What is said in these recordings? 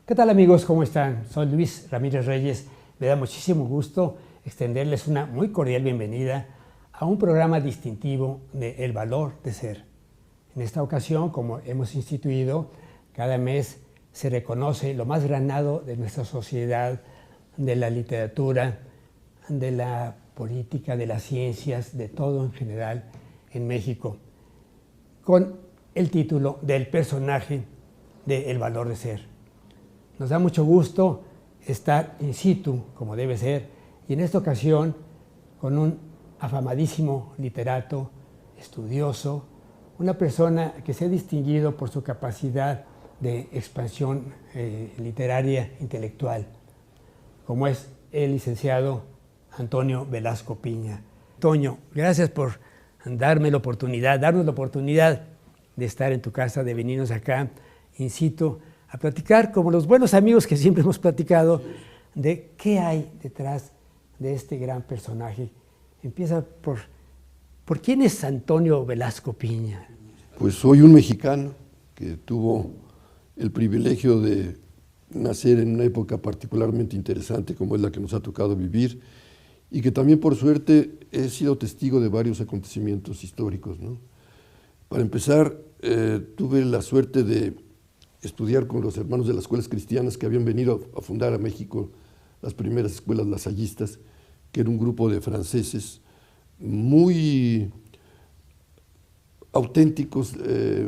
¿Qué tal amigos? ¿Cómo están? Soy Luis Ramírez Reyes. Me da muchísimo gusto extenderles una muy cordial bienvenida a un programa distintivo de El Valor de Ser. En esta ocasión, como hemos instituido, cada mes se reconoce lo más granado de nuestra sociedad, de la literatura, de la política, de las ciencias, de todo en general en México, con el título del personaje de El Valor de Ser. Nos da mucho gusto estar in situ, como debe ser, y en esta ocasión con un afamadísimo literato, estudioso, una persona que se ha distinguido por su capacidad de expansión literaria, intelectual, como es el licenciado Antonio Velasco Piña. Toño, gracias por darnos la oportunidad de estar en tu casa, de venirnos acá in situ a platicar, como los buenos amigos que siempre hemos platicado, de qué hay detrás de este gran personaje. Empieza por quién es Antonio Velasco Piña. Pues soy un mexicano que tuvo el privilegio de nacer en una época particularmente interesante como es la que nos ha tocado vivir y que también por suerte he sido testigo de varios acontecimientos históricos, ¿no? Para empezar, tuve la suerte de estudiar con los hermanos de las escuelas cristianas que habían venido a fundar a México las primeras escuelas lasallistas, que era un grupo de franceses muy auténticos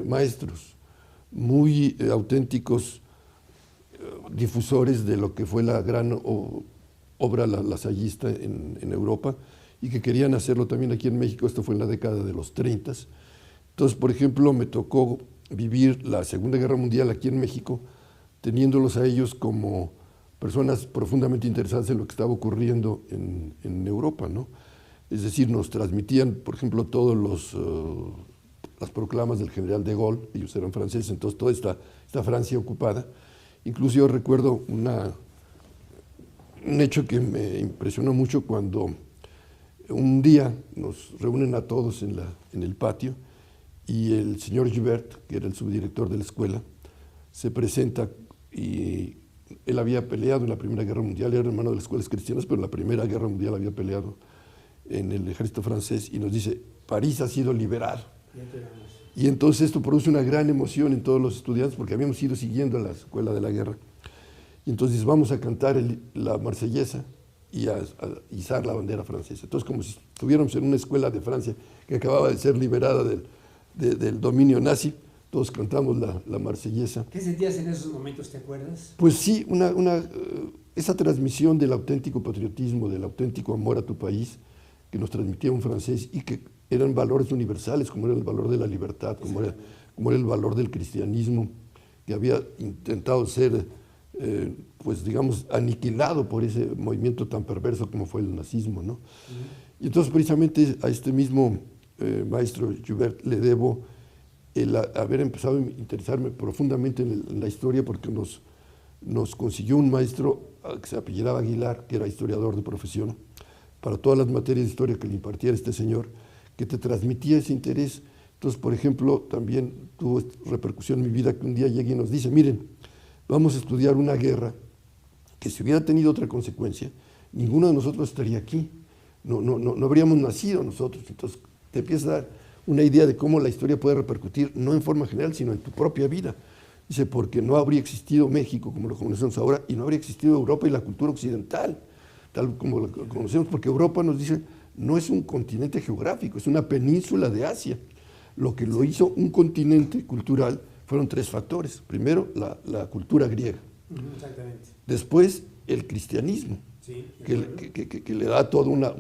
maestros, muy auténticos difusores de lo que fue la gran obra lasallista en Europa y que querían hacerlo también aquí en México. Esto fue en la década de los 30. Entonces, por ejemplo, me tocó vivir la Segunda Guerra Mundial aquí en México, teniéndolos a ellos como personas profundamente interesadas en lo que estaba ocurriendo en Europa, ¿no? Es decir, nos transmitían, por ejemplo, todos las proclamas del general de Gaulle, ellos eran franceses, entonces toda esta Francia ocupada. Incluso yo recuerdo un hecho que me impresionó mucho cuando un día nos reúnen a todos en el patio y el señor Joubert, que era el subdirector de la escuela, se presenta y él había peleado en la Primera Guerra Mundial, era hermano de las escuelas cristianas, pero en la Primera Guerra Mundial había peleado en el ejército francés y nos dice, París ha sido liberado. Y entonces esto produce una gran emoción en todos los estudiantes porque habíamos ido siguiendo la escuela de la guerra. Y entonces vamos a cantar la marsellesa y a izar la bandera francesa. Entonces como si estuviéramos en una escuela de Francia que acababa de ser liberada del dominio nazi, todos cantamos la marsellesa. ¿Qué sentías en esos momentos, te acuerdas? Pues sí, esa transmisión del auténtico patriotismo, del auténtico amor a tu país que nos transmitía un francés y que eran valores universales, como era el valor de la libertad, como era el valor del cristianismo, que había intentado ser, pues digamos, aniquilado por ese movimiento tan perverso como fue el nazismo, ¿no? Y entonces precisamente a este mismo maestro Joubert le debo el haber empezado a interesarme profundamente en la historia porque nos consiguió un maestro que se apellidaba Aguilar, que era historiador de profesión, para todas las materias de historia que le impartiera este señor, que te transmitía ese interés. Entonces, por ejemplo, también tuvo repercusión en mi vida que un día llegue y nos dice, miren, vamos a estudiar una guerra que si hubiera tenido otra consecuencia, ninguno de nosotros estaría aquí, no habríamos nacido nosotros. Entonces, te empieza a dar una idea de cómo la historia puede repercutir, no en forma general, sino en tu propia vida. Dice, porque no habría existido México como lo conocemos ahora, y no habría existido Europa y la cultura occidental, tal como lo conocemos, porque Europa, nos dice, no es un continente geográfico, es una península de Asia. Lo que lo hizo un continente cultural fueron tres factores. Primero, la cultura griega. Exactamente. Después, el cristianismo, Sí, que le da toda una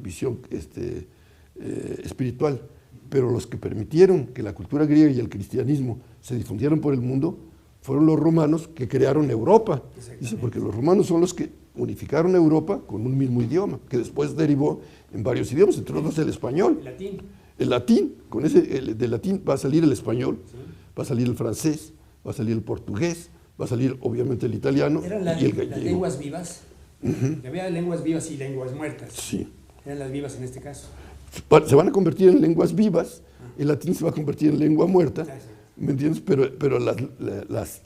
visión espiritual. Pero los que permitieron que la cultura griega y el cristianismo se difundieran por el mundo fueron los romanos que crearon Europa. Dice, porque los romanos son los que unificaron Europa con un mismo idioma, que después derivó en varios idiomas, entre otros el español. El latín. El latín, del latín va a salir el español, sí, va a salir el francés, va a salir el portugués, va a salir obviamente el italiano y el gallego. ¿Las lenguas vivas? Había lenguas vivas y lenguas muertas. Sí. Eran las vivas en este caso. Se van a convertir en lenguas vivas, el latín se va a convertir en lengua muerta, ¿me entiendes? Pero las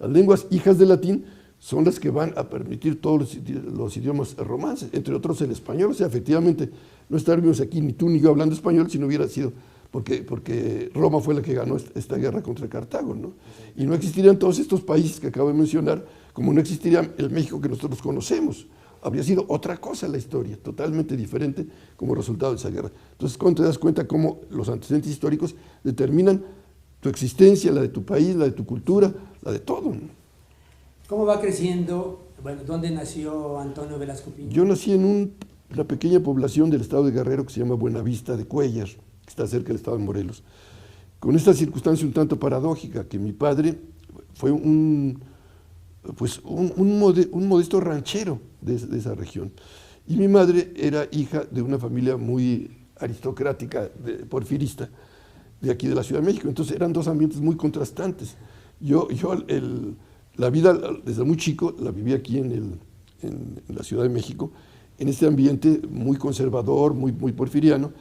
Las lenguas hijas del latín son las que van a permitir todos los idiomas romances, entre otros el español. O sea, efectivamente, no estaríamos aquí ni tú ni yo hablando español si no hubiera sido porque Roma fue la que ganó esta guerra contra Cartago, ¿no? Y no existirían todos estos países que acabo de mencionar, como no existiría el México que nosotros conocemos. Habría sido otra cosa la historia, totalmente diferente como resultado de esa guerra. Entonces, cuando te das cuenta cómo los antecedentes históricos determinan tu existencia, la de tu país, la de tu cultura, la de todo, ¿no? ¿Cómo va creciendo? Bueno, ¿dónde nació Antonio Velasco Piña? Yo nací en una pequeña población del estado de Guerrero que se llama Buenavista de Cuéllar, que está cerca del estado de Morelos, con esta circunstancia un tanto paradójica, que mi padre fue un modesto ranchero de esa región, y mi madre era hija de una familia muy aristocrática, porfirista, de aquí de la Ciudad de México. Entonces eran dos ambientes muy contrastantes. La vida desde muy chico la viví aquí en la Ciudad de México, en este ambiente muy conservador, muy porfiriano,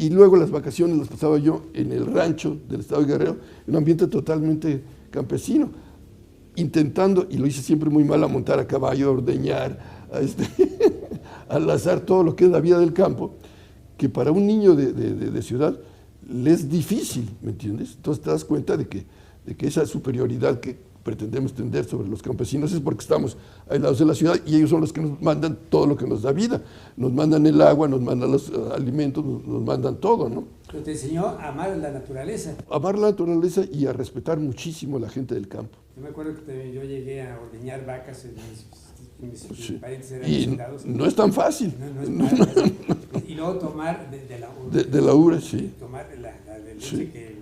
y luego las vacaciones las pasaba yo en el rancho del estado de Guerrero, en un ambiente totalmente campesino, intentando, y lo hice siempre muy mal, a montar a caballo, a ordeñar, a lazar todo lo que es la vida del campo, que para un niño de ciudad le es difícil, ¿me entiendes? Entonces te das cuenta de que esa superioridad que pretendemos tender sobre los campesinos es porque estamos aislados de la ciudad y ellos son los que nos mandan todo lo que nos da vida. Nos mandan el agua, nos mandan los alimentos, nos mandan todo, ¿no? Pero te enseñó a amar la naturaleza. Amar la naturaleza y a respetar muchísimo a la gente del campo. Yo me acuerdo que yo llegué a ordeñar vacas en mis Sí. parientes eran Y hacendados. no es tan fácil. No es fácil. Y luego tomar De la ubre, sí. Tomar la de leche Sí. que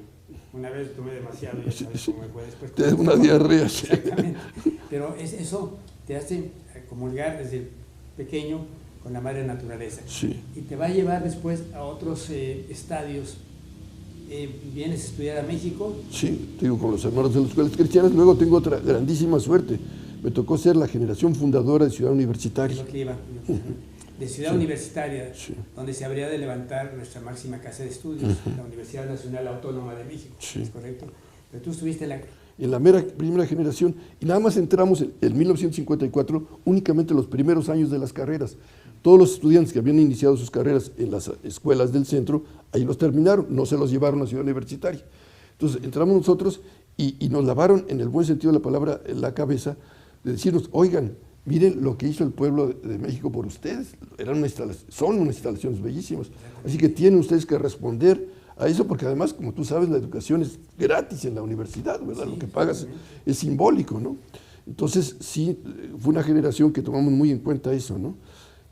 una vez tomé demasiado y ya sabes Sí. cómo me fue después. Te da una diarrea, sí. Exactamente. Pero eso te hace comulgar desde pequeño con la madre naturaleza. Sí. Y te va a llevar después a otros estadios. Vienes a estudiar a México. Sí, te digo, con los hermanos de las escuelas cristianas. Luego tengo otra grandísima suerte. Me tocó ser la generación fundadora de Ciudad Universitaria. Lo que iba. De Ciudad Universitaria, Sí. donde se habría de levantar nuestra máxima casa de estudios, la Universidad Nacional Autónoma de México. Sí. ¿Es correcto? Pero tú estuviste En la primera generación, y nada más entramos en 1954, únicamente los primeros años de las carreras. Todos los estudiantes que habían iniciado sus carreras en las escuelas del centro, ahí los terminaron, no se los llevaron a Ciudad Universitaria. Entonces entramos nosotros y nos lavaron, en el buen sentido de la palabra, la cabeza, de decirnos, oigan, miren lo que hizo el pueblo de México por ustedes. Son unas instalaciones bellísimas. Así que tienen ustedes que responder a eso, porque además, como tú sabes, la educación es gratis en la universidad, ¿verdad? Sí, lo que pagas es simbólico, ¿no? Entonces, sí, fue una generación que tomamos muy en cuenta eso, ¿no?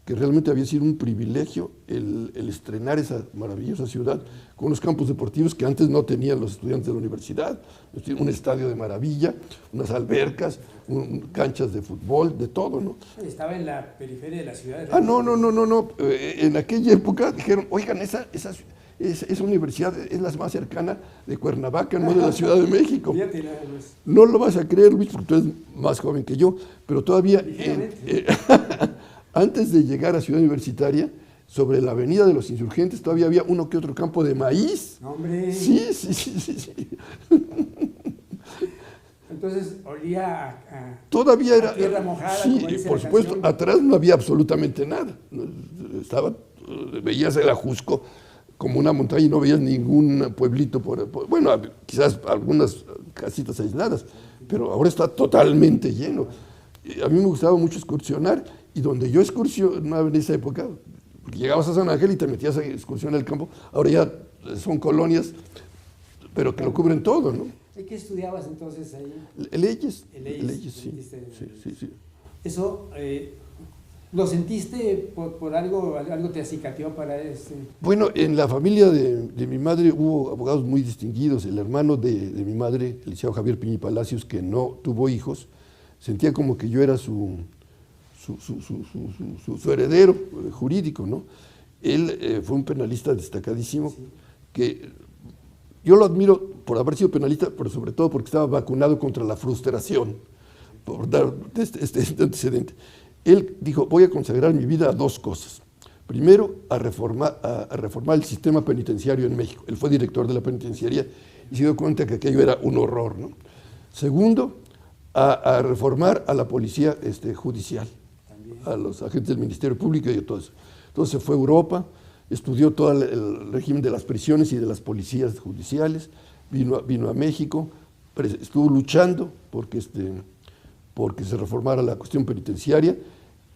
Que realmente había sido un privilegio el estrenar esa maravillosa ciudad con unos campos deportivos que antes no tenían los estudiantes de la universidad. Un estadio de maravilla, unas albercas, canchas de fútbol, de todo, ¿no? Estaba en la periferia de la ciudad. No. En aquella época dijeron, oigan, esa universidad es la más cercana de Cuernavaca, no de la Ciudad de México. No lo vas a creer, Luis, porque tú eres más joven que yo, pero todavía antes de llegar a Ciudad Universitaria, sobre la avenida de los Insurgentes, todavía había uno que otro campo de maíz. ¡Hombre! Sí. Entonces olía todavía era tierra mojada. Sí, por supuesto, atrás no había absolutamente nada. Veías el Ajusco como una montaña y no veías ningún pueblito bueno, quizás algunas casitas aisladas, pero ahora está totalmente lleno. A mí me gustaba mucho excursionar, y donde yo excursionaba en esa época, porque llegabas a San Ángel y te metías a excursionar el campo, ahora ya son colonias, pero que lo cubren todo, ¿no? ¿Y qué estudiabas entonces ahí? Leyes, sí. Eso, ¿lo sentiste por algo te acicateó para este? Bueno, en la familia de mi madre hubo abogados muy distinguidos. El hermano de mi madre, el licenciado Javier Piña y Palacios, que no tuvo hijos, sentía como que yo era su heredero jurídico, ¿no? Él fue un penalista destacadísimo, sí, que yo lo admiro por haber sido penalista, pero sobre todo porque estaba vacunado contra la frustración, por dar este antecedente. Él dijo, voy a consagrar mi vida a dos cosas. Primero, a reformar el sistema penitenciario en México. Él fue director de la penitenciaría y se dio cuenta que aquello era un horror, ¿no? Segundo, a reformar a la policía judicial, a los agentes del Ministerio Público y de todo eso. Entonces se fue a Europa, estudió todo el régimen de las prisiones y de las policías judiciales, vino a México, estuvo luchando porque se reformara la cuestión penitenciaria.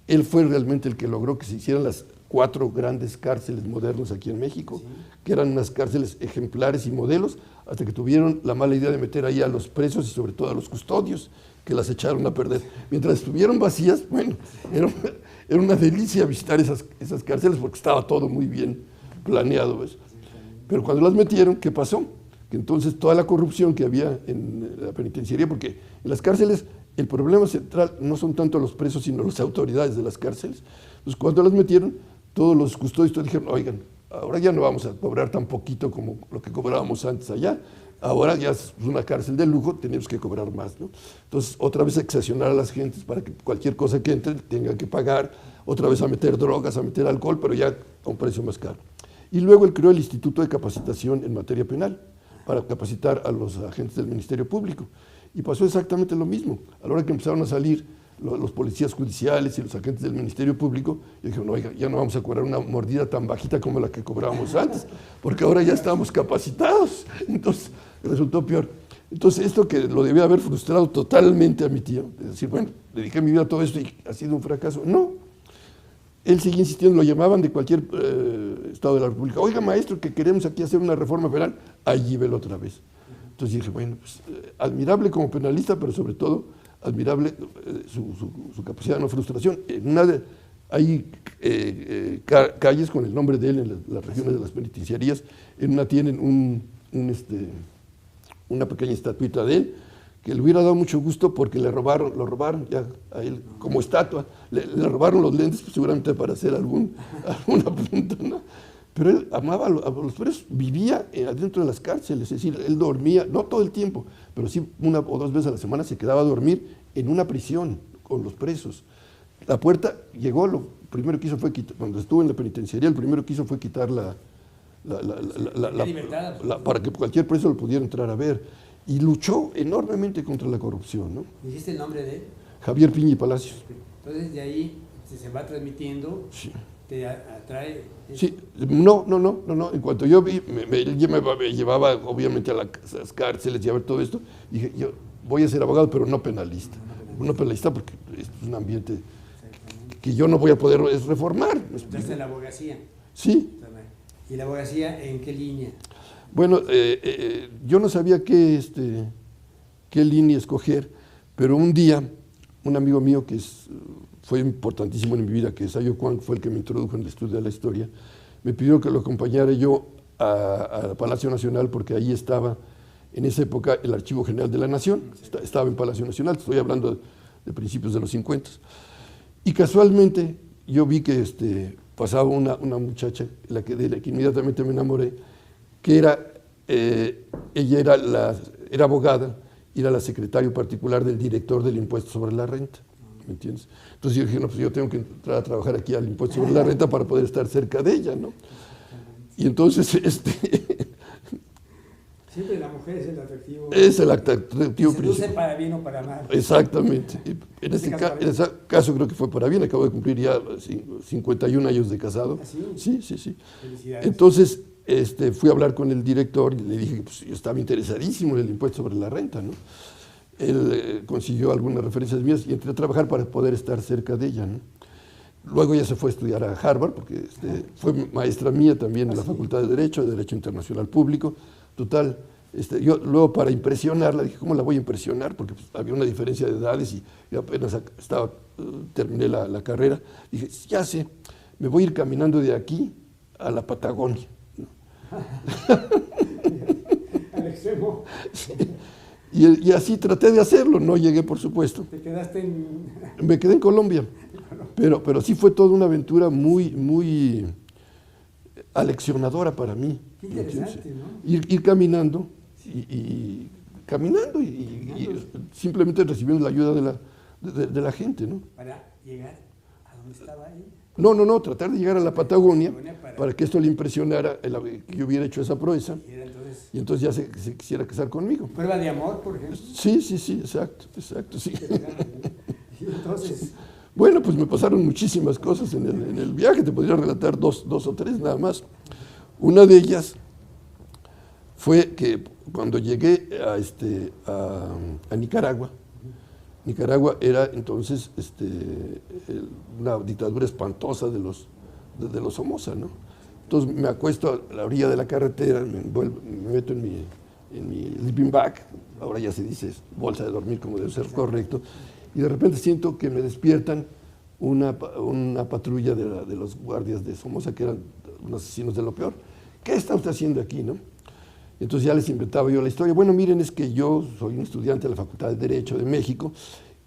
Él fue realmente el que logró que se hicieran las 4 grandes cárceles modernas aquí en México, que eran unas cárceles ejemplares y modelos, hasta que tuvieron la mala idea de meter ahí a los presos y sobre todo a los custodios, que las echaron a perder. Mientras estuvieron vacías, bueno, era una delicia visitar esas cárceles porque estaba todo muy bien planeado, ¿ves? Pero cuando las metieron, ¿qué pasó? Que entonces toda la corrupción que había en la penitenciaría, porque en las cárceles el problema central no son tanto los presos, sino las autoridades de las cárceles. Entonces, cuando las metieron, todos los custodios dijeron, oigan, ahora ya no vamos a cobrar tan poquito como lo que cobrábamos antes allá, ahora ya es una cárcel de lujo, tenemos que cobrar más, ¿no? Entonces, otra vez excepcionar a las gentes para que cualquier cosa que entre tengan que pagar, otra vez a meter drogas, a meter alcohol, pero ya a un precio más caro. Y luego él creó el Instituto de Capacitación en Materia Penal, para capacitar a los agentes del Ministerio Público. Y pasó exactamente lo mismo. A la hora que empezaron a salir los policías judiciales y los agentes del Ministerio Público, dijeron, oiga, ya no vamos a cobrar una mordida tan bajita como la que cobrábamos antes, porque ahora ya estábamos capacitados. Entonces, resultó peor. Entonces, esto que lo debía haber frustrado totalmente a mi tío, es decir, bueno, dediqué mi vida a todo esto y ha sido un fracaso. No. Él seguía insistiendo, lo llamaban de cualquier estado de la República. Oiga, maestro, que queremos aquí hacer una reforma penal. Allí velo otra vez. Entonces dije, bueno, pues, admirable como penalista, pero sobre todo admirable su capacidad de no frustración. Hay calles con el nombre de él en las regiones de las penitenciarías. En una tienen una pequeña estatuita de él, que le hubiera dado mucho gusto porque lo robaron ya a él como estatua, le robaron los lentes pues, seguramente para hacer algún apunto, ¿no? Pero él amaba a los presos, vivía adentro de las cárceles, es decir, él dormía, no todo el tiempo, pero sí 1 o 2 veces a la semana se quedaba a dormir en una prisión con los presos. La puerta llegó, lo primero que hizo fue quitar, cuando estuvo en la penitenciaría, el primero que hizo fue quitar para que cualquier preso lo pudiera entrar a ver. Y luchó enormemente contra la corrupción, ¿no? ¿Dijiste el nombre de él? Javier Piña y Palacios. Entonces, de ahí se va transmitiendo, sí. ¿Te atrae? Sí, no. En cuanto yo vi, me llevaba obviamente a las cárceles y a ver todo esto, dije, yo voy a ser abogado, pero no penalista. No penalista porque es un ambiente que yo no voy a poder reformar. ¿Estás en la abogacía? Sí. ¿Y la abogacía en qué línea? Bueno, yo no sabía qué línea escoger, pero un día un amigo mío que fue importantísimo en mi vida, que es Ayo Kwang, fue el que me introdujo en el estudio de la historia, me pidió que lo acompañara yo a Palacio Nacional porque ahí estaba en esa época el Archivo General de la Nación, estaba en Palacio Nacional, estoy hablando de principios de los 50. Y casualmente yo vi que pasaba una muchacha de la que inmediatamente me enamoré, que ella era abogada y era la secretaria particular del director del impuesto sobre la renta, ¿me entiendes? Entonces yo dije, no, pues yo tengo que entrar a trabajar aquí al impuesto sobre la renta para poder estar cerca de ella, ¿no? Y entonces, siempre la mujer es el atractivo. Es el atractivo principal. Se para bien o para mal. Exactamente. En ese caso creo que fue para bien, acabo de cumplir ya 51 años de casado. ¿Ah, sí? Sí. Felicidades. Entonces, fui a hablar con el director y le dije que pues, yo estaba interesadísimo en el impuesto sobre la renta, ¿no? Él consiguió algunas referencias mías y entré a trabajar para poder estar cerca de ella, ¿no? Luego ella se fue a estudiar a Harvard, porque fue maestra mía también en la Facultad de Derecho Internacional Público. Total, yo luego para impresionarla, dije, ¿cómo la voy a impresionar? Porque pues, había una diferencia de edades y yo apenas terminé la carrera. Dije, ya sé, me voy a ir caminando de aquí a la Patagonia. Al extremo. Sí. Y así traté de hacerlo, no llegué por supuesto. ¿Te quedaste en...? Me quedé en Colombia, pero sí fue toda una aventura muy aleccionadora para mí. Qué interesante, ¿no? Ir caminando, y simplemente recibiendo la ayuda de la gente, ¿no? Para llegar a donde estaba él. No, tratar de llegar a la Patagonia para que esto le impresionara que yo hubiera hecho esa proeza. Y entonces ya se quisiera casar conmigo. ¿Prueba de amor, por ejemplo? Sí, exacto, sí. Y entonces... Bueno, pues me pasaron muchísimas cosas en el viaje, te podría relatar dos o tres nada más. Una de ellas fue que cuando llegué a Nicaragua, Nicaragua era entonces una dictadura espantosa de los Somoza, ¿no? Entonces me acuesto a la orilla de la carretera, me meto en mi sleeping bag, ahora ya se dice bolsa de dormir como debe ser correcto, y de repente siento que me despiertan una patrulla de los guardias de Somoza, que eran unos asesinos de lo peor. ¿Qué está usted haciendo aquí, no? Entonces ya les inventaba yo la historia. Bueno, miren, es que yo soy un estudiante de la Facultad de Derecho de México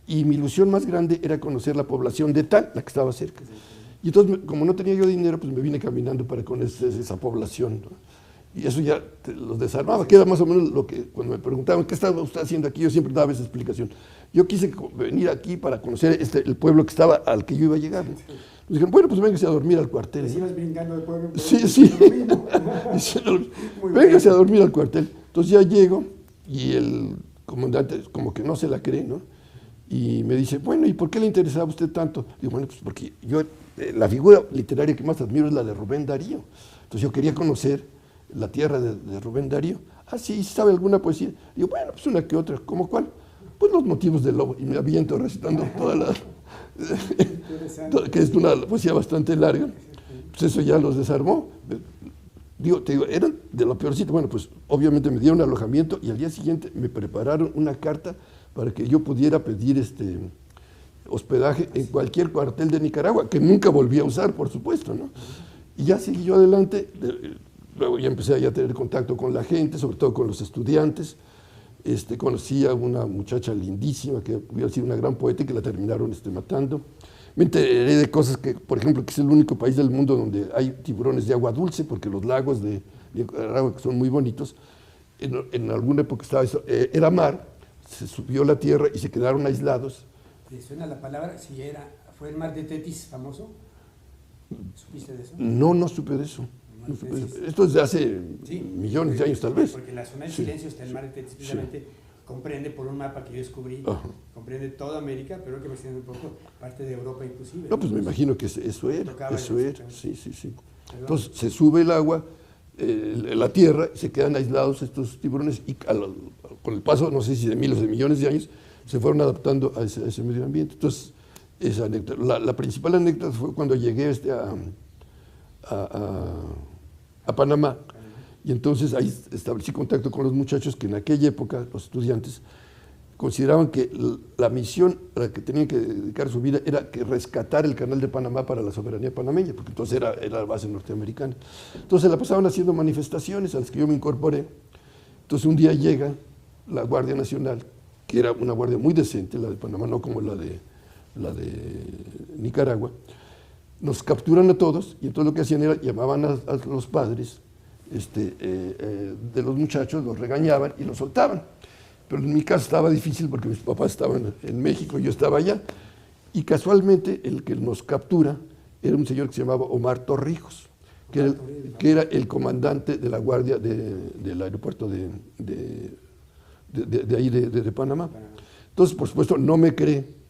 y mi ilusión más grande era conocer la población de tal, la que estaba cerca. Y entonces, como no tenía yo dinero, pues me vine caminando para conocer esa población, ¿no? Y eso ya los desarmaba, que era más o menos lo que cuando me preguntaban, ¿qué estaba usted haciendo aquí? Yo siempre daba esa explicación. Yo quise venir aquí para conocer el pueblo que estaba, al que yo iba a llegar, ¿no? Nos dijeron, bueno, pues véngase a dormir al cuartel. ¿Te ibas brincando de pueblo? Sí. Véngase a dormir al cuartel. Entonces ya llego y el comandante como que no se la cree, ¿no? Y me dice, bueno, ¿y por qué le interesaba a usted tanto? Digo, bueno, pues porque yo, la figura literaria que más admiro es la de Rubén Darío. Entonces yo quería conocer la tierra de Rubén Darío. Ah, sí, ¿sabe alguna poesía? Digo, bueno, pues una que otra. ¿Cómo cuál? Pues Los motivos del lobo. Y me aviento recitando toda la... que es una poesía bastante larga. Pues eso ya los desarmó. Te digo, eran de lo peorcito. Bueno, pues obviamente me dieron alojamiento y al día siguiente me prepararon una carta para que yo pudiera pedir hospedaje en cualquier cuartel de Nicaragua, que nunca volví a usar, por supuesto, ¿no? Y ya seguí yo adelante. Luego ya empecé a tener contacto con la gente, sobre todo con los estudiantes. Conocí a una muchacha lindísima que hubiera sido una gran poeta y que la terminaron matando. Me enteré de cosas que, por ejemplo, que es el único país del mundo donde hay tiburones de agua dulce, porque los lagos de Nicaragua, que son muy bonitos, en alguna época era mar, se subió la tierra y se quedaron aislados. ¿Te suena la palabra? ¿Fue el mar de Tetis famoso? ¿Supiste de eso? No supe de eso. Esto es de hace millones de años, tal vez. Porque la zona del silencio está el mar de Tetis, precisamente comprende, por un mapa que yo descubrí, comprende toda América, pero que me extiende un poco parte de Europa inclusive. No, pues me imagino que eso era. Sí. Entonces se sube el agua, la tierra, y se quedan aislados estos tiburones y con el paso, no sé si de miles de millones de años, se fueron adaptando a ese medio ambiente. Entonces, esa anécdota. La principal anécdota fue cuando llegué a Panamá, y entonces ahí establecí contacto con los muchachos que en aquella época, los estudiantes, consideraban que la misión a la que tenían que dedicar su vida era que rescatar el canal de Panamá para la soberanía panameña, porque entonces era la base norteamericana. Entonces la pasaban haciendo manifestaciones a las que yo me incorporé. Entonces un día llega la Guardia Nacional, que era una guardia muy decente, la de Panamá, no como la de Nicaragua. Nos capturan a todos y entonces lo que hacían era llamaban a los padres de los muchachos, los regañaban y los soltaban. Pero en mi caso estaba difícil porque mis papás estaban en México y yo estaba allá. Y casualmente el que nos captura era un señor que se llamaba Omar Torrijos, que era el comandante de la guardia del aeropuerto de ahí de Panamá. Entonces, por supuesto, no me cree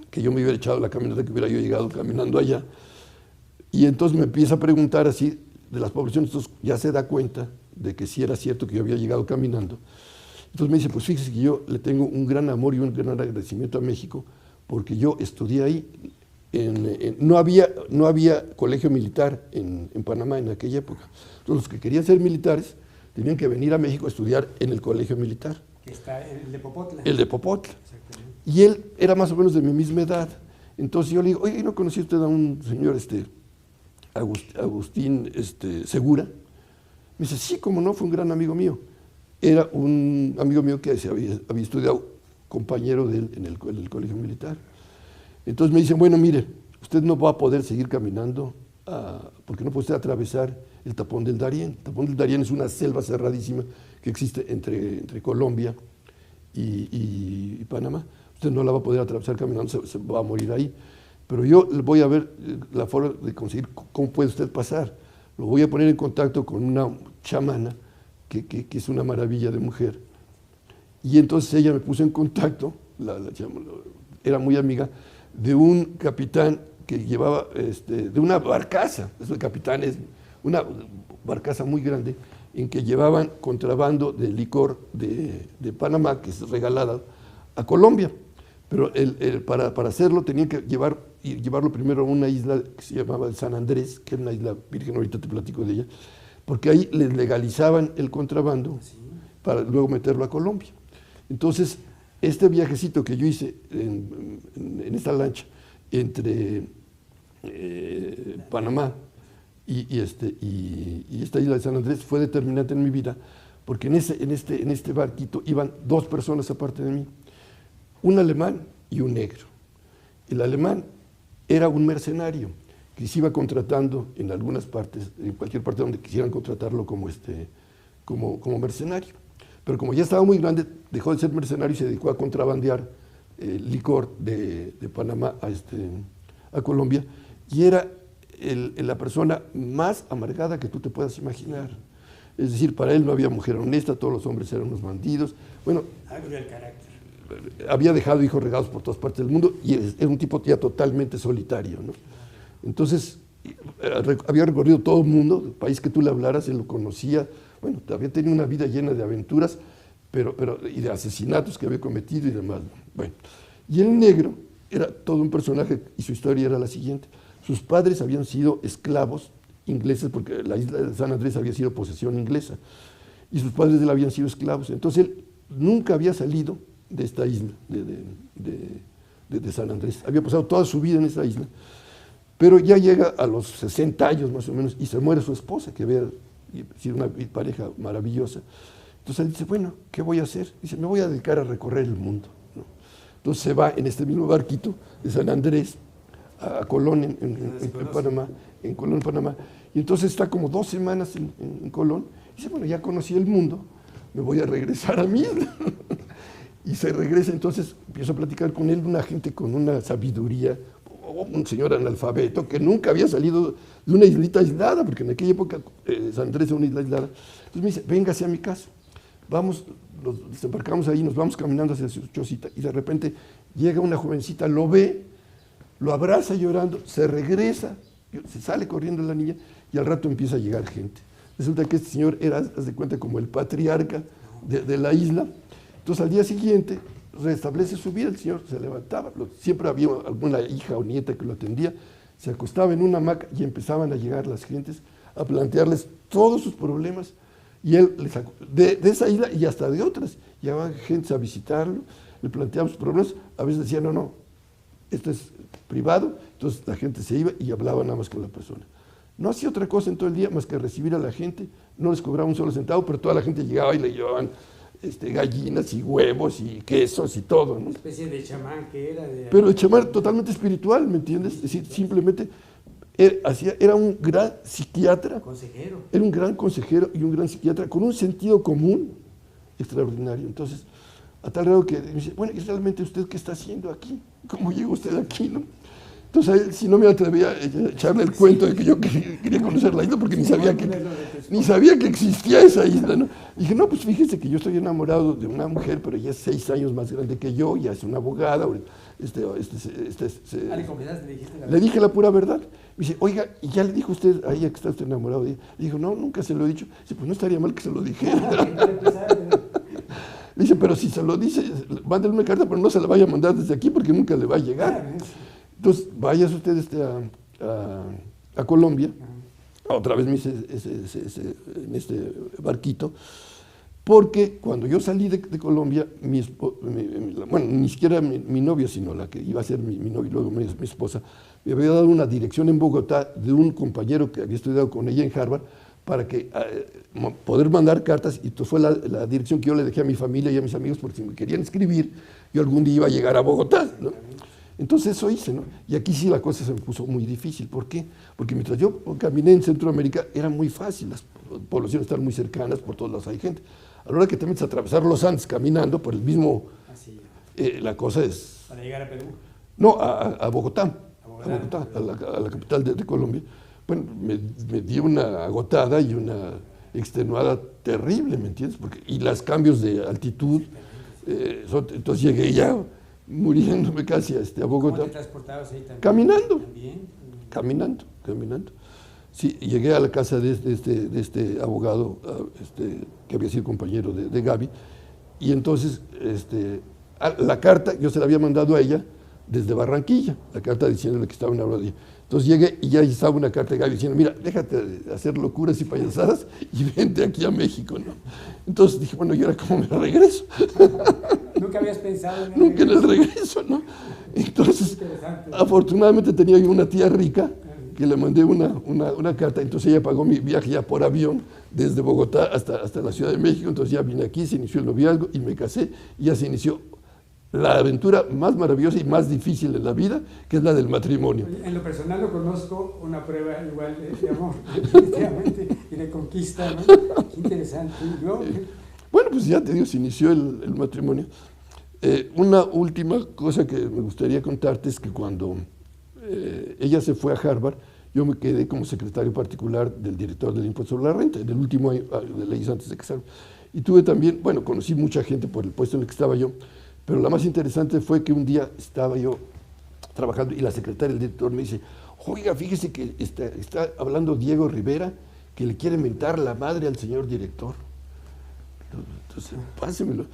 que yo me hubiera echado la caminata, que hubiera yo llegado caminando allá. Y entonces me empieza a preguntar así de las poblaciones, entonces ya se da cuenta de que sí era cierto que yo había llegado caminando. Entonces me dice, pues fíjese que yo le tengo un gran amor y un gran agradecimiento a México porque yo estudié ahí. No había colegio militar en Panamá en aquella época. Entonces los que querían ser militares tenían que venir a México a estudiar en el colegio militar. Que está el de Popotla. El de Popotla. Y él era más o menos de mi misma edad. Entonces yo le digo, oye, ¿no conocí usted a un señor Agustín Segura? Me dice, sí, cómo no, fue un gran amigo mío. Era un amigo mío que había estudiado, compañero de él en el colegio militar. Entonces me dicen, bueno, mire, usted no va a poder seguir caminando porque no puede usted atravesar el tapón del Darién. El tapón del Darién es una selva cerradísima que existe entre Colombia y Panamá. Usted no la va a poder atravesar caminando, se va a morir ahí. pero yo voy a ver la forma de conseguir cómo puede usted pasar. Lo voy a poner en contacto con una chamana, que es una maravilla de mujer. Y entonces ella me puso en contacto, era muy amiga, de un capitán que llevaba, de una barcaza, ese capitán es una barcaza muy grande, en que llevaban contrabando de licor de Panamá, que es regalada a Colombia. Pero para hacerlo tenían que llevarlo primero a una isla que se llamaba San Andrés, que era una isla virgen, ahorita te platico de ella, porque ahí les legalizaban el contrabando para luego meterlo a Colombia. Entonces, este viajecito que yo hice en esta lancha entre Panamá y esta isla de San Andrés fue determinante en mi vida, porque en este barquito iban 2 personas aparte de mí, un alemán y un negro. El alemán era un mercenario que se iba contratando en algunas partes, en cualquier parte donde quisieran contratarlo como mercenario. Pero como ya estaba muy grande, dejó de ser mercenario y se dedicó a contrabandear licor de Panamá a Colombia, y era la persona más amargada que tú te puedas imaginar. Es decir, para él no había mujer honesta, todos los hombres eran unos bandidos. Bueno, el carácter. Había dejado hijos regados por todas partes del mundo y era un tipo ya totalmente solitario, ¿no? Entonces, había recorrido todo el mundo, el país que tú le hablaras, él lo conocía. Bueno, había tenido una vida llena de aventuras y de asesinatos que había cometido y demás. Bueno, y el negro era todo un personaje y su historia era la siguiente. Sus padres habían sido esclavos ingleses porque la isla de San Andrés había sido posesión inglesa y sus padres de él habían sido esclavos. Entonces él nunca había salido de esta isla de San Andrés. Había pasado toda su vida en esa isla, pero ya llega a los 60 años más o menos y se muere su esposa, que había sido una pareja maravillosa. Entonces él dice, bueno, ¿qué voy a hacer? Dice, me voy a dedicar a recorrer el mundo, ¿no? Entonces se va en este mismo barquito de San Andrés a Colón, en Panamá, en Colón, Panamá, y entonces está como 2 semanas en Colón, y dice, bueno, ya conocí el mundo, me voy a regresar a mi isla. Y se regresa, entonces empiezo a platicar con él, una gente con una sabiduría, un señor analfabeto que nunca había salido de una islita aislada, porque en aquella época San Andrés era una isla aislada. Entonces me dice, véngase a mi casa, vamos, nos desembarcamos ahí, nos vamos caminando hacia su chocita, y de repente llega una jovencita, lo ve, lo abraza llorando, se regresa, se sale corriendo la niña, y al rato empieza a llegar gente. Resulta que este señor era, haz de cuenta, como el patriarca de la isla. Entonces al día siguiente restablece su vida, el señor se levantaba, siempre había alguna hija o nieta que lo atendía, se acostaba en una hamaca y empezaban a llegar las gentes a plantearles todos sus problemas, y él de esa isla y hasta de otras, llegaban gente a visitarlo, le planteaban sus problemas, a veces decían, no, esto es privado, entonces la gente se iba y hablaba nada más con la persona. No hacía otra cosa en todo el día más que recibir a la gente, no les cobraba un solo centavo, pero toda la gente llegaba y le llevaban gallinas y huevos y quesos y todo, ¿no? Una especie de chamán que era de... Pero el chamán totalmente espiritual, ¿me entiendes? Es decir, simplemente era un gran psiquiatra. Consejero. Era un gran consejero y un gran psiquiatra con un sentido común extraordinario. Entonces, a tal grado que me dice, bueno, ¿y realmente usted qué está haciendo aquí? ¿Cómo llegó usted aquí, no? Entonces, a él, si no me atrevía a echarle el cuento de que yo quería conocer la isla porque ni sabía que existía esa isla, ¿no? Y dije, no, pues fíjese que yo estoy enamorado de una mujer, pero ella es 6 años más grande que yo, ya es una abogada. Le dije la pura verdad. Me dice, oiga, ¿y ya le dijo usted a ella que está usted enamorado de ella? Le dijo, no, nunca se lo he dicho. Dice, pues no estaría mal que se lo dijera. Dice, pero si se lo dice, mándale una carta, pero no se la vaya a mandar desde aquí porque nunca le va a llegar. Entonces, váyase usted a Colombia, otra vez me hice en este barquito, porque cuando yo salí de Colombia, bueno, ni siquiera mi novia, sino la que iba a ser mi novia y luego mi esposa, me había dado una dirección en Bogotá de un compañero que había estudiado con ella en Harvard para que poder mandar cartas, y fue la dirección que yo le dejé a mi familia y a mis amigos, porque si me querían escribir, yo algún día iba a llegar a Bogotá, ¿no? Entonces eso hice, ¿no? Y aquí sí la cosa se me puso muy difícil. ¿Por qué? Porque mientras yo caminé en Centroamérica era muy fácil, las poblaciones están muy cercanas, por todos lados hay gente. A la hora que te metes a atravesar los Andes caminando por el mismo, la cosa es... ¿Para llegar a Perú? No, a Bogotá. a Bogotá, a la capital de Colombia. Bueno, me dio una agotada y una extenuada terrible, ¿me entiendes? Y los cambios de altitud, entonces llegué ya muriéndome casi a Bogotá. ¿Cómo te transportabas ahí también? Caminando. ¿También? Caminando. Sí, llegué a la casa de este abogado, que había sido compañero de Gaby, y entonces la carta yo se la había mandado a ella desde Barranquilla, la carta diciéndole que estaba en una rodilla. Entonces llegué y ya estaba una carta de Gaby diciendo, mira, déjate de hacer locuras y payasadas y vente aquí a México, ¿no? Entonces dije, bueno, ¿y ahora cómo me regreso? ¿Nunca habías pensado en el Nunca en el regreso, ¿no? Entonces, afortunadamente tenía yo una tía rica que le mandé una carta, entonces ella pagó mi viaje ya por avión desde Bogotá hasta la Ciudad de México, entonces ya vine aquí, se inició el noviazgo y me casé y ya se inició la aventura más maravillosa y más difícil de la vida, que es la del matrimonio. En lo personal lo conozco, una prueba igual de amor, definitivamente, y de conquista, ¿no? Qué interesante. ¿No? Bueno, pues ya te digo, se inició el matrimonio. Una última cosa que me gustaría contarte es que cuando ella se fue a Harvard, yo me quedé como secretario particular del director del impuesto sobre la renta, en el último año de leyes antes de casarme. Y tuve también, bueno, conocí mucha gente por el puesto en el que estaba yo, pero la más interesante fue que un día estaba yo trabajando y la secretaria del director me dice, oiga, fíjese que está hablando Diego Rivera, que le quiere mentar la madre al señor director. Entonces, pásemelo.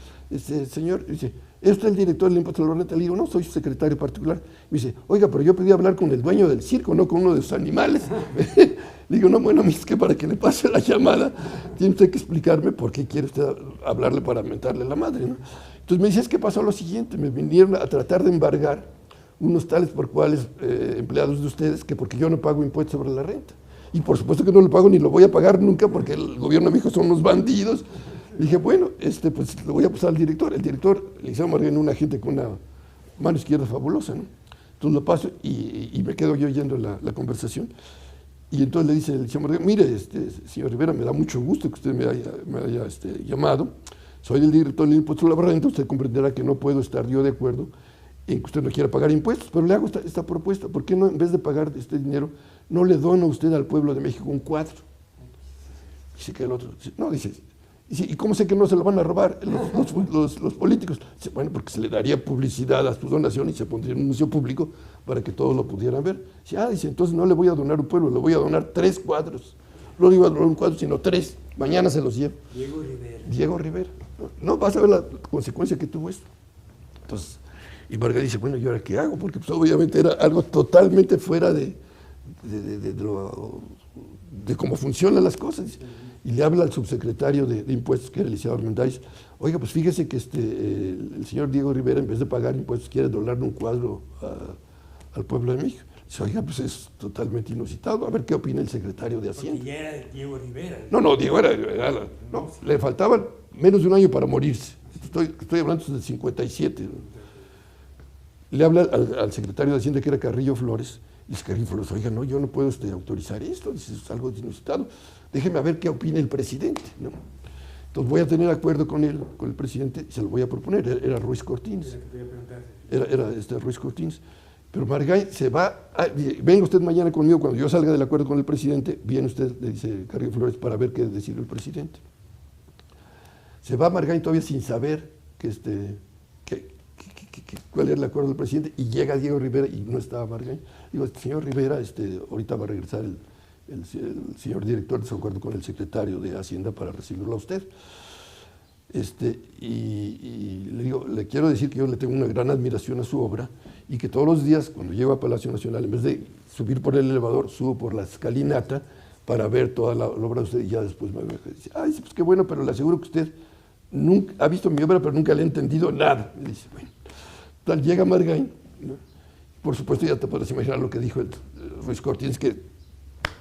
Señor, dice, ¿este es el director del impuesto a la renta? Le digo, no, soy su secretario particular. Me dice, oiga, pero yo pedí hablar con el dueño del circo, no con uno de sus animales. Le digo, no, bueno, es que para que le pase la llamada, tiene usted que explicarme por qué quiere usted hablarle para mentarle la madre, ¿no? Entonces me dice, es que pasó lo siguiente, me vinieron a tratar de embargar unos tales por cuales empleados de ustedes, que porque yo no pago impuestos sobre la renta. Y por supuesto que no lo pago ni lo voy a pagar nunca porque el gobierno me dijo son unos bandidos. Dije, bueno, pues lo voy a pasar al director. El director, Eliseo Marguén, un agente con una mano izquierda fabulosa, ¿no? Entonces lo paso y me quedo yo oyendo la conversación. Y entonces le dice Eliseo Marguén, mire, señor Rivera, me da mucho gusto que usted me haya llamado. Soy el director del impuesto a la renta, usted comprenderá que no puedo estar yo de acuerdo en que usted no quiera pagar impuestos, pero le hago esta propuesta. ¿Por qué no, en vez de pagar este dinero, no le dona usted al pueblo de México un cuadro? Dice que el otro, no, dice, ¿y cómo sé que no se lo van a robar los políticos? Dice, bueno, porque se le daría publicidad a su donación y se pondría en un museo público para que todos lo pudieran ver. Dice, entonces no le voy a donar un pueblo, le voy a donar 3 cuadros. No le iba a donar un cuadro, sino 3. Mañana se los llevo. Diego Rivera. No, vas a ver la consecuencia que tuvo esto. Entonces, y Margarita dice, bueno, ¿y ahora qué hago? Porque pues, obviamente era algo totalmente fuera de cómo funcionan las cosas. Y le habla al subsecretario de Impuestos, que era Eliseo Armendáriz, oiga, pues fíjese que el señor Diego Rivera, en vez de pagar impuestos, quiere donarle un cuadro al pueblo de México. Dice, oiga, pues es totalmente inusitado, a ver qué opina el secretario de Hacienda. Porque ya era de Diego Rivera. No, Diego no, le faltaban menos de un año para morirse. Estoy hablando del 57. Le habla al secretario de Hacienda, que era Carrillo Flores, y dice Carrillo Flores, oiga, no, yo no puedo autorizar esto, dice, es algo inusitado, déjeme a ver qué opina el presidente, ¿no? Entonces voy a tener acuerdo con el presidente y se lo voy a proponer, era Ruiz Cortines. Era Ruiz Cortines. Pero Margay se va, venga usted mañana conmigo, cuando yo salga del acuerdo con el presidente, viene usted, le dice Carrillo Flores, para ver qué decide el presidente. Se va Margay todavía sin saber cuál era el acuerdo del presidente, y llega Diego Rivera y no estaba Margay. Digo, señor Rivera, ahorita va a regresar el señor director de acuerdo con el secretario de Hacienda para recibirlo a usted. Y le digo, le quiero decir que yo le tengo una gran admiración a su obra y que todos los días cuando llego a Palacio Nacional, en vez de subir por el elevador, subo por la escalinata para ver toda la obra de usted y ya después me dice, pues qué bueno, pero le aseguro que usted nunca ha visto mi obra, pero nunca le ha entendido nada. Me dice, bueno, tal llega Margay, ¿no? Por supuesto ya te podrás imaginar lo que dijo el Ruiz Cortines, que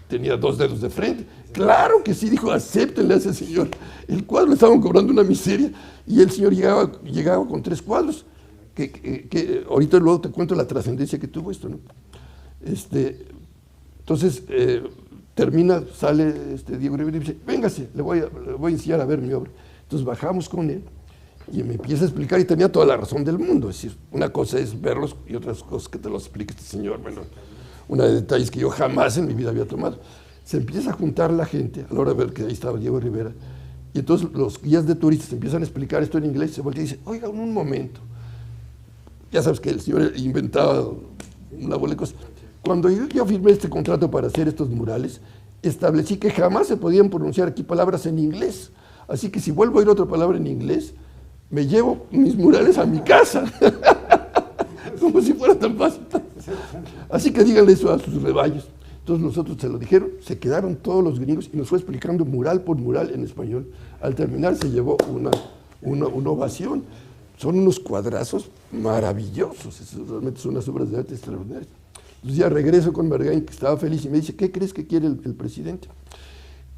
tenía 2 dedos de frente. Claro que sí, dijo, acéptenle a ese señor. El cuadro le estaban cobrando una miseria y el señor llegaba con 3 cuadros, que ahorita luego te cuento la trascendencia que tuvo esto, ¿no? Entonces, sale Diego Rivera y dice, véngase, le voy a enseñar a ver mi obra. Entonces bajamos con él Y me empieza a explicar y tenía toda la razón del mundo. Es decir, una cosa es verlos y otras cosas que te los explique este señor. Bueno, una de detalles que yo jamás en mi vida había tomado. Se empieza a juntar la gente, a la hora de ver que ahí estaba Diego Rivera, y entonces los guías de turistas empiezan a explicar esto en inglés, se voltea y dice, oiga, un momento. Ya sabes que el señor inventaba una bola de cosas. Cuando yo firmé este contrato para hacer estos murales, establecí que jamás se podían pronunciar aquí palabras en inglés. Así que si vuelvo a oír otra palabra en inglés, me llevo mis murales a mi casa. Como si fuera tan fácil. Así que díganle eso a sus rebaños. Entonces nosotros se lo dijeron, se quedaron todos los gringos y nos fue explicando mural por mural en español. Al terminar se llevó una ovación. Son unos cuadrazos maravillosos, realmente son unas obras de arte extraordinarias. Entonces ya regreso con Margain, que estaba feliz, y me dice, ¿qué crees que quiere el presidente?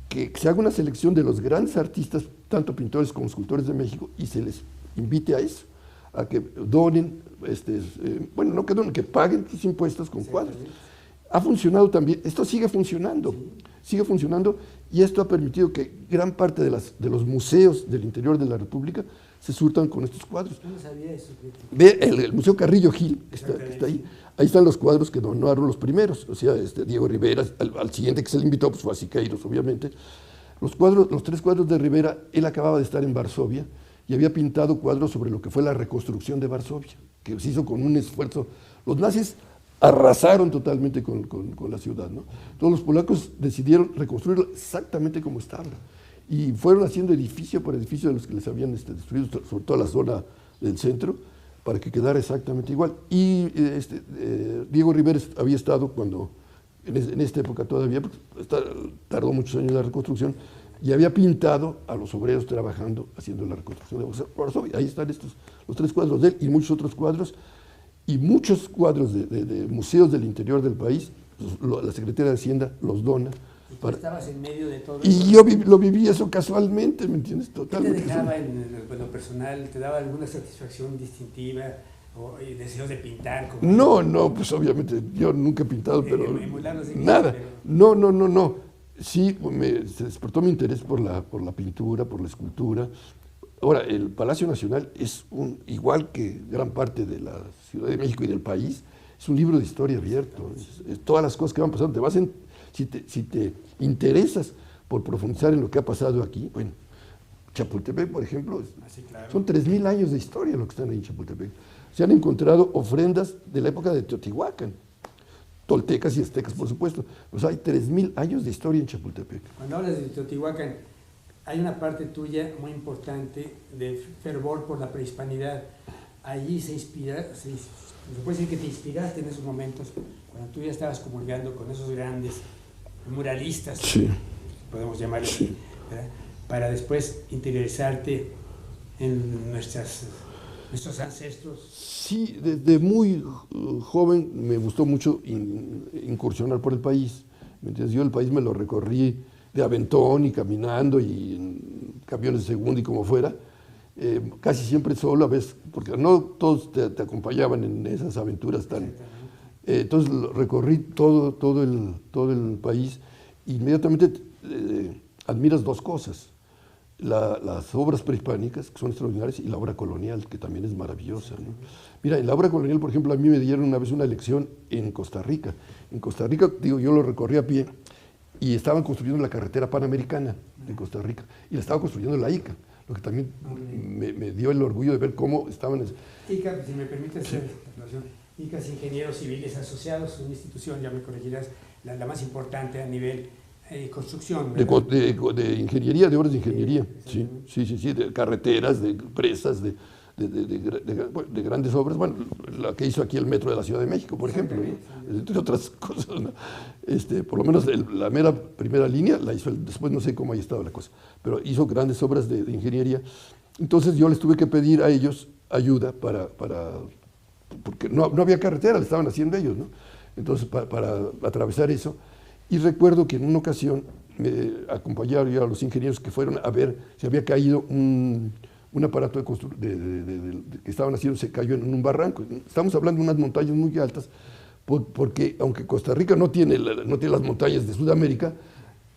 Que se haga una selección de los grandes artistas, tanto pintores como escultores de México, y se les invite a eso, a que donen, bueno, no que donen, que paguen sus impuestos con cuadros. Ha funcionado también, esto sigue funcionando, y esto ha permitido que gran parte de los museos del interior de la República se surtan con estos cuadros. No sabía eso. Ve el Museo Carrillo Gil, que está ahí están los cuadros que donaron los primeros, o sea, Diego Rivera, al siguiente que se le invitó, pues fue a Siqueiros, obviamente. Los 3 cuadros de Rivera, él acababa de estar en Varsovia y había pintado cuadros sobre lo que fue la reconstrucción de Varsovia, que se hizo con un esfuerzo. Los nazis arrasaron totalmente con la ciudad, ¿no? Todos los polacos decidieron reconstruirlo exactamente como estaba. Y fueron haciendo edificio por edificio de los que les habían destruido, sobre todo la zona del centro, para que quedara exactamente igual. Y Diego Rivera había estado cuando, en esta época todavía, tardó muchos años en la reconstrucción, y había pintado a los obreros trabajando, haciendo la reconstrucción de Varsovia. Ahí están los 3 cuadros de él y muchos otros cuadros, y muchos cuadros de museos del interior del país. La Secretaría de Hacienda los dona. Estabas en medio de todo y eso. Yo lo viví eso casualmente, ¿me entiendes? Totalmente. ¿Qué te dejaba en lo personal? ¿Te daba alguna satisfacción distintiva o deseos de pintar? No, pues obviamente yo nunca he pintado, pero nada. Pero... No. Sí, se despertó mi interés por la pintura, por la escultura. Ahora, el Palacio Nacional es igual que gran parte de la Ciudad de México y del país, es un libro de historia abierto. Es todas las cosas que van pasando, si te interesas por profundizar en lo que ha pasado aquí, bueno, Chapultepec, por ejemplo, claro, son 3,000 años de historia lo que están ahí en Chapultepec. Se han encontrado ofrendas de la época de Teotihuacán, toltecas y aztecas, por supuesto. Pues hay 3,000 años de historia en Chapultepec. Cuando hablas de Teotihuacán, hay una parte tuya muy importante de fervor por la prehispanidad. Allí se puede decir que te inspiraste en esos momentos, cuando tú ya estabas comulgando con esos grandes muralistas, sí, podemos llamarlos así, ¿verdad? Para después interiorizarte en nuestros ancestros. Sí, desde muy joven me gustó mucho incursionar por el país. ¿Me Yo el país me lo recorrí de aventón y caminando y en camiones de segunda y como fuera, casi siempre solo, a veces, porque no todos te acompañaban en esas aventuras tan... entonces recorrí todo el país. Inmediatamente admiras 2 cosas, las obras prehispánicas, que son extraordinarias, y la obra colonial, que también es maravillosa, ¿no? Mira, en la obra colonial, por ejemplo, a mí me dieron una vez una lección en Costa Rica. En Costa Rica, digo, yo lo recorrí a pie, y estaban construyendo la carretera panamericana de Costa Rica, y la estaba construyendo la ICA, lo que también me dio el orgullo de ver cómo estaban... ICA, si me permites hacer la relación, ICA es Ingenieros Civiles Asociados, una institución, ya me corregirás, la más importante a nivel construcción. De ingeniería, de obras de ingeniería, sí, de carreteras, de presas, de grandes obras, bueno, la que hizo aquí el metro de la Ciudad de México, por ejemplo, ¿no? Entre otras cosas, ¿no? Por lo menos la mera primera línea la hizo después no sé cómo haya estado la cosa, pero hizo grandes obras de ingeniería. Entonces yo les tuve que pedir a ellos ayuda porque no había carretera, la estaban haciendo ellos, ¿no? Entonces para atravesar eso, y recuerdo que en una ocasión me acompañaron a los ingenieros que fueron a ver si había caído un aparato que estaban haciendo, se cayó en un barranco. Estamos hablando de unas montañas muy altas, porque aunque Costa Rica no tiene las montañas de Sudamérica,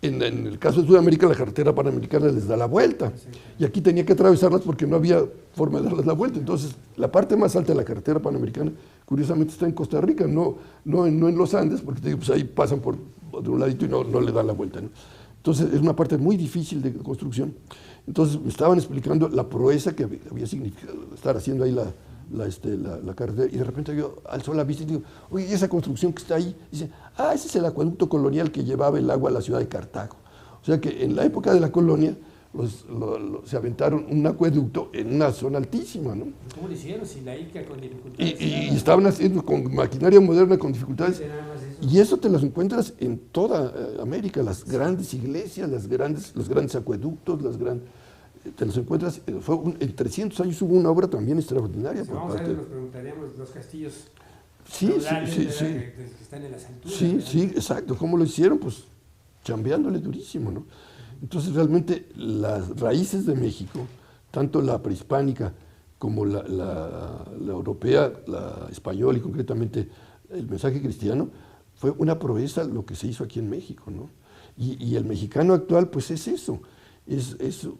En el caso de Sudamérica, la carretera panamericana les da la vuelta. Y aquí tenía que atravesarlas porque no había forma de darles la vuelta. Entonces, la parte más alta de la carretera panamericana, curiosamente, está en Costa Rica, no en los Andes, porque te digo, pues ahí pasan por de un ladito y no le dan la vuelta, ¿no? Entonces, es una parte muy difícil de construcción. Entonces, me estaban explicando la proeza que había significado estar haciendo ahí la carretera, y de repente yo alzó la vista y digo, oye, esa construcción que está ahí, dice, ese es el acueducto colonial que llevaba el agua a la ciudad de Cartago. O sea que en la época de la colonia se aventaron un acueducto en una zona altísima, ¿no? ¿Cómo lo hicieron? Sin la Inca, con dificultades. Y estaban haciendo con maquinaria moderna, con dificultades. Y eso te las encuentras en toda América, las grandes iglesias, los grandes acueductos, te los encuentras. En 300 años hubo una obra también extraordinaria. Si vamos a ver, nos preguntaríamos los castillos. Sí. Que están en las alturas. Sí, exacto. ¿Cómo lo hicieron? Pues chambeándole durísimo, ¿no? Entonces realmente las raíces de México, tanto la prehispánica como la europea, la española y concretamente el mensaje cristiano, fue una proeza lo que se hizo aquí en México, ¿no? Y el mexicano actual pues es eso.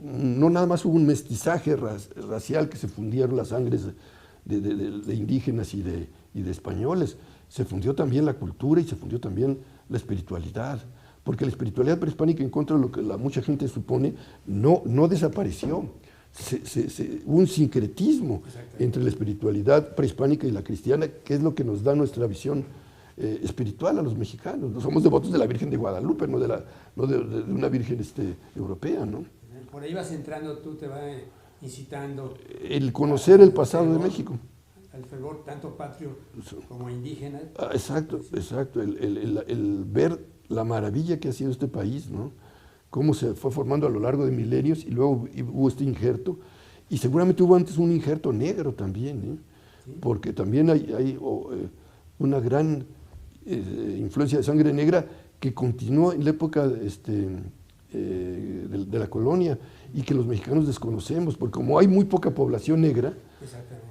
No nada más hubo un mestizaje racial que se fundieron las sangres de indígenas y de españoles, se fundió también la cultura y se fundió también la espiritualidad, porque la espiritualidad prehispánica, en contra de lo que mucha gente supone, no desapareció. Hubo un sincretismo entre la espiritualidad prehispánica y la cristiana, que es lo que nos da nuestra visión espiritual a los mexicanos. No somos devotos de la Virgen de Guadalupe, no de una Virgen europea, ¿no? Por ahí vas entrando, tú te vas incitando. El conocer el pasado de México. Al fervor tanto patrio como indígena. Exacto. El ver la maravilla que ha sido este país, ¿no? Cómo se fue formando a lo largo de milenios y luego hubo este injerto. Y seguramente hubo antes un injerto negro también, ¿eh? ¿Sí? Porque también hay una gran influencia de sangre negra que continuó en la época de la colonia y que los mexicanos desconocemos, porque como hay muy poca población negra,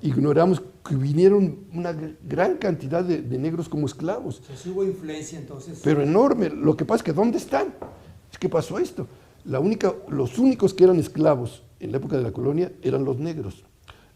ignoramos que vinieron una gran cantidad de negros como esclavos. Sí hubo influencia entonces. Pero enorme. Lo que pasa es que ¿dónde están? ¿Qué pasó esto? Los únicos que eran esclavos en la época de la colonia eran los negros.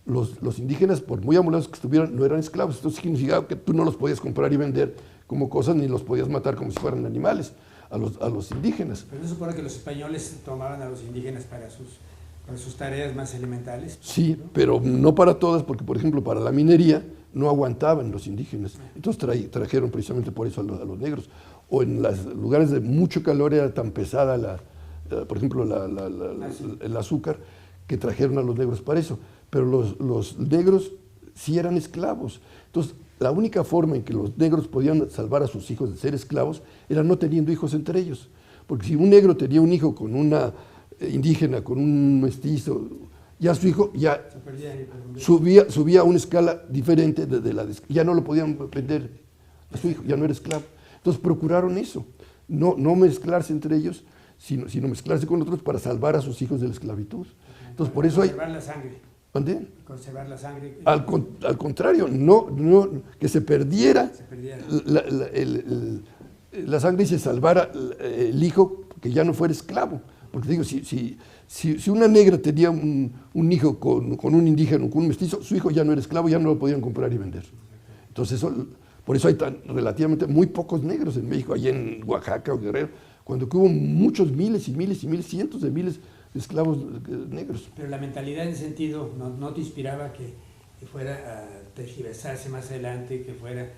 Los indígenas, por muy amolados que estuvieran, no eran esclavos. Esto significaba que tú no los podías comprar y vender como cosas, ni los podías matar como si fueran animales a los indígenas. Pero no se supone que los españoles tomaban a los indígenas para sus tareas más elementales. Sí, ¿no? Pero no para todas, porque por ejemplo para la minería no aguantaban los indígenas. Entonces trajeron precisamente por eso a los negros. O en los lugares de mucho calor era tan pesada por ejemplo el azúcar, que trajeron a los negros para eso. Pero los negros sí eran esclavos. Entonces la única forma en que los negros podían salvar a sus hijos de ser esclavos era no teniendo hijos entre ellos. Porque si un negro tenía un hijo con una indígena, con un mestizo, ya su hijo ya subía a una escala diferente ya no lo podían vender a su hijo, ya no era esclavo. Entonces procuraron eso, no mezclarse entre ellos, sino mezclarse con otros para salvar a sus hijos de la esclavitud. Entonces por eso conservar la sangre. ¿Dónde? Conservar la sangre. Al contrario, que se perdiera la sangre y se salvara el hijo, que ya no fuera esclavo. Porque digo, si una negra tenía un hijo con un indígena, con un mestizo, su hijo ya no era esclavo, ya no lo podían comprar y vender. Entonces, por eso hay relativamente muy pocos negros en México, allá en Oaxaca o Guerrero, cuando hubo muchos miles y miles y miles, cientos de miles de esclavos negros. Pero la mentalidad en ese sentido no te inspiraba que fuera a tergiversarse más adelante, que fuera,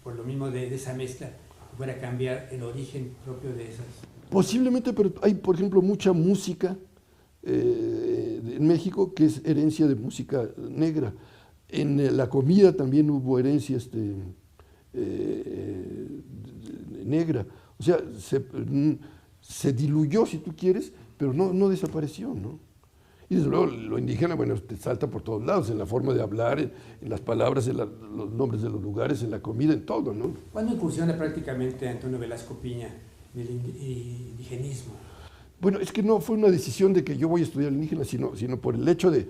por lo mismo de esa mezcla, que fuera a cambiar el origen propio de esas. Posiblemente, pero hay, por ejemplo, mucha música en México que es herencia de música negra. En la comida también hubo herencia negra. O sea, se diluyó, si tú quieres, pero no desapareció, ¿no? Y desde luego lo indígena, bueno, te salta por todos lados, en la forma de hablar, en las palabras, en los nombres de los lugares, en la comida, en todo, ¿no? ¿Cuándo incursiona prácticamente Antonio Velasco Piña del indigenismo? Bueno, es que no fue una decisión de que yo voy a estudiar el indígena, sino por el hecho de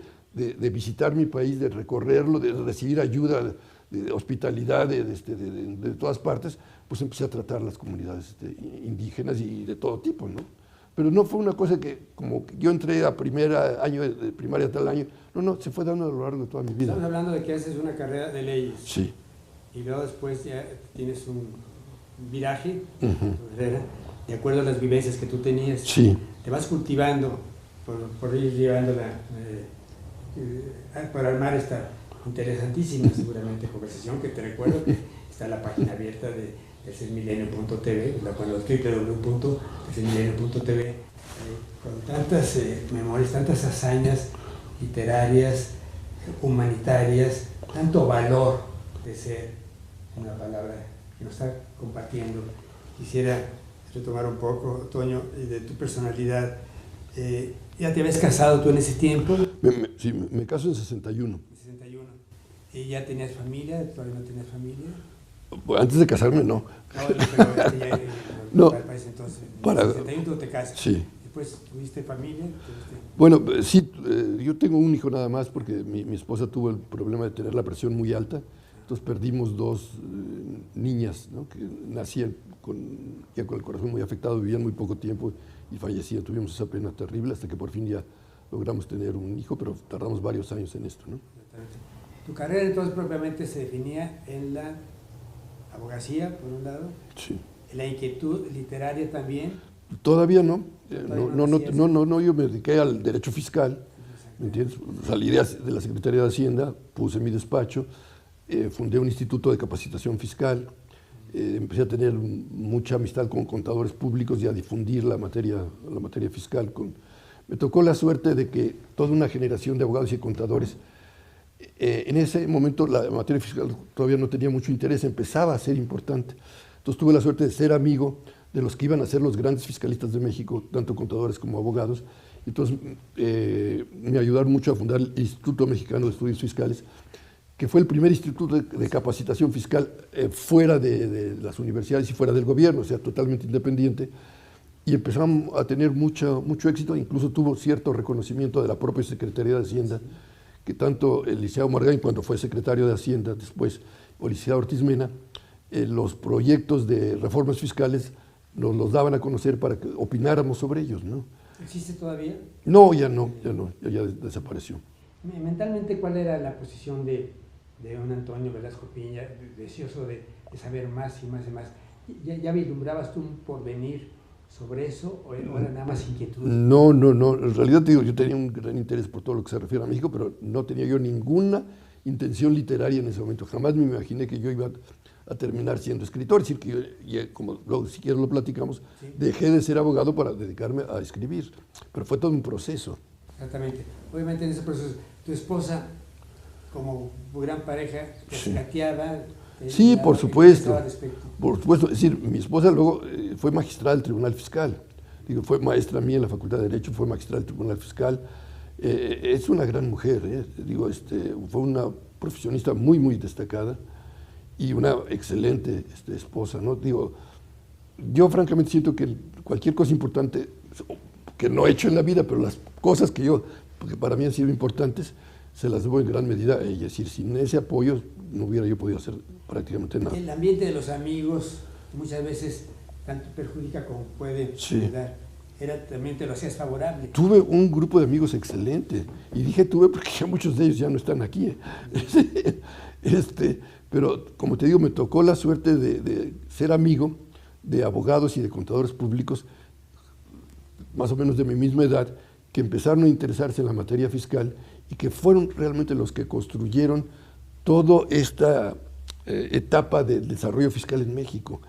visitar mi país, de recorrerlo, de recibir ayuda de hospitalidad de todas partes, pues empecé a tratar las comunidades indígenas y de todo tipo, ¿no? Pero no fue una cosa que, como que yo entré a primer año de primaria tal año, no, se fue dando a lo largo de toda mi vida. Estamos hablando de que haces una carrera de leyes. Sí. Y luego después ya tienes un viraje, tu carrera, de acuerdo a las vivencias que tú tenías. Sí. Te vas cultivando por ir llevándola, para armar esta interesantísima, seguramente, conversación, que te recuerdo que está en la página abierta de tercermilenio.tv, bueno, www.tercermilenio.tv, con tantas memorias, tantas hazañas literarias, humanitarias, tanto valor de ser, una palabra que nos está compartiendo. Quisiera retomar un poco, Toño, de tu personalidad. ¿Ya te habías casado tú en ese tiempo? Sí, me caso en 61. En 61. ¿Y ya tenías familia? ¿Todavía no tenías familia? Bueno, antes de casarme, no. No, pero ya, no. Para ese entonces, en para, 61 tú te casas. Sí. Después, ¿tuviste familia? Bueno, sí, yo tengo un hijo nada más porque mi esposa tuvo el problema de tener la presión muy alta. Entonces perdimos dos niñas, ¿no? Que nacían ya con el corazón muy afectado, vivían muy poco tiempo y fallecían. Tuvimos esa pena terrible hasta que por fin ya logramos tener un hijo, pero tardamos varios años en esto, ¿no? Tu carrera entonces propiamente se definía en la abogacía, por un lado, sí. La inquietud literaria también. Todavía no. No, yo me dediqué al derecho fiscal, ¿me entiendes? Salí de la Secretaría de Hacienda, puse mi despacho, fundé un instituto de capacitación fiscal, empecé a tener mucha amistad con contadores públicos y a difundir la materia fiscal. Me tocó la suerte de que toda una generación de abogados y contadores, en ese momento la materia fiscal todavía no tenía mucho interés, empezaba a ser importante. Entonces tuve la suerte de ser amigo de los que iban a ser los grandes fiscalistas de México, tanto contadores como abogados. Entonces me ayudaron mucho a fundar el Instituto Mexicano de Estudios Fiscales, que fue el primer instituto de capacitación fiscal fuera de las universidades y fuera del gobierno, o sea, totalmente independiente. Y empezamos a tener mucho éxito, incluso tuvo cierto reconocimiento de la propia Secretaría de Hacienda, que tanto el licenciado Margain, cuando fue secretario de Hacienda, después, o el licenciado Ortiz Mena, los proyectos de reformas fiscales nos los daban a conocer para que opináramos sobre ellos, ¿no? ¿Existe todavía? No, ya desapareció. Mentalmente, ¿cuál era la posición de un Antonio Velasco Piña, deseoso de saber más y más y más? ¿Ya vislumbrabas tú un porvenir sobre eso o era nada más inquietud? No. En realidad te digo, yo tenía un gran interés por todo lo que se refiere a México, pero no tenía yo ninguna intención literaria en ese momento. Jamás me imaginé que yo iba a terminar siendo escritor. Es decir, que yo, como luego, si quieres lo platicamos, sí, dejé de ser abogado para dedicarme a escribir. Pero fue todo un proceso. Exactamente. Obviamente en ese proceso, tu esposa, como gran pareja, te escateaba. Sí, por supuesto. Por supuesto. Es decir, mi esposa luego fue magistrada del Tribunal Fiscal. Digo, fue maestra mía en la Facultad de Derecho, fue magistrada del Tribunal Fiscal. Es una gran mujer. Digo, fue una profesionista muy, muy destacada y una excelente esposa, ¿no? Digo, yo francamente siento que cualquier cosa importante que no he hecho en la vida, pero las cosas que para mí han sido importantes, se las debo en gran medida a ella. Es decir, sin ese apoyo no hubiera yo podido hacer prácticamente nada. El ambiente de los amigos muchas veces tanto perjudica como puede ayudar. También te lo hacías favorable. Tuve un grupo de amigos excelente, y dije tuve porque ya muchos de ellos ya no están aquí. Pero como te digo, me tocó la suerte de ser amigo de abogados y de contadores públicos, más o menos de mi misma edad, que empezaron a interesarse en la materia fiscal y que fueron realmente los que construyeron toda esta etapa del desarrollo fiscal en México.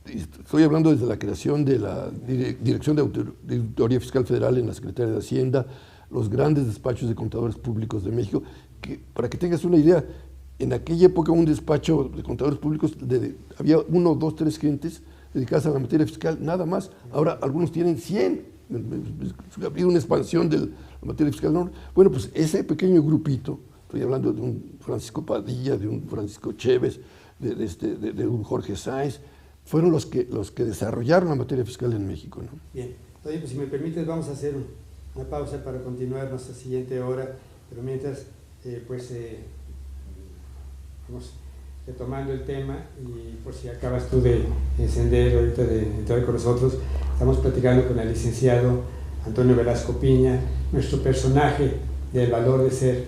Estoy hablando desde la creación de la Dirección de Auditoría Fiscal Federal en la Secretaría de Hacienda, los grandes despachos de contadores públicos de México, que, para que tengas una idea, en aquella época un despacho de contadores públicos había 1, 2, 3 gentes dedicadas a la materia fiscal, nada más. Ahora algunos tienen 100. Ha habido una expansión de la materia fiscal. ¿No? Bueno, pues ese pequeño grupito, estoy hablando de un Francisco Padilla, de un Francisco Chévez, de un Jorge Sáenz, fueron los que desarrollaron la materia fiscal en México, ¿no? Bien, oye, pues si me permites vamos a hacer una pausa para continuar nuestra siguiente hora, pero mientras, vamos retomando el tema, y por si acabas tú de encender ahorita de entrar con nosotros, estamos platicando con el licenciado Antonio Velasco Piña, nuestro personaje del valor de ser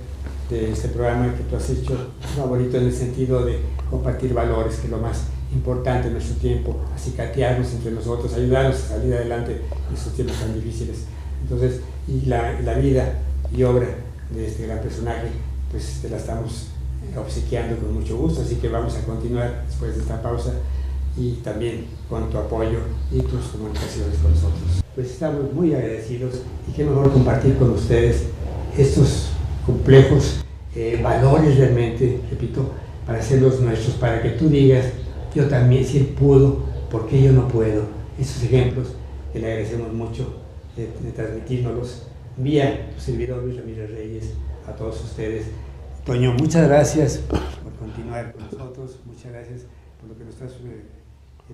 de este programa que tú has hecho favorito en el sentido de compartir valores, que es lo más importante en nuestro tiempo, acicatearnos entre nosotros, ayudarnos a salir adelante en estos tiempos tan difíciles. Entonces, y la vida y obra de este gran personaje, pues te la estamos obsequiando con mucho gusto, así que vamos a continuar después de esta pausa y también con tu apoyo y tus comunicaciones con nosotros. Pues estamos muy agradecidos y qué mejor compartir con ustedes estos complejos valores realmente, repito, para hacerlos nuestros, para que tú digas, yo también, si él pudo, ¿por qué yo no puedo? Esos ejemplos que le agradecemos mucho de transmitírnoslos vía tu servidor Luis Ramírez Reyes a todos ustedes. Toño, muchas gracias por continuar con nosotros, muchas gracias por lo que nos estás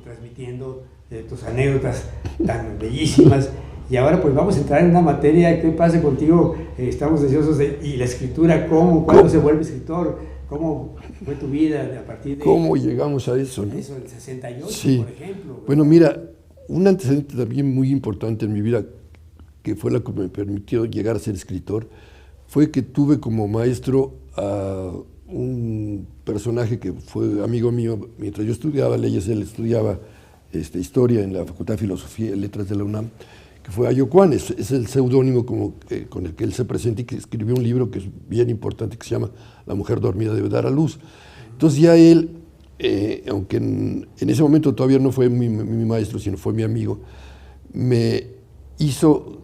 transmitiendo, tus anécdotas tan bellísimas. Y ahora pues vamos a entrar en una materia. ¿Qué pasa contigo? Estamos deseosos de... Y la escritura, ¿cuándo se vuelve escritor? ¿Cómo fue tu vida a partir de... ¿Cómo llegamos a eso? ¿No? Eso, el 68, sí. Por ejemplo. Bueno, mira, un antecedente también muy importante en mi vida, que fue la que me permitió llegar a ser escritor, fue que tuve como maestro a un personaje que fue amigo mío. Mientras yo estudiaba leyes, él estudiaba historia en la Facultad de Filosofía y Letras de la UNAM, que fue Ayo Cuán. Es el seudónimo con el que él se presenta y que escribió un libro que es bien importante, que se llama La mujer dormida debe dar a luz. Entonces ya él, aunque en ese momento todavía no fue mi maestro, sino fue mi amigo, me hizo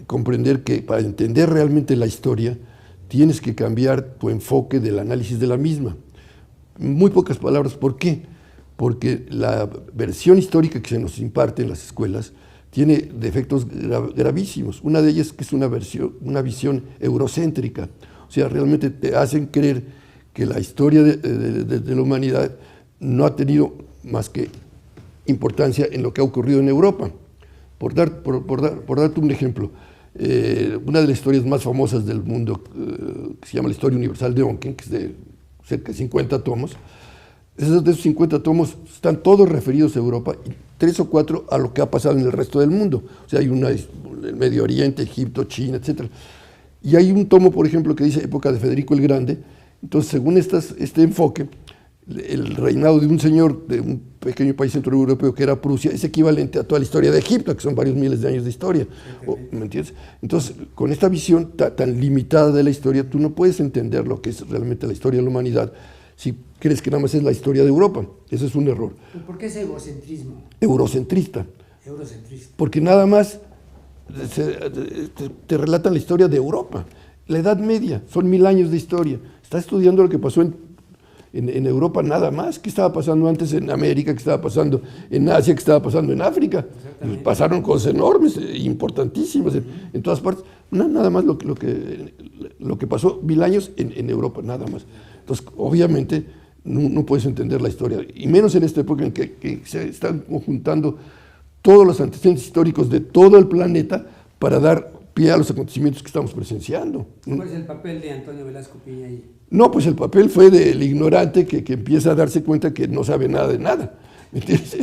comprender que para entender realmente la historia tienes que cambiar tu enfoque del análisis de la misma. Muy pocas palabras, ¿por qué? Porque la versión histórica que se nos imparte en las escuelas tiene defectos gravísimos. Una de ellas que es una visión eurocéntrica. O sea, realmente te hacen creer que la historia de la humanidad no ha tenido más que importancia en lo que ha ocurrido en Europa. Por darte un ejemplo, una de las historias más famosas del mundo, que se llama la Historia Universal de Onken, que es de cerca de 50 tomos, de esos 50 tomos están todos referidos a Europa y 3 o 4 a lo que ha pasado en el resto del mundo. O sea, hay el Medio Oriente, Egipto, China, etc. Y hay un tomo, por ejemplo, que dice época de Federico el Grande. Entonces, según este enfoque, el reinado de un señor de un pequeño país centroeuropeo que era Prusia es equivalente a toda la historia de Egipto, que son varios miles de años de historia. ¿Me entiendes? Entonces, con esta visión tan limitada de la historia, tú no puedes entender lo que es realmente la historia de la humanidad si crees que nada más es la historia de Europa. Ese es un error. ¿Por qué ese egocentrismo? Eurocentrista. Eurocentrista. Porque nada más te relatan la historia de Europa. La Edad Media, son 1000 años de historia. Estás estudiando lo que pasó en Europa nada más. ¿Qué estaba pasando antes en América? ¿Qué estaba pasando en Asia? ¿Qué estaba pasando en África? Pasaron cosas enormes, importantísimas en todas partes. Nada más lo que pasó 1000 años en Europa, nada más. Entonces, obviamente, no puedes entender la historia, y menos en esta época en que se están conjuntando todos los antecedentes históricos de todo el planeta para dar pie a los acontecimientos que estamos presenciando. ¿Cuál es el papel de Antonio Velasco Piña ahí? No, pues el papel fue del ignorante que empieza a darse cuenta que no sabe nada de nada, ¿me entiendes?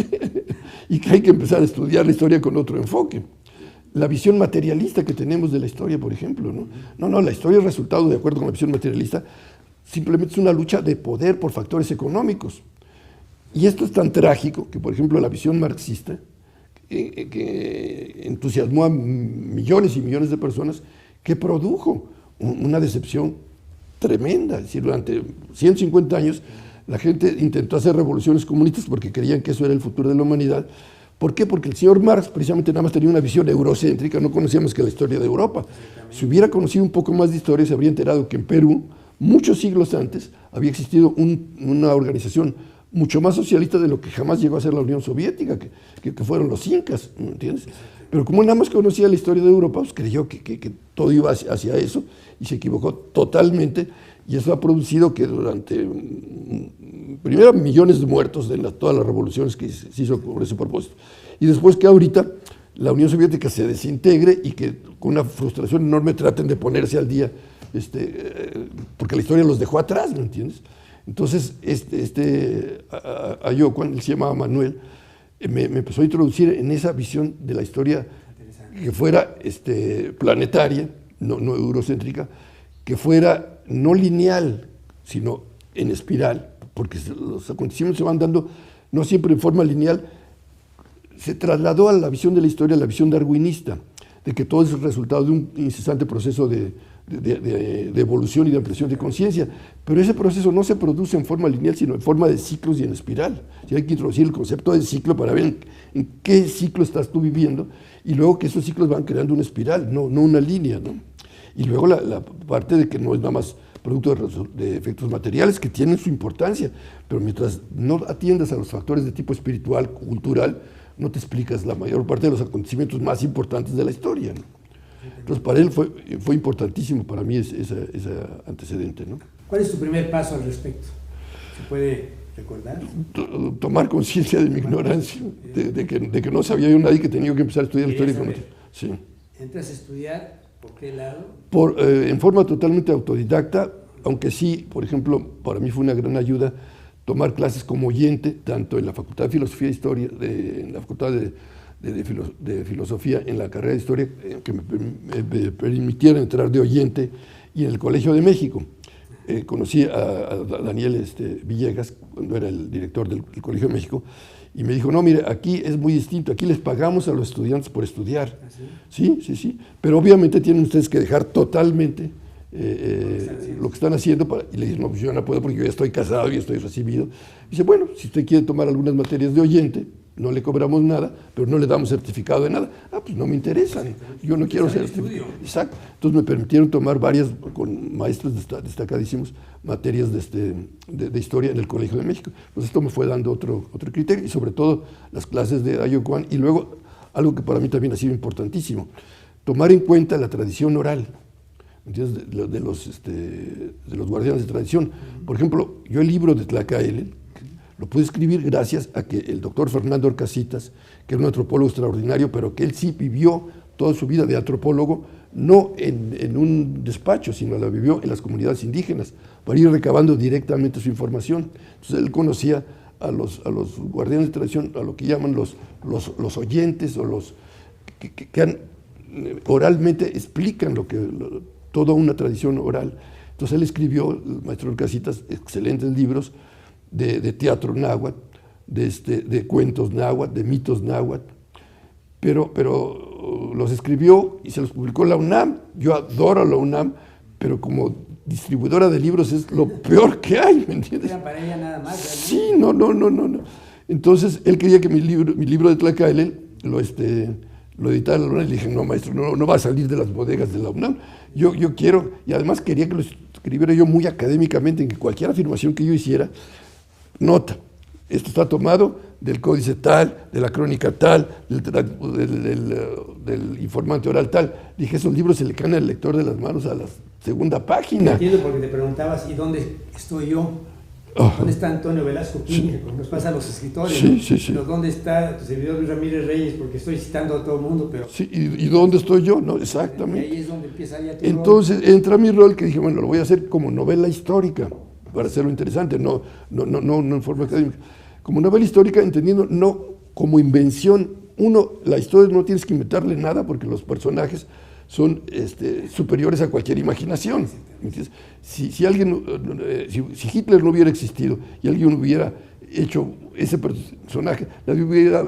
Y que hay que empezar a estudiar la historia con otro enfoque. La visión materialista que tenemos de la historia, por ejemplo, ¿no? No, la historia es resultado, de acuerdo con la visión materialista, simplemente es una lucha de poder por factores económicos. Y esto es tan trágico que, por ejemplo, la visión marxista, que entusiasmó a millones y millones de personas, que produjo una decepción tremenda. Es decir, durante 150 años la gente intentó hacer revoluciones comunistas porque creían que eso era el futuro de la humanidad. ¿Por qué? Porque el señor Marx precisamente nada más tenía una visión eurocéntrica, no conocía más que la historia de Europa. Si hubiera conocido un poco más de historia, se habría enterado que en Perú, muchos siglos antes, había existido una organización mucho más socialista de lo que jamás llegó a ser la Unión Soviética, que fueron los incas, ¿me entiendes? Pero como nada más conocía la historia de Europa, pues creyó que todo iba hacia eso y se equivocó totalmente, y eso ha producido que durante, primero, millones de muertos de todas las revoluciones que se hizo por ese propósito, y después que ahorita la Unión Soviética se desintegre y que con una frustración enorme traten de ponerse al día, porque la historia los dejó atrás, ¿me entiendes? Entonces, Ayocuan, él se llamaba Manuel, me empezó a introducir en esa visión de la historia que fuera planetaria, no eurocéntrica, que fuera no lineal, sino en espiral, porque los acontecimientos se van dando no siempre en forma lineal. Se trasladó a la visión de la historia, a la visión darwinista, de que todo es el resultado de un incesante proceso de evolución y de ampliación de conciencia, pero ese proceso no se produce en forma lineal, sino en forma de ciclos y en espiral. Hay que introducir el concepto de ciclo para ver en qué ciclo estás tú viviendo, y luego que esos ciclos van creando una espiral, no una línea, ¿no? Y luego la parte de que no es nada más producto de efectos materiales, que tienen su importancia, pero mientras no atiendas a los factores de tipo espiritual, cultural, no te explicas la mayor parte de los acontecimientos más importantes de la historia, ¿no? Entonces, para él fue importantísimo para mí ese antecedente, ¿no? ¿Cuál es tu primer paso al respecto? ¿Se puede recordar? Tomar conciencia de mi ignorancia, de que no sabía yo nadie, que tenía que empezar a estudiar historia. Sí. ¿Entras a estudiar? ¿Por qué lado? En forma totalmente autodidacta, aunque sí, por ejemplo, para mí fue una gran ayuda tomar clases como oyente, tanto en la Facultad de Filosofía e Historia, en la Facultad de Filosofía, en la carrera de Historia, que me permitieron entrar de oyente, y en el Colegio de México. Conocí a Daniel Villegas, cuando era el director del Colegio de México, y me dijo, no, mire, aquí es muy distinto, aquí les pagamos a los estudiantes por estudiar. ¿Ah, sí? Sí, pero obviamente tienen ustedes que dejar totalmente lo que están haciendo, y le dije, no, pues yo no puedo porque yo ya estoy casado y estoy recibido. Y dice, bueno, si usted quiere tomar algunas materias de oyente, no le cobramos nada, pero no le damos certificado de nada. Ah, pues no me interesan, yo no quiero ser certificado. Exacto. Entonces me permitieron tomar varias, con maestros destacadísimos, materias de historia en el Colegio de México. Pues esto me fue dando otro criterio, y sobre todo las clases de Ayocuan, y luego algo que para mí también ha sido importantísimo, tomar en cuenta la tradición oral, ¿entiendes? De los guardianes de tradición. Por ejemplo, yo el libro de Tlacaelel lo pude escribir gracias a que el doctor Fernando Orcasitas, que era un antropólogo extraordinario, pero que él sí vivió toda su vida de antropólogo, no en un despacho, sino la vivió en las comunidades indígenas, para ir recabando directamente su información. Entonces él conocía a los guardianes de tradición, a lo que llaman los oyentes, o los que oralmente explican toda una tradición oral. Entonces él escribió, el maestro Orcasitas, excelentes libros de teatro náhuatl, de cuentos náhuatl, de mitos náhuatl, pero los escribió y se los publicó la UNAM. Yo adoro la UNAM, pero como distribuidora de libros es lo peor que hay, ¿me entiendes? Era para ella nada más. Sí, no. Entonces él quería que mi libro de Tlacaelel lo editara la UNAM, y le dije, no, maestro, no va a salir de las bodegas de la UNAM. Yo quiero, y además quería que lo escribiera yo muy académicamente, en que cualquier afirmación que yo hiciera, nota, esto está tomado del códice tal, de la crónica tal, del informante oral tal. Dije, esos libros se le caen al lector de las manos a la segunda página. Entiendo, porque te preguntabas, ¿y dónde estoy yo? ¿Dónde está Antonio Velasco King? Porque nos pasa a los escritores. Sí. Pero ¿dónde está tu servidor Luis Ramírez Reyes? Porque estoy citando a todo el mundo, pero... Sí, ¿y dónde estoy yo? No, exactamente. Y ahí es donde empieza ya tu Entonces entra mi rol, que dije, bueno, lo voy a hacer como novela histórica, para hacerlo interesante, no en forma académica. Como novela histórica, entendiendo, no como invención. La historia no tienes que inventarle nada, porque los personajes son superiores a cualquier imaginación. Si Hitler no hubiera existido y alguien hubiera hecho ese personaje, nadie hubiera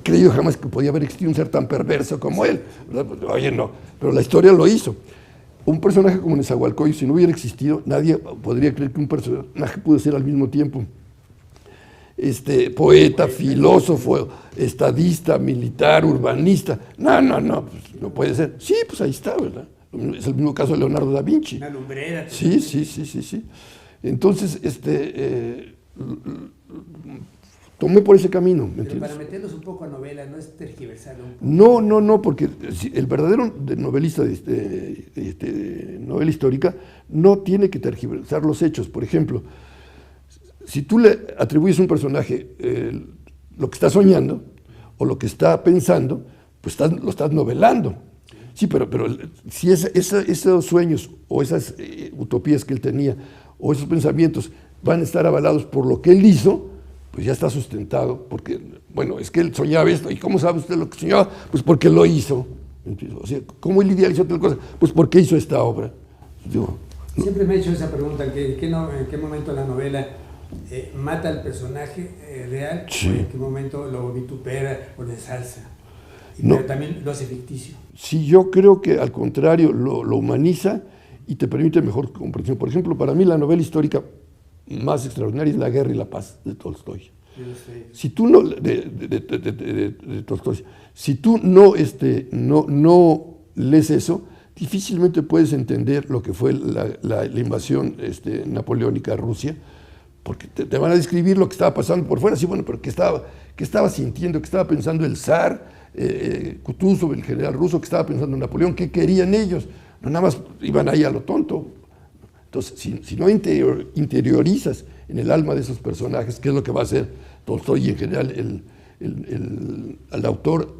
creído jamás que podía haber existido un ser tan perverso como él, ¿verdad? Oye, no, pero la historia lo hizo. Un personaje como Nezahualcóyotl, si no hubiera existido, nadie podría creer que un personaje pudo ser al mismo tiempo poeta, filósofo, estadista, militar, urbanista. No, pues no puede ser. Sí, pues ahí está, ¿verdad? Es el mismo caso de Leonardo da Vinci. Una lumbrera. Sí. Entonces, tomé por ese camino. ¿Me entiendes? Pero para meternos un poco a novela, no es tergiversarlo un poco. No, porque el verdadero novelista novela histórica no tiene que tergiversar los hechos. Por ejemplo, si tú le atribuyes a un personaje lo que está soñando o lo que está pensando, pues lo estás novelando. Sí, pero si esos sueños o esas utopías que él tenía o esos pensamientos van a estar avalados por lo que él hizo, pues ya está sustentado, porque, bueno, es que él soñaba esto, ¿y cómo sabe usted lo que soñaba? Pues porque lo hizo. O sea, ¿cómo él idealizó tal cosa? Pues porque hizo esta obra. Digo, no. Siempre me he hecho esa pregunta, ¿en qué momento la novela mata al personaje real? Sí. ¿O en qué momento lo vitupera o lo ensalza? No. Pero también lo hace ficticio. Sí, yo creo que al contrario lo humaniza y te permite mejor comprensión. Por ejemplo, para mí la novela histórica más extraordinaria es La guerra y la paz de Tolstoy. Si tú no, de Tolstoy, si tú no lees eso, difícilmente puedes entender lo que fue la invasión napoleónica a Rusia, porque te van a describir lo que estaba pasando por fuera. Sí, bueno, pero ¿qué estaba sintiendo? ¿Qué estaba pensando el zar, Kutuzov, el general ruso? ¿Qué estaba pensando Napoleón? ¿Qué querían ellos? No, nada más iban ahí a lo tonto. Entonces, si no interiorizas en el alma de esos personajes, ¿qué es lo que va a hacer Tolstoy y en general el autor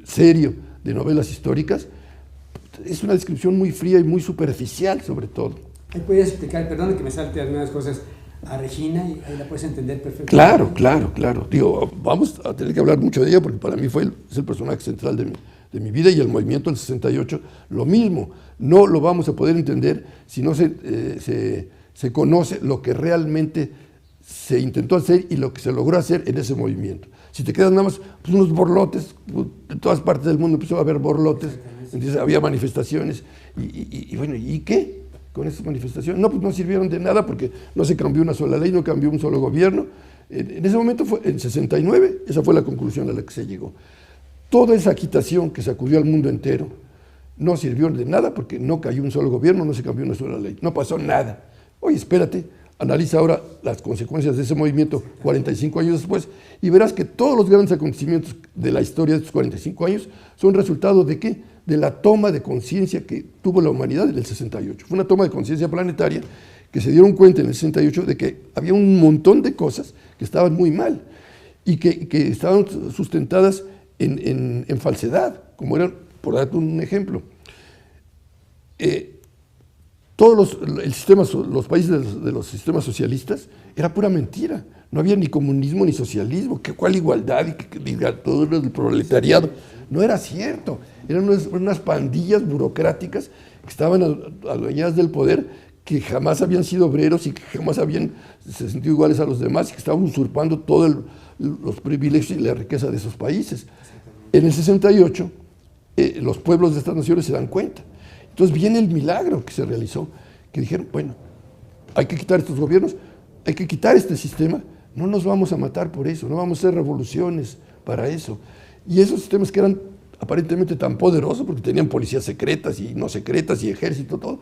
serio de novelas históricas? Es una descripción muy fría y muy superficial, sobre todo. ¿Me puedes explicar, perdón que me salte algunas cosas, a Regina y ahí la puedes entender perfectamente? Claro. Digo, vamos a tener que hablar mucho de ella porque para mí es el personaje central de mi vida, y el movimiento del 68, lo mismo. No lo vamos a poder entender si no se conoce lo que realmente se intentó hacer y lo que se logró hacer en ese movimiento. Si te quedas nada más pues, unos borlotes, en todas partes del mundo empezó a haber borlotes, entonces había manifestaciones, y bueno, ¿y qué con esas manifestaciones? No, pues no sirvieron de nada porque no se cambió una sola ley, no cambió un solo gobierno. En ese momento, en 69, esa fue la conclusión a la que se llegó. Toda esa agitación que sacudió al mundo entero no sirvió de nada porque no cayó un solo gobierno, no se cambió una sola ley, no pasó nada. Oye, espérate, analiza ahora las consecuencias de ese movimiento 45 años después y verás que todos los grandes acontecimientos de la historia de estos 45 años son resultado de ¿qué? De la toma de conciencia que tuvo la humanidad en el 68. Fue una toma de conciencia planetaria que se dieron cuenta en el 68 de que había un montón de cosas que estaban muy mal y que estaban sustentadas en falsedad, como eran, por darte un ejemplo, los países de los sistemas socialistas era pura mentira. No había ni comunismo ni socialismo. ¿Cuál igualdad? Y todo el proletariado. No era cierto. Eran unas pandillas burocráticas que estaban adueñadas del poder, que jamás habían sido obreros y que jamás habían se sentido iguales a los demás y que estaban usurpando todos los privilegios y la riqueza de esos países. En el 68, los pueblos de estas naciones se dan cuenta. Entonces viene el milagro que se realizó, que dijeron, bueno, hay que quitar estos gobiernos, hay que quitar este sistema, no nos vamos a matar por eso, no vamos a hacer revoluciones para eso. Y esos sistemas que eran aparentemente tan poderosos, porque tenían policías secretas y no secretas y ejército, todo,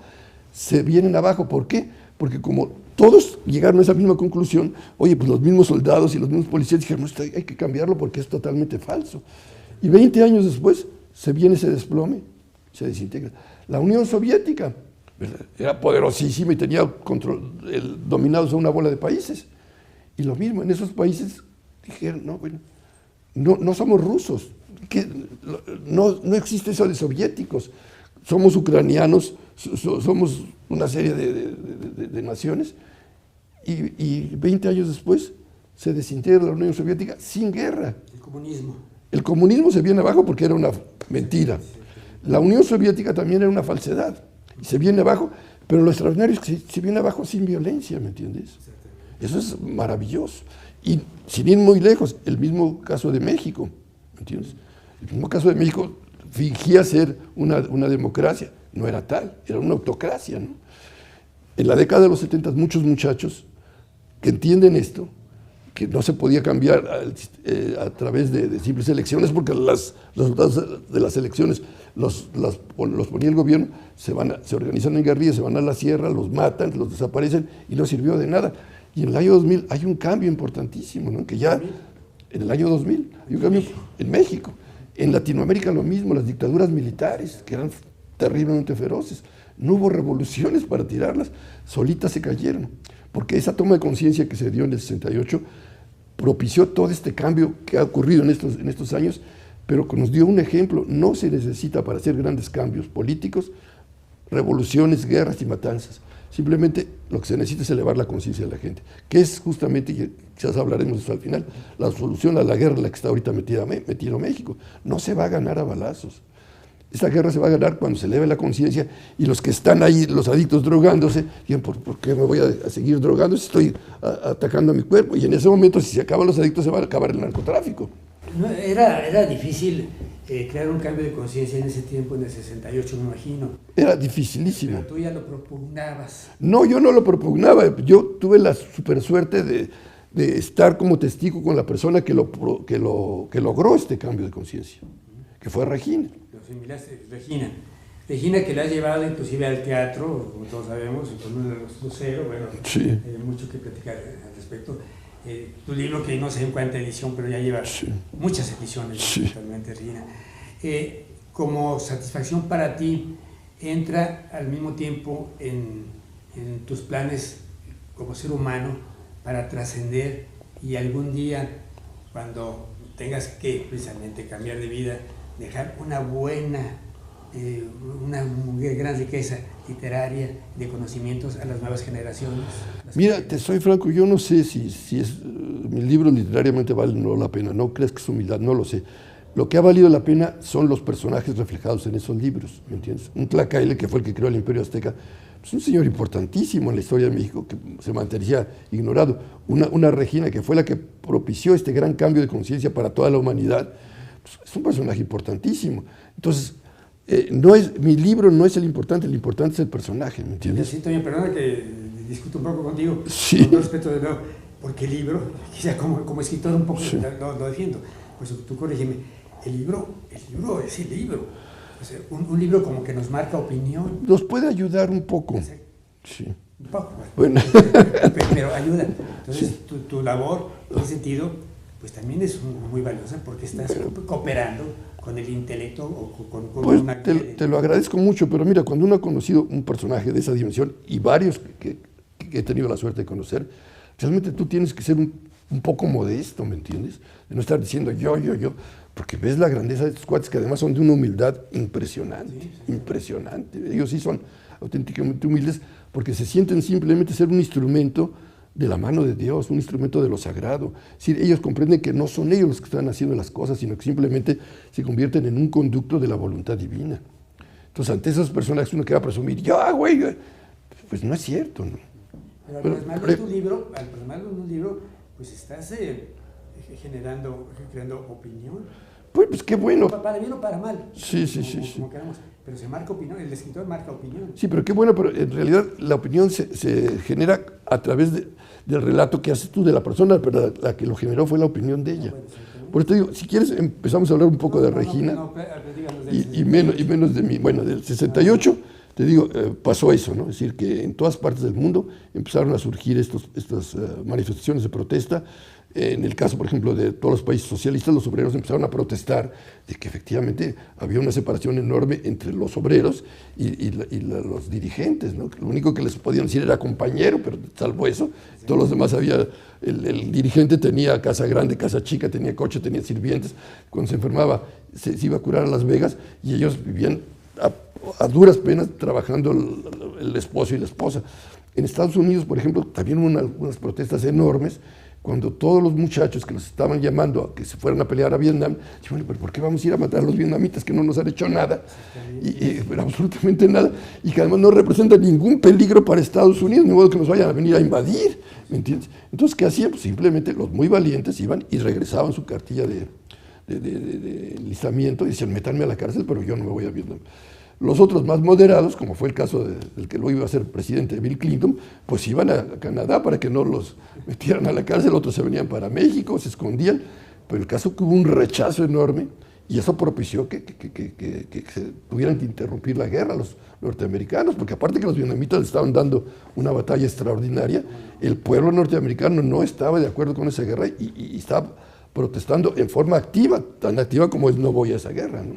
se vienen abajo. ¿Por qué? Porque como todos llegaron a esa misma conclusión, oye, pues los mismos soldados y los mismos policías dijeron, no, hay que cambiarlo porque es totalmente falso. Y 20 años después se viene ese desplome, se desintegra. La Unión Soviética, ¿verdad?, era poderosísima y tenía dominados a una bola de países. Y lo mismo, en esos países dijeron, no, bueno, no somos rusos, no existe eso de soviéticos, somos ucranianos, somos una serie de naciones. Y 20 años después se desintegra la Unión Soviética sin guerra. El comunismo se viene abajo porque era una mentira. La Unión Soviética también era una falsedad y se viene abajo, pero lo extraordinario es que se viene abajo sin violencia, ¿me entiendes? Eso es maravilloso. Y sin ir muy lejos, el mismo caso de México, ¿me entiendes? El mismo caso de México fingía ser una democracia, no era tal, era una autocracia, ¿no? En la década de los 70 muchos muchachos que entienden esto, que no se podía cambiar a través de simples elecciones, porque los resultados de las elecciones los ponía el gobierno, se organizan en guerrillas, se van a la sierra, los matan, los desaparecen y no sirvió de nada. Y en el año 2000 hay un cambio importantísimo, ¿no? Que ya en el año 2000 hay un cambio en México. En Latinoamérica lo mismo, las dictaduras militares, que eran terriblemente feroces. No hubo revoluciones para tirarlas, solitas se cayeron. Porque esa toma de conciencia que se dio en el 68 propició todo este cambio que ha ocurrido en estos años, pero que nos dio un ejemplo. No se necesita para hacer grandes cambios políticos revoluciones, guerras y matanzas, Simplemente lo que se necesita es elevar la conciencia de la gente, que es justamente, y quizás hablaremos de eso al final, la solución a la guerra en la que está ahorita metido México. No se va a ganar a balazos. Esta guerra se va a ganar cuando se eleve la conciencia y los que están ahí, los adictos drogándose, digan, ¿por qué me voy a seguir drogando si estoy atacando a mi cuerpo? Y en ese momento, si se acaban los adictos, se va a acabar el narcotráfico. No, era difícil crear un cambio de conciencia en ese tiempo, en el 68, me imagino. Era dificilísimo. Pero tú ya lo propugnabas. No, yo no lo propugnaba. Yo tuve la super suerte de estar como testigo con la persona que logró este cambio de conciencia, que fue Regina. Regina, que la has llevado inclusive al teatro, como todos sabemos, con un lucero, bueno, sí. Hay mucho que platicar al respecto. Tu libro, que no sé en cuánta edición, pero ya lleva muchas ediciones, sí. Totalmente, Regina. Como satisfacción para ti, entra al mismo tiempo en tus planes como ser humano para trascender y algún día, cuando tengas que precisamente cambiar de vida, dejar una gran riqueza literaria de conocimientos a las nuevas generaciones. Mira, te soy franco, yo no sé si mis libros literariamente valen o no la pena, no crees que es humildad, no lo sé. Lo que ha valido la pena son los personajes reflejados en esos libros, ¿me entiendes? Un Tlacaile, que fue el que creó el Imperio Azteca, es un señor importantísimo en la historia de México, que se mantendría ignorado. Una Regina, que fue la que propició este gran cambio de conciencia para toda la humanidad, pues, es un personaje importantísimo. Entonces, mi libro no es el importante es el personaje, ¿me entiendes? Sí, Toño, perdona que discuto un poco contigo, sí. Con todo respeto de nuevo, porque el libro, quizá como escritor un poco sí. lo defiendo, pues tú corrígeme, el libro es el libro, o sea, un libro como que nos marca opinión. Nos puede ayudar un poco. Sí. Un poco, bueno. pero ayuda. Entonces, sí. tu labor, en ese sentido, pues también es muy valiosa, porque estás cooperando con el intelecto o con pues una... te lo agradezco mucho, pero mira, cuando uno ha conocido un personaje de esa dimensión, y varios que he tenido la suerte de conocer, realmente tú tienes que ser un poco modesto, ¿me entiendes? De no estar diciendo yo, porque ves la grandeza de estos cuates, que además son de una humildad impresionante, sí. Impresionante. Ellos sí son auténticamente humildes, porque se sienten simplemente ser un instrumento de la mano de Dios, un instrumento de lo sagrado. Es decir, ellos comprenden que no son ellos los que están haciendo las cosas, sino que simplemente se convierten en un conducto de la voluntad divina. Entonces, ante esos personajes uno que va a presumir, güey, pues no es cierto, ¿no? Pero al plasmarlo en un libro, pues estás creando opinión. Pues qué bueno. Para bien o para mal. Sí. Como queramos. Pero se marca opinión, el escritor marca opinión. Sí, pero qué bueno, pero en realidad la opinión se genera a través del relato que haces tú de la persona, pero la que lo generó fue la opinión de ella. Por eso te digo, si quieres empezamos a hablar un poco de Regina y menos de mí. Bueno, del 68, te digo, pasó eso, ¿no? Es decir, que en todas partes del mundo empezaron a surgir estas manifestaciones de protesta. En el caso, por ejemplo, de todos los países socialistas, los obreros empezaron a protestar de que efectivamente había una separación enorme entre los obreros y los dirigentes, ¿no? Lo único que les podían decir era compañero, pero salvo eso, todos los demás había, el dirigente tenía casa grande, casa chica, tenía coche, tenía sirvientes. Cuando se enfermaba se iba a curar a Las Vegas y ellos vivían a duras penas trabajando el esposo y la esposa. En Estados Unidos, por ejemplo, también hubo unas protestas enormes, cuando todos los muchachos que los estaban llamando a que se fueran a pelear a Vietnam, dijeron, bueno, pero ¿por qué vamos a ir a matar a los vietnamitas que no nos han hecho nada? Pero absolutamente nada, y que además no representan ningún peligro para Estados Unidos, ni modo que nos vayan a venir a invadir, ¿me entiendes? Entonces, ¿qué hacían? Pues simplemente los muy valientes iban y regresaban su cartilla de enlistamiento y decían, métanme a la cárcel, pero yo no me voy a Vietnam. Los otros más moderados, como fue el caso del que luego iba a ser presidente Bill Clinton, pues iban a Canadá para que no los metieran a la cárcel, otros se venían para México, se escondían, pero el caso que hubo un rechazo enorme y eso propició que se tuvieran que interrumpir la guerra los norteamericanos, porque aparte que los vietnamitas le estaban dando una batalla extraordinaria, el pueblo norteamericano no estaba de acuerdo con esa guerra y estaba protestando en forma activa, tan activa como es no voy a esa guerra, ¿no?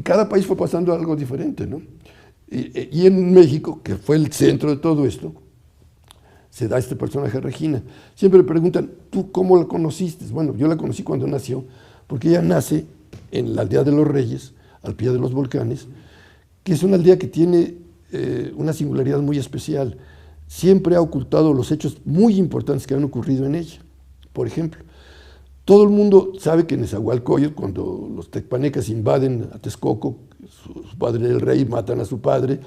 Cada país fue pasando algo diferente, ¿no? Y en México, que fue el centro de todo esto, se da este personaje Regina. Siempre me preguntan, ¿tú cómo la conociste? Bueno, yo la conocí cuando nació, porque ella nace en la aldea de los Reyes, al pie de los volcanes, que es una aldea que tiene una singularidad muy especial. Siempre ha ocultado los hechos muy importantes que han ocurrido en ella. Por ejemplo, todo el mundo sabe que en Nezahualcóyotl, cuando los tecpanecas invaden a Texcoco, su padre era el rey, matan a su padre,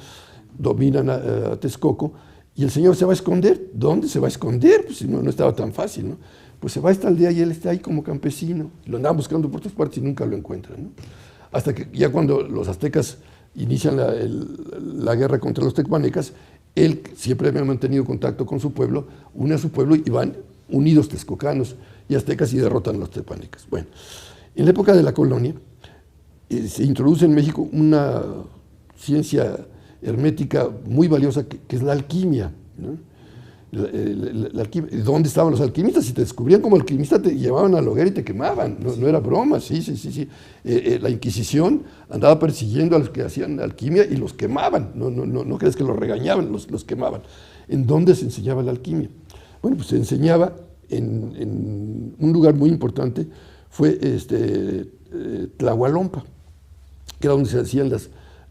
dominan a Texcoco, y el señor se va a esconder. ¿Dónde se va a esconder? Pues no estaba tan fácil, ¿no? Pues se va a esta aldea y él está ahí como campesino. Lo andaban buscando por todas partes y nunca lo encuentran, ¿no? Hasta que ya cuando los aztecas inician la guerra contra los tecpanecas, él siempre había mantenido contacto con su pueblo, une a su pueblo y van unidos texcocanos y aztecas y derrotan a los tecpanecas. Bueno, en la época de la colonia se introduce en México una ciencia hermética muy valiosa que es la alquimia, ¿no? La alquimia. ¿Dónde estaban los alquimistas? Si te descubrían como alquimista te llevaban a la hoguera y te quemaban, no era broma, sí. La Inquisición andaba persiguiendo a los que hacían alquimia y los quemaban, no crees que los regañaban, los quemaban. ¿En dónde se enseñaba la alquimia? Bueno, pues se enseñaba en un lugar muy importante, fue Tlahualompa, que era donde se hacían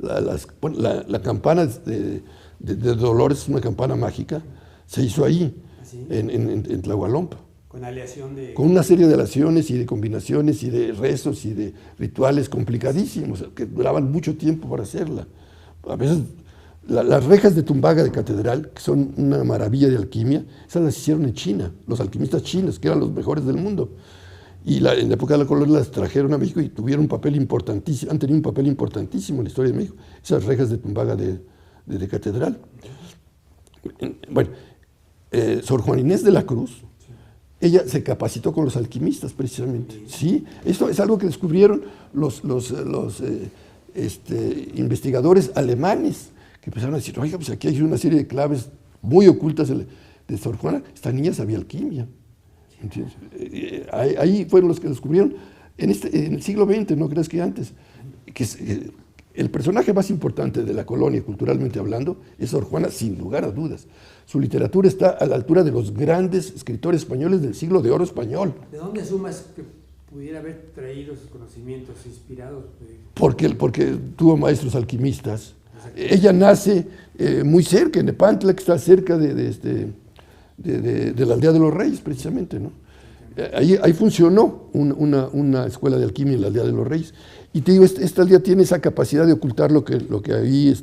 la campana de Dolores, una campana mágica, se hizo ahí, ¿sí? en Tlahualompa. Con aleación de... Con una serie de aleaciones y de combinaciones y de rezos y de rituales complicadísimos, que duraban mucho tiempo para hacerla. A veces las rejas de tumbaga de catedral, que son una maravilla de alquimia, esas las hicieron en China, los alquimistas chinos, que eran los mejores del mundo. Y en la época de la colonia las trajeron a México y tuvieron un papel importantísimo, han tenido un papel importantísimo en la historia de México, esas rejas de tumbaga de catedral. Bueno, Sor Juana Inés de la Cruz, ella se capacitó con los alquimistas precisamente. Sí, esto es algo que descubrieron los investigadores alemanes, que empezaron a decir, oiga, pues aquí hay una serie de claves muy ocultas de Sor Juana. Esta niña sabía alquimia. Ahí fueron los que descubrieron en el siglo XX, no creas que antes, que el personaje más importante de la colonia, culturalmente hablando, es Sor Juana, sin lugar a dudas. Su literatura está a la altura de los grandes escritores españoles del siglo de oro español. ¿De dónde asumas que pudiera haber traído sus conocimientos inspirados? Porque tuvo maestros alquimistas. Ella nace muy cerca, en Nepantla, que está cerca de la aldea de los Reyes, precisamente, ¿no? Ahí funcionó una escuela de alquimia en la aldea de los Reyes. Y te digo, esta aldea tiene esa capacidad de ocultar lo que ahí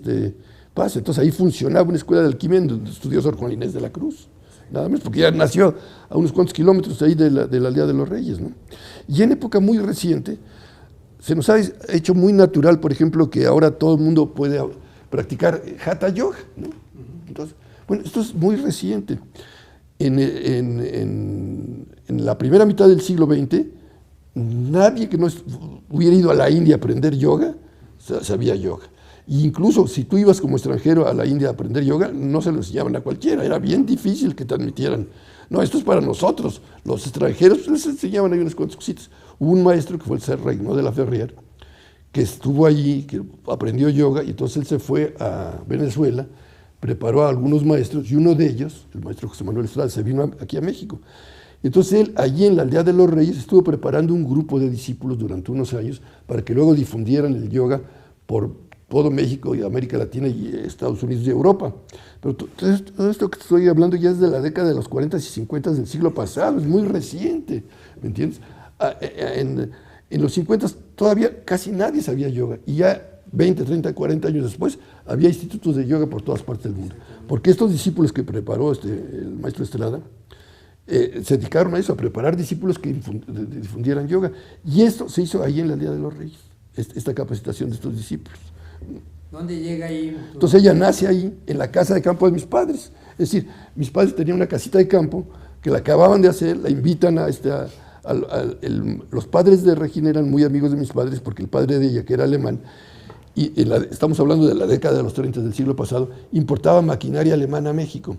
pasa. Entonces ahí funcionaba una escuela de alquimia en donde estudió Sor Juana Inés de la Cruz. Nada más, porque ya nació a unos cuantos kilómetros ahí de la aldea de los Reyes, ¿no? Y en época muy reciente, se nos ha hecho muy natural, por ejemplo, que ahora todo el mundo puede practicar Hatha Yoga, ¿no? Entonces, bueno, esto es muy reciente. En la primera mitad del siglo XX, nadie que no hubiera ido a la India a aprender yoga, sabía yoga. E incluso si tú ibas como extranjero a la India a aprender yoga, no se lo enseñaban a cualquiera, era bien difícil que te admitieran. No, esto es para nosotros, los extranjeros les enseñaban ahí unas cuantas cositas. Hubo un maestro que fue el Ser Reynó de la Ferrier, que estuvo allí, que aprendió yoga, y entonces él se fue a Venezuela, preparó a algunos maestros, y uno de ellos, el maestro José Manuel Estrada, se vino aquí a México. Entonces él, allí en la aldea de los Reyes, estuvo preparando un grupo de discípulos durante unos años para que luego difundieran el yoga por todo México y América Latina y Estados Unidos y Europa. Pero todo esto que estoy hablando ya es de la década de los 40 y 50 del siglo pasado, es muy reciente, ¿me entiendes? En los 50 todavía casi nadie sabía yoga, y ya 20, 30, 40 años después había institutos de yoga por todas partes del mundo. Porque estos discípulos que preparó el maestro Estrada, se dedicaron a eso, a preparar discípulos que difundieran yoga. Y esto se hizo ahí en la aldea de los Reyes, esta capacitación de estos discípulos. ¿Dónde llega ahí? Entonces ella nace ahí, en la casa de campo de mis padres. Es decir, mis padres tenían una casita de campo que la acababan de hacer, la invitan los padres de Regina eran muy amigos de mis padres, porque el padre de ella, que era alemán, y estamos hablando de la década de los 30 del siglo pasado, importaba maquinaria alemana a México.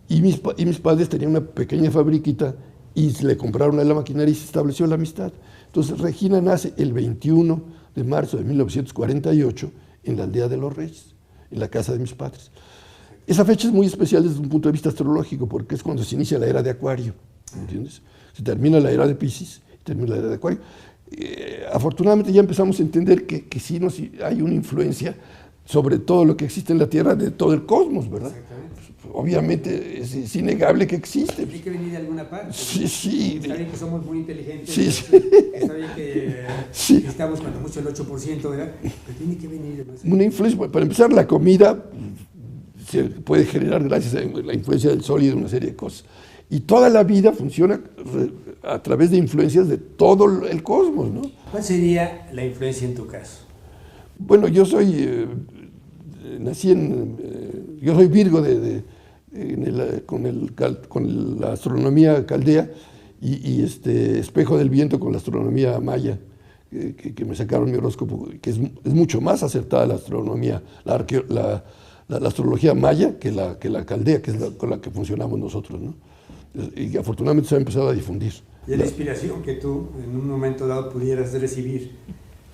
Y mis padres tenían una pequeña fabriquita y le compraron a la maquinaria y se estableció la amistad. Entonces Regina nace el 21 de marzo de 1948 en la aldea de los Reyes, en la casa de mis padres. Esa fecha es muy especial desde un punto de vista astrológico, porque es cuando se inicia la era de Acuario, ¿entiendes? Se termina la era de Piscis, termina la era de Acuario. Afortunadamente ya empezamos a entender que sí hay una influencia sobre todo lo que existe en la Tierra, de todo el cosmos, ¿verdad? Obviamente es innegable que existe. Tiene que venir de alguna parte. Sí, sí. Está bien que somos muy inteligentes. Sí, sí. Está bien que Sí. estamos cuando mucho el 8%, ¿verdad? Pero tiene que venir. Una influencia, para empezar, la comida se puede generar gracias a la influencia del sol y de una serie de cosas. Y toda la vida funciona a través de influencias de todo el cosmos, ¿no? ¿Cuál sería la influencia en tu caso? Bueno, yo soy, yo soy Virgo con la astronomía caldea y espejo del viento con la astronomía maya, que me sacaron mi horóscopo, que es mucho más acertada la astronomía, la astrología maya que la caldea, que es con la que funcionamos nosotros, ¿no? Y afortunadamente se ha empezado a difundir. ¿Y la inspiración que tú en un momento dado pudieras recibir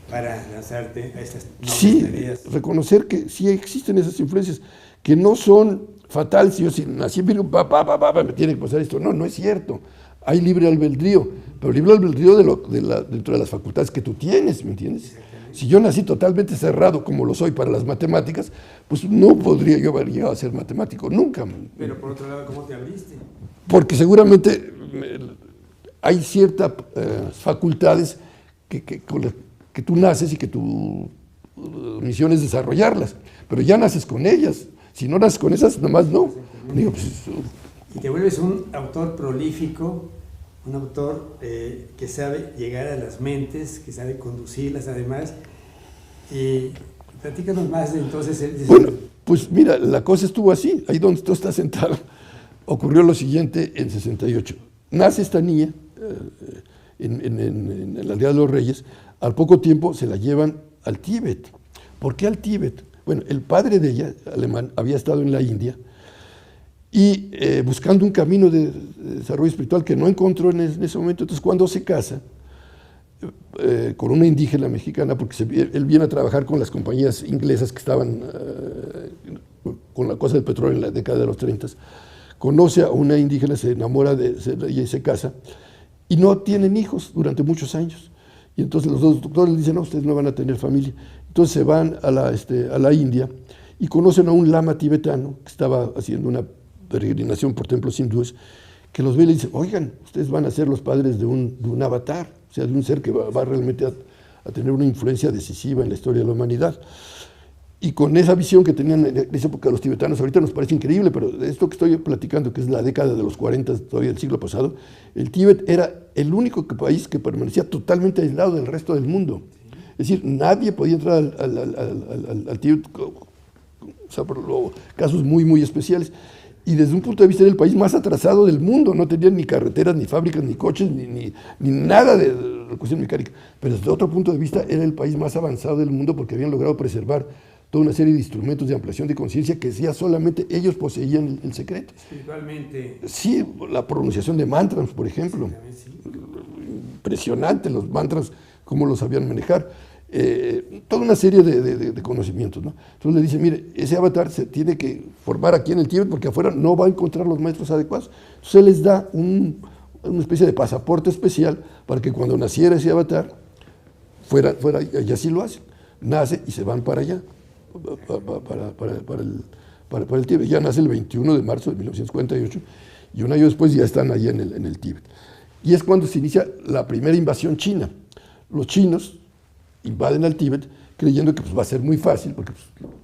para lanzarte a estas sí, tareas? Reconocer que sí existen esas influencias, que no son fatales. Si yo nací en Virgo, me tiene que pasar esto. No, no es cierto. Hay libre albedrío, pero libre albedrío dentro de las facultades que tú tienes, ¿me entiendes? Si yo nací totalmente cerrado, como lo soy para las matemáticas, pues no podría yo haber llegado a ser matemático, nunca. Pero por otro lado, ¿cómo te abriste? Porque seguramente hay ciertas facultades con las que tú naces y que tu misión es desarrollarlas, pero ya naces con ellas. Si no naces con esas, nomás no. Digo, pues, y te vuelves un autor prolífico, un autor que sabe llegar a las mentes, que sabe conducirlas además. Y platícanos más de entonces. Bueno, pues mira, la cosa estuvo así, ahí donde tú estás sentado. Ocurrió lo siguiente en 68. Nace esta niña en la aldea de los Reyes. Al poco tiempo se la llevan al Tíbet. ¿Por qué al Tíbet? Bueno, el padre de ella, alemán, había estado en la India y buscando un camino de desarrollo espiritual que no encontró en ese momento. Entonces, cuando se casa con una indígena mexicana, porque él viene a trabajar con las compañías inglesas que estaban con la cosa del petróleo en la década de los 30, conoce a una indígena, se enamora de ella y se casa, y no tienen hijos durante muchos años. Y entonces los dos doctores le dicen, no, ustedes no van a tener familia. Entonces se van a la India y conocen a un lama tibetano que estaba haciendo una peregrinación por templos hindúes, que los ve y le dice, oigan, ustedes van a ser los padres de un avatar, o sea, de un ser que va realmente a tener una influencia decisiva en la historia de la humanidad. Y con esa visión que tenían en esa época los tibetanos, ahorita nos parece increíble, pero esto que estoy platicando, que es la década de los 40, todavía del siglo pasado, el Tíbet era el único país que permanecía totalmente aislado del resto del mundo. Es decir, nadie podía entrar al Tíbet, o sea, por casos muy, muy especiales. Y desde un punto de vista era el país más atrasado del mundo, no tenían ni carreteras, ni fábricas, ni coches, ni nada de cuestión mecánica. Pero desde otro punto de vista era el país más avanzado del mundo porque habían logrado preservar toda una serie de instrumentos de ampliación de conciencia que ya solamente ellos poseían el secreto. Espiritualmente. Sí, la pronunciación de mantras, por ejemplo. Sí. Impresionante los mantras, cómo los sabían manejar. Toda una serie de conocimientos, ¿no? Entonces le dice, mire, ese avatar se tiene que formar aquí en el Tíbet porque afuera no va a encontrar los maestros adecuados. Entonces él les da una especie de pasaporte especial para que cuando naciera ese avatar, fuera y así lo hacen. Nace y se van para allá. Para el Tíbet. Ya nace el 21 de marzo de 1948 y un año después ya están allí en el Tíbet. Y es cuando se inicia la primera invasión china. Los chinos invaden al Tíbet creyendo que va a ser muy fácil porque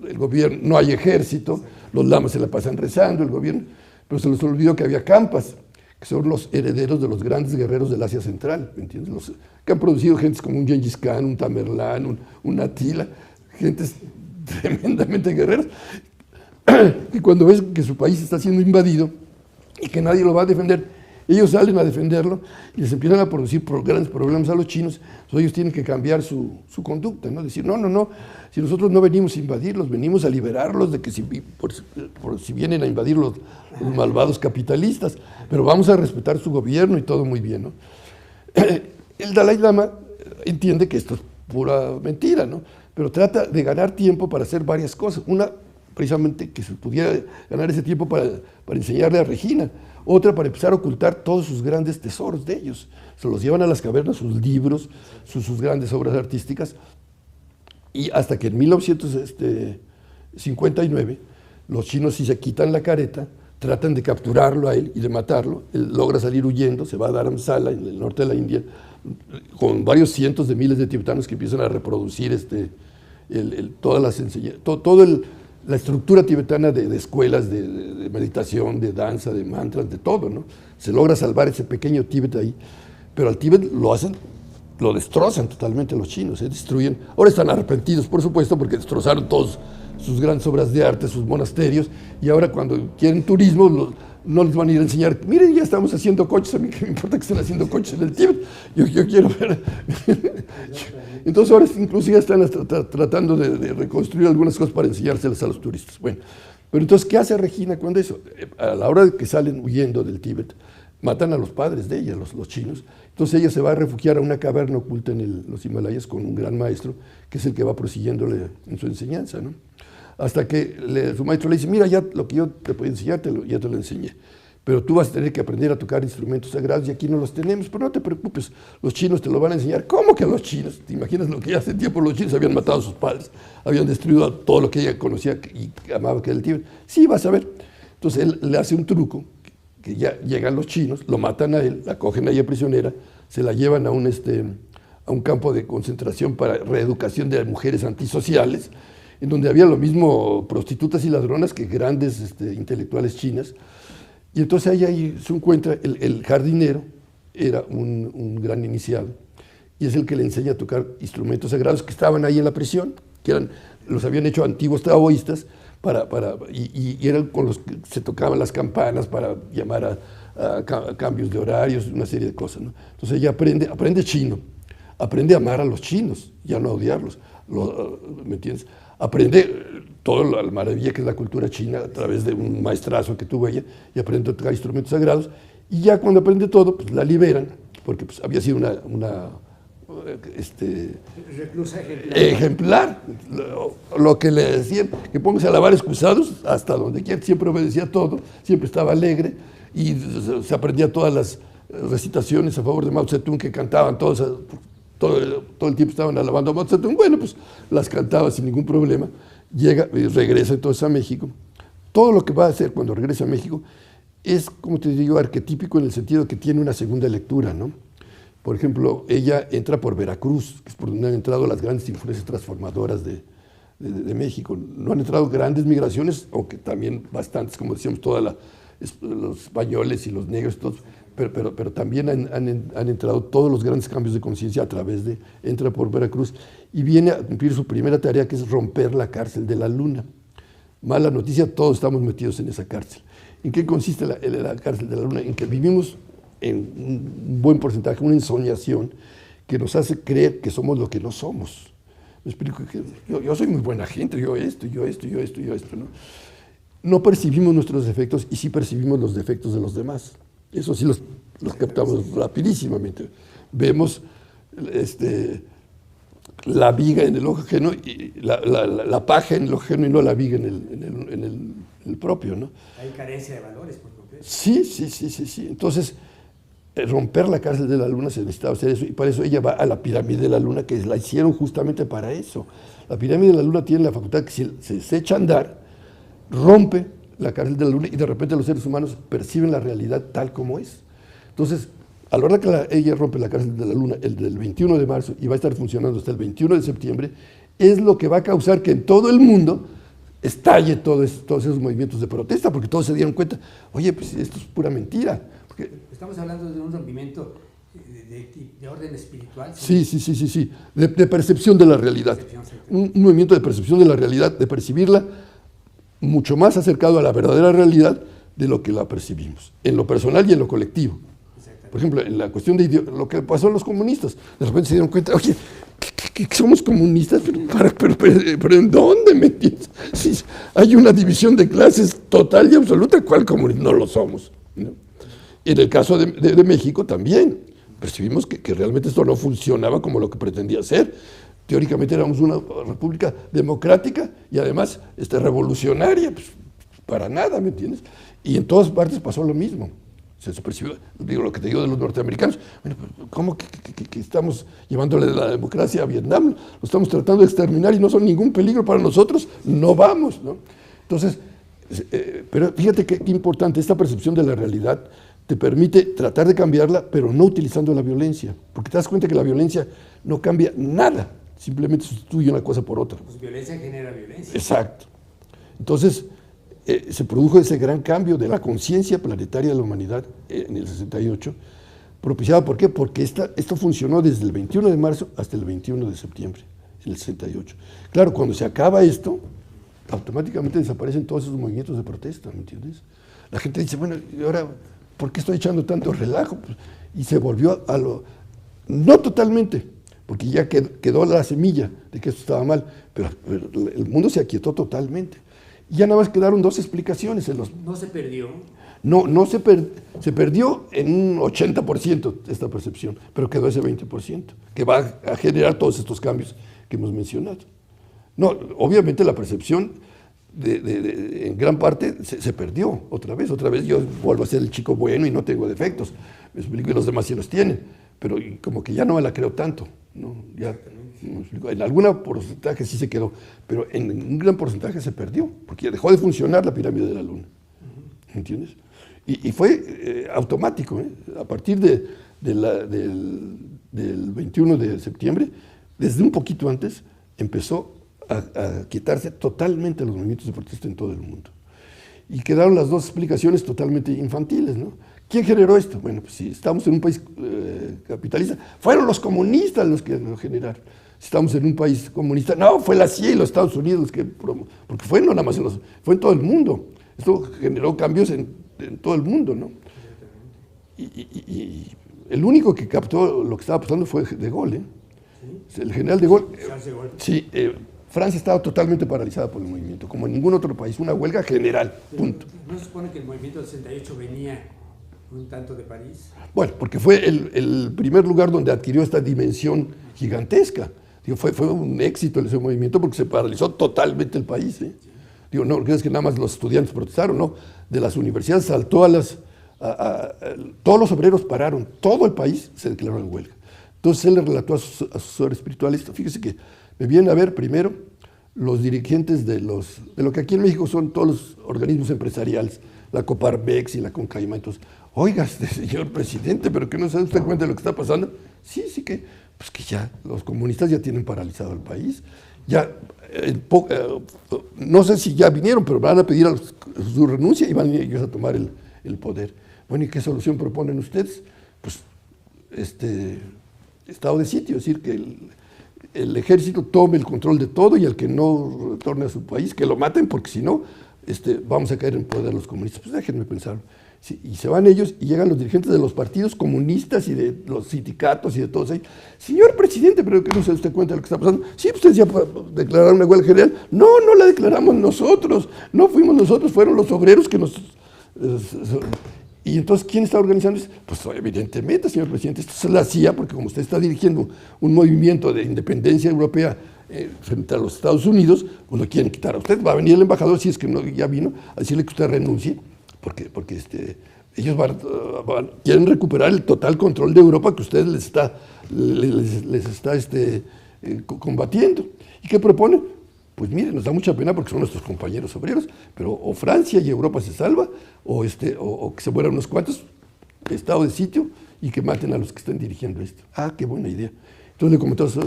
el gobierno, no hay ejército, los lamas se la pasan rezando, el gobierno, pero se les olvidó que había campas, que son los herederos de los grandes guerreros del Asia Central, ¿me entiendes? Que han producido gentes como un Gengis Khan, un Tamerlán, un Attila, gentes tremendamente guerreros, y cuando ves que su país está siendo invadido y que nadie lo va a defender, ellos salen a defenderlo y les empiezan a producir grandes problemas a los chinos. Entonces ellos tienen que cambiar su conducta, ¿no? Decir, no, si nosotros no venimos a invadirlos, venimos a liberarlos de que por si vienen a invadir los malvados capitalistas, pero vamos a respetar su gobierno y todo muy bien, ¿no? El Dalai Lama entiende que esto es pura mentira, ¿no? Pero trata de ganar tiempo para hacer varias cosas. Una, precisamente, que se pudiera ganar ese tiempo para enseñarle a Regina. Otra, para empezar a ocultar todos sus grandes tesoros de ellos. Se los llevan a las cavernas, sus libros, sus grandes obras artísticas. Y hasta que en 1900, 59, los chinos si se quitan la careta, tratan de capturarlo a él y de matarlo. Él logra salir huyendo, se va a Dharamsala, en el norte de la India, con varios cientos de miles de tibetanos que empiezan a reproducir todas las enseñanzas, la estructura tibetana de escuelas de meditación, de danza, de mantras, de todo, ¿no? Se logra salvar ese pequeño Tíbet ahí, pero al Tíbet lo destrozan totalmente los chinos, destruyen. Ahora están arrepentidos, por supuesto, porque destrozaron todas sus grandes obras de arte, sus monasterios, y ahora cuando quieren turismo no les van a ir a enseñar, miren, ya estamos haciendo coches, a mí que me importa que estén haciendo coches en el Tíbet, yo quiero ver. Entonces ahora incluso ya están tratando de reconstruir algunas cosas para enseñárselas a los turistas. Bueno, pero entonces, ¿qué hace Regina cuando eso? A la hora de que salen huyendo del Tíbet, matan a los padres de ella, los chinos. Entonces ella se va a refugiar a una caverna oculta en los Himalayas con un gran maestro, que es el que va prosiguiéndole en su enseñanza, ¿no? Hasta que su maestro le dice, mira, ya lo que yo te puedo enseñar, ya te lo enseñé. Pero tú vas a tener que aprender a tocar instrumentos sagrados y aquí no los tenemos, pero no te preocupes, los chinos te lo van a enseñar. ¿Cómo que los chinos? ¿Te imaginas lo que ya hace tiempo los chinos habían matado a sus padres? Habían destruido todo lo que ella conocía y amaba, que era el Tíbet. Sí, vas a ver. Entonces él le hace un truco, que ya llegan los chinos, lo matan a él, la cogen a ella prisionera, se la llevan a un campo de concentración para reeducación de mujeres antisociales, en donde había lo mismo prostitutas y ladronas que grandes intelectuales chinas. Y entonces ahí se encuentra el jardinero, era un gran iniciado, y es el que le enseña a tocar instrumentos sagrados que estaban ahí en la prisión, que los habían hecho antiguos taoístas, y eran con los que se tocaban las campanas para llamar a cambios de horarios, una serie de cosas, ¿no? Entonces ella aprende chino, aprende a amar a los chinos, ya no a odiarlos, ¿me entiendes? Aprende toda la maravilla que es la cultura china a través de un maestrazo que tuvo ella, y aprende a tocar instrumentos sagrados, y ya cuando aprende todo, pues la liberan, porque pues, había sido una reclusa ejemplar. Lo que le decían, que póngase a lavar excusados, hasta donde quiera, siempre obedecía todo, siempre estaba alegre, y se aprendía todas las recitaciones a favor de Mao Zedong que cantaban todos. Todo el tiempo estaban alabando a Mao Zedong, bueno, pues las cantaba sin ningún problema, llega y regresa entonces a México. Todo lo que va a hacer cuando regrese a México es, como te digo, arquetípico en el sentido de que tiene una segunda lectura, ¿no? Por ejemplo, ella entra por Veracruz, que es por donde han entrado las grandes influencias transformadoras de México. No han entrado grandes migraciones, aunque también bastantes, como decíamos, los españoles y los negros, todos. Pero también han entrado todos los grandes cambios de conciencia a través entra por Veracruz y viene a cumplir su primera tarea, que es romper la cárcel de la Luna. Mala noticia, todos estamos metidos en esa cárcel. ¿En qué consiste la cárcel de la Luna? En que vivimos en un buen porcentaje, una ensoñación que nos hace creer que somos lo que no somos. Me explico, yo soy muy buena gente, yo esto, ¿no? No percibimos nuestros defectos y sí percibimos los defectos de los demás. Eso sí los captamos rapidísimamente. Vemos la viga en el ojo ajeno, y la paja en el ojo ajeno y no la viga en el propio, ¿no? Hay carencia de valores por completo. Sí. Entonces, romper la cárcel de la Luna se necesitaba hacer eso, y para eso ella va a la pirámide de la Luna, que la hicieron justamente para eso. La pirámide de la Luna tiene la facultad que si se echa a andar, rompe la cárcel de la Luna y de repente los seres humanos perciben la realidad tal como es. Entonces, a la hora que ella rompe la cárcel de la Luna, el del 21 de marzo, y va a estar funcionando hasta el 21 de septiembre, es lo que va a causar que en todo el mundo estalle todos esos movimientos de protesta, porque todos se dieron cuenta, oye, pues esto es pura mentira. Porque estamos hablando de un rompimiento de orden espiritual. Sí, de percepción de la realidad. Un movimiento de percepción de la realidad, de percibirla mucho más acercado a la verdadera realidad de lo que la percibimos, en lo personal y en lo colectivo. Por ejemplo, en la cuestión de lo que pasó a los comunistas, de repente se dieron cuenta, oye, que somos comunistas, pero ¿en dónde, me entiendes? Sí, hay una división de clases total y absoluta, ¿cuál comunista? No lo somos, ¿no? En el caso de México también, percibimos que realmente esto no funcionaba como lo que pretendía ser. Teóricamente éramos una república democrática y además revolucionaria, pues para nada, ¿me entiendes? Y en todas partes pasó lo mismo. Se percibió, digo lo que te digo de los norteamericanos, bueno, ¿cómo que estamos llevándole la democracia a Vietnam? Lo estamos tratando de exterminar y no son ningún peligro para nosotros, no vamos, ¿no? Entonces, pero fíjate qué importante, esta percepción de la realidad te permite tratar de cambiarla, pero no utilizando la violencia, porque te das cuenta que la violencia no cambia nada, simplemente sustituye una cosa por otra. Pues violencia genera violencia. Exacto. Entonces, se produjo ese gran cambio de la conciencia planetaria de la humanidad en el 68, propiciado, ¿por qué? Porque esto funcionó desde el 21 de marzo hasta el 21 de septiembre, en el 68. Claro, cuando se acaba esto, automáticamente desaparecen todos esos movimientos de protesta, ¿me entiendes? La gente dice, bueno, ¿y ahora por qué estoy echando tanto relajo? Pues, y se volvió a lo... No totalmente, porque ya quedó la semilla de que esto estaba mal, pero el mundo se aquietó totalmente. Y ya nada más quedaron dos explicaciones. ¿No se perdió? No se perdió en un 80% esta percepción, pero quedó ese 20%, que va a generar todos estos cambios que hemos mencionado. No, obviamente la percepción en gran parte se perdió otra vez yo vuelvo a ser el chico bueno y no tengo defectos, me explico, y los demás sí los tienen, pero como que ya no me la creo tanto, ¿no? Ya, me explico, en algún porcentaje sí se quedó, pero en un gran porcentaje se perdió, porque dejó de funcionar la pirámide de la luna, ¿entiendes? Y fue automático, ¿eh? A partir del 21 de septiembre, desde un poquito antes, empezó a quitarse totalmente los movimientos de protesta en todo el mundo. Y quedaron las dos explicaciones totalmente infantiles, ¿no? ¿Quién generó esto? Bueno, pues si estamos en un país capitalista, fueron los comunistas los que lo generaron. Si estamos en un país comunista, no, fue la CIA y los Estados Unidos los que... Porque fue no nada más fue en todo el mundo. Esto generó cambios en todo el mundo, ¿no? Y el único que captó lo que estaba pasando fue De Gaulle, ¿eh? ¿Sí? El general De Gaulle. Sí, Francia estaba totalmente paralizada por el movimiento, como en ningún otro país, una huelga general, punto. ¿No se supone que el movimiento del 68 venía un tanto de París? Bueno, porque fue el primer lugar donde adquirió esta dimensión gigantesca. Digo, fue un éxito ese movimiento porque se paralizó totalmente el país, ¿eh? Digo, no crees que nada más los estudiantes protestaron, no. De las universidades saltó todos los obreros pararon, todo el país se declaró en huelga. Entonces él le relató a sus asesores espirituales, fíjese que me vienen a ver primero los dirigentes de lo que aquí en México son todos los organismos empresariales, la Coparmex y la Concaima. Entonces, oiga, señor presidente, ¿pero que no se da usted cuenta de lo que está pasando? Sí, pues que ya los comunistas ya tienen paralizado el país. Ya, no sé si ya vinieron, pero van a pedir su renuncia y van ellos a tomar el poder. Bueno, ¿y qué solución proponen ustedes? Pues, estado de sitio, es decir, que el ejército tome el control de todo y el que no retorne a su país, que lo maten, porque si no, vamos a caer en poder los comunistas. Pues déjenme pensar. Sí, y se van ellos y llegan los dirigentes de los partidos comunistas y de los sindicatos y de todos ahí. Señor presidente, pero que no se usted cuenta de lo que está pasando. Sí, ustedes ya declararon una huelga general. No la declaramos nosotros. No fuimos nosotros, fueron los obreros que nos... Y entonces, ¿quién está organizando eso? Pues evidentemente, señor presidente, esto es la CIA, porque como usted está dirigiendo un movimiento de independencia europea frente a los Estados Unidos, pues lo quieren quitar a usted. Va a venir el embajador, si es que no ya vino, a decirle que usted renuncie, porque ellos quieren recuperar el total control de Europa que usted les está combatiendo. ¿Y qué proponen? Pues mire, nos da mucha pena porque son nuestros compañeros obreros, pero o Francia y Europa se salva, o que se mueran unos cuantos, estado de sitio, y que maten a los que estén dirigiendo esto. Ah, qué buena idea. Entonces le comentó a su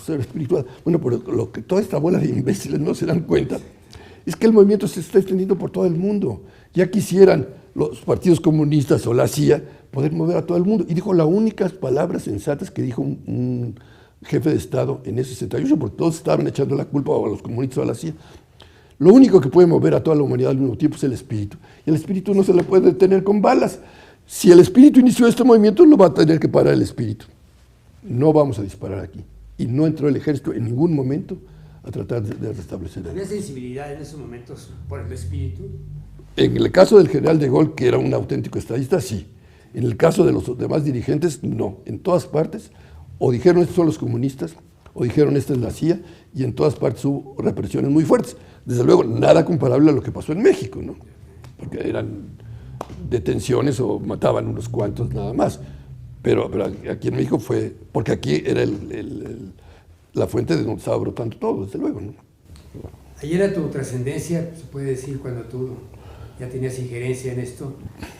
ser espiritual, bueno, pero lo que toda esta bola de imbéciles no se dan cuenta es que el movimiento se está extendiendo por todo el mundo. Ya quisieran los partidos comunistas o la CIA poder mover a todo el mundo. Y dijo las únicas palabras sensatas que dijo un jefe de Estado en ese 68, porque todos estaban echando la culpa a los comunistas o a la CIA. Lo único que puede mover a toda la humanidad al mismo tiempo es el espíritu. Y el espíritu no se le puede detener con balas. Si el espíritu inició este movimiento, lo va a tener que parar el espíritu. No vamos a disparar aquí. Y no entró el ejército en ningún momento a tratar de restablecer. ¿Había sensibilidad en esos momentos por el espíritu? En el caso del general de Gaulle, que era un auténtico estadista, sí. En el caso de los demás dirigentes, no. En todas partes, o dijeron estos son los comunistas, o dijeron esta es la CIA, y en todas partes hubo represiones muy fuertes. Desde luego, nada comparable a lo que pasó en México, ¿no? Porque eran detenciones o mataban unos cuantos nada más. Pero aquí en México fue, porque aquí era la fuente de donde estaba brotando todo, desde luego, ¿no? Ahí era tu trascendencia, se puede decir, cuando tú ya tenías injerencia en esto,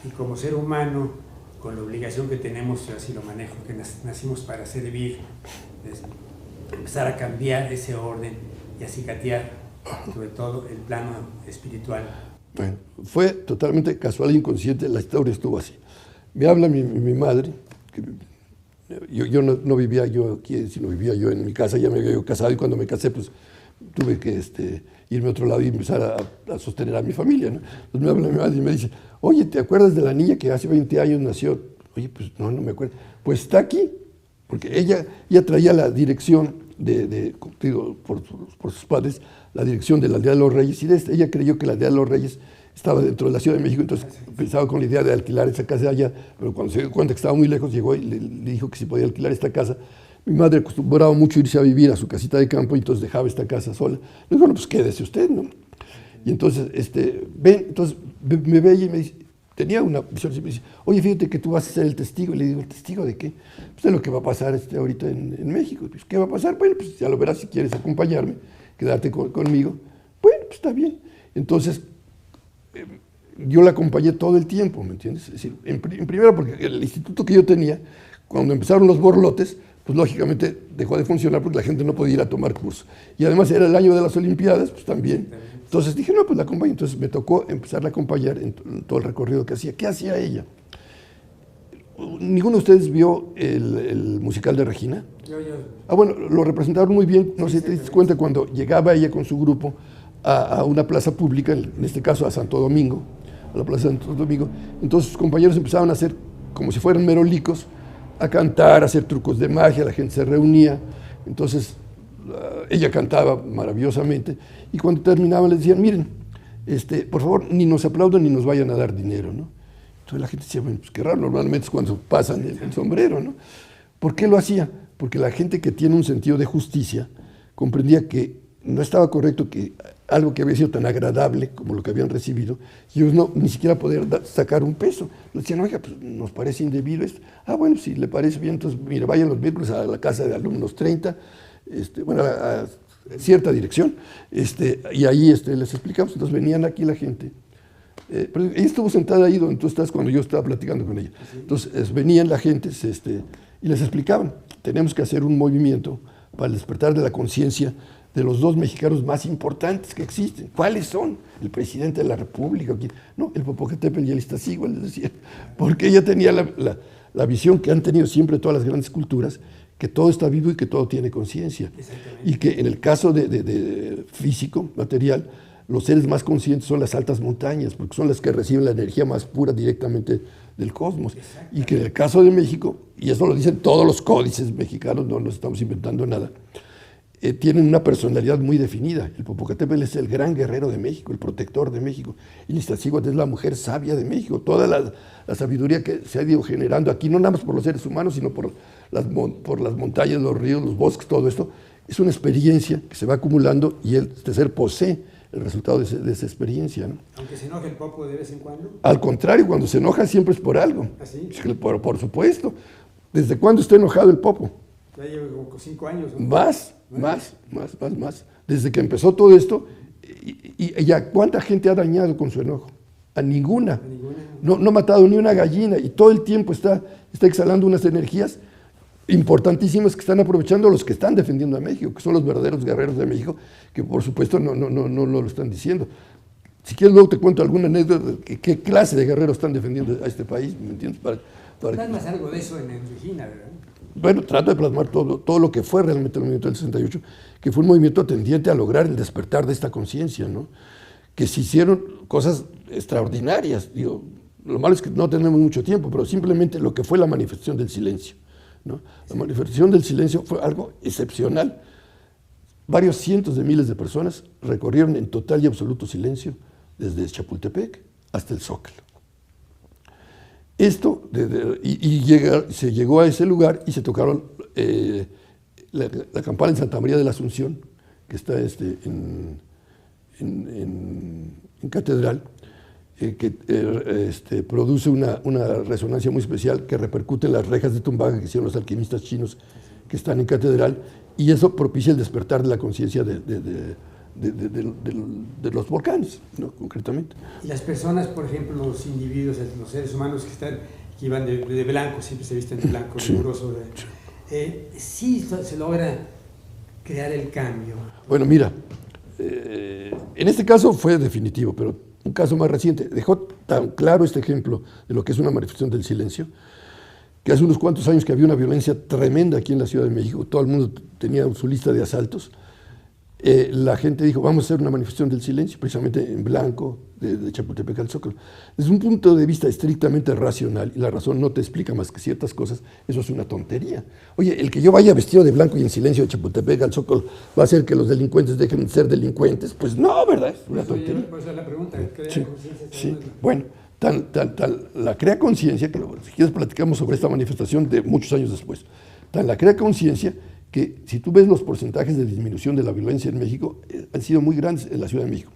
y como ser humano, con la obligación que tenemos, yo así lo manejo, que nacimos para servir, empezar a cambiar ese orden y acicatear, sobre todo el plano espiritual. Bueno, fue totalmente casual e inconsciente, la historia estuvo así. Me habla mi madre, que yo no vivía yo aquí, sino vivía yo en mi casa, ya me había yo casado, y cuando me casé, pues tuve que irme a otro lado y empezar a sostener a mi familia, ¿no? Entonces me habla mi madre y me dice, oye, ¿te acuerdas de la niña que hace 20 años nació? Oye, pues no me acuerdo. Pues está aquí, porque ella traía la dirección digo, por sus padres, la dirección de la Aldea de los Reyes, y ella creyó que la Aldea de los Reyes estaba dentro de la Ciudad de México, entonces pensaba con la idea de alquilar esa casa allá, pero cuando se dio cuenta que estaba muy lejos, llegó y le dijo que si podía alquilar esta casa. Mi madre acostumbraba mucho irse a vivir a su casita de campo, y entonces dejaba esta casa sola. Le digo, bueno, pues quédese usted, ¿no? Y entonces, entonces me ve y me dice, tenía una visión, y me dice, oye, fíjate que tú vas a ser el testigo. Y le digo, ¿el testigo de qué? Pues de lo que va a pasar ahorita en México. Pues, ¿qué va a pasar? Bueno, pues ya lo verás si quieres acompañarme, quedarte conmigo. Bueno, pues está bien. Entonces, yo la acompañé todo el tiempo, ¿me entiendes? Es decir, en primero porque el instituto que yo tenía, cuando empezaron los borlotes, pues lógicamente dejó de funcionar porque la gente no podía ir a tomar curso. Y además era el año de las Olimpiadas, pues también. Entonces dije, no, pues la acompaño. Entonces me tocó empezar a acompañar en todo el recorrido que hacía. ¿Qué hacía ella? ¿Ninguno de ustedes vio el musical de Regina? Yo. Ah, bueno, lo representaron muy bien. No sé si te diste cuenta cuando llegaba ella con su grupo a una plaza pública, en este caso a Santo Domingo, a la plaza de Santo Domingo. Entonces sus compañeros empezaban a hacer como si fueran merolicos, a cantar, a hacer trucos de magia, la gente se reunía. Entonces ella cantaba maravillosamente, y cuando terminaban les decían, miren, por favor, ni nos aplaudan ni nos vayan a dar dinero, ¿no? Entonces la gente decía, bueno, pues qué raro, normalmente es cuando pasan el sombrero, ¿no? ¿Por qué lo hacía? Porque la gente que tiene un sentido de justicia comprendía que no estaba correcto que algo que había sido tan agradable como lo que habían recibido, y ellos ni siquiera poder sacar un peso. Le decían, oiga, pues nos parece indebido esto. Ah, bueno, si le parece bien, entonces, mire, vayan los miércoles a la casa de alumnos 30, bueno, a cierta dirección, y ahí les explicamos. Entonces venían aquí la gente. Pero ella estuvo sentada ahí donde tú estás cuando yo estaba platicando con ella. Entonces venían la gente y les explicaban, tenemos que hacer un movimiento para el despertar de la conciencia de los dos mexicanos más importantes que existen. ¿Cuáles son? El presidente de la República. No, el Popocatépetl y el Iztaccíhuatl, les decía, porque ella tenía la visión que han tenido siempre todas las grandes culturas, que todo está vivo y que todo tiene conciencia. Y que en el caso de físico, material, los seres más conscientes son las altas montañas, porque son las que reciben la energía más pura directamente del cosmos. Y que en el caso de México, y eso lo dicen todos los códices mexicanos, no nos estamos inventando nada, tienen una personalidad muy definida. El Popocatépetl es el gran guerrero de México, el protector de México. Y el Iztaccíhuatl es la mujer sabia de México. Toda la sabiduría que se ha ido generando aquí, no nada más por los seres humanos, sino por las montañas, los ríos, los bosques, todo esto, es una experiencia que se va acumulando, y este ser posee el resultado de esa experiencia, ¿no? Aunque se enoje el Popo de vez en cuando. Al contrario, cuando se enoja siempre es por algo. ¿Ah, sí? Por supuesto. ¿Desde cuándo está enojado el Popo? Ya llevo como 5 años, ¿no? Más. Desde que empezó todo esto, y a cuánta gente ha dañado con su enojo. A ninguna. No ha matado ni una gallina, y todo el tiempo está exhalando unas energías importantísimas que están aprovechando los que están defendiendo a México, que son los verdaderos guerreros de México, que por supuesto no lo están diciendo. Si quieres luego te cuento alguna anécdota de qué clase de guerreros están defendiendo a este país, ¿me entiendes? Plasmas algo de eso en Regina, ¿verdad? Bueno, trato de plasmar todo lo que fue realmente el movimiento del 68, que fue un movimiento tendiente a lograr el despertar de esta conciencia, ¿no? Que se hicieron cosas extraordinarias. Digo, lo malo es que no tenemos mucho tiempo, pero simplemente lo que fue la manifestación del silencio, ¿no? La manifestación del silencio fue algo excepcional. Varios cientos de miles de personas recorrieron en total y absoluto silencio desde Chapultepec hasta el Zócalo. Esto, se llegó a ese lugar y se tocaron la campana en Santa María de la Asunción, que está en Catedral. produce una resonancia muy especial que repercute en las rejas de Tumbaga que hicieron los alquimistas chinos que están en Catedral, y eso propicia el despertar de la conciencia de los volcanes, ¿no? Concretamente. Y las personas, por ejemplo, los individuos, los seres humanos que iban de blanco, siempre se visten de blanco, riguroso, sí se logra crear el cambio. Bueno, mira, en este caso fue definitivo, pero un caso más reciente dejó tan claro este ejemplo de lo que es una manifestación del silencio, que hace unos cuantos años que había una violencia tremenda aquí en la Ciudad de México, todo el mundo tenía su lista de asaltos. La gente dijo, vamos a hacer una manifestación del silencio, precisamente en blanco, de Chapultepec al Zócalo. Desde un punto de vista estrictamente racional, y la razón no te explica más que ciertas cosas, eso es una tontería. Oye, el que yo vaya vestido de blanco y en silencio de Chapultepec al Zócalo va a hacer que los delincuentes dejen de ser delincuentes. Pues no, ¿verdad? Es una tontería. Pues la pregunta, sí, sí. Bueno, la crea conciencia, que si quieres platicamos sobre esta manifestación de muchos años después, la crea conciencia que si tú ves los porcentajes de disminución de la violencia en México, han sido muy grandes en la Ciudad de México.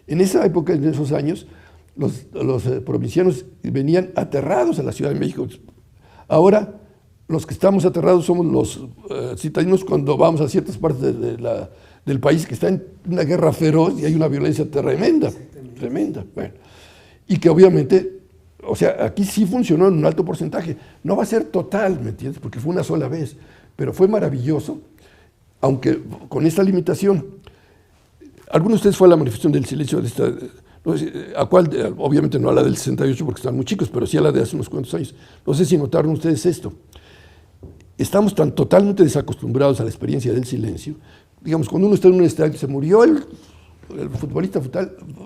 En esa época, en esos años, los provincianos venían aterrados a la Ciudad de México. Ahora, los que estamos aterrados somos los citadinos cuando vamos a ciertas partes del país que está en una guerra feroz y hay una violencia tremenda, tremenda. Bueno, y que obviamente, o sea, aquí sí funcionó en un alto porcentaje. No va a ser total, ¿me entiendes? Porque fue una sola vez. Pero fue maravilloso, aunque con esta limitación. ¿Alguno de ustedes fue a la manifestación del silencio de esta? No sé, ¿a cuál? Obviamente no a la del 68 porque están muy chicos, pero sí a la de hace unos cuantos años. No sé si notaron ustedes esto. Estamos tan totalmente desacostumbrados a la experiencia del silencio. Digamos, cuando uno está en un estadio, se murió el futbolista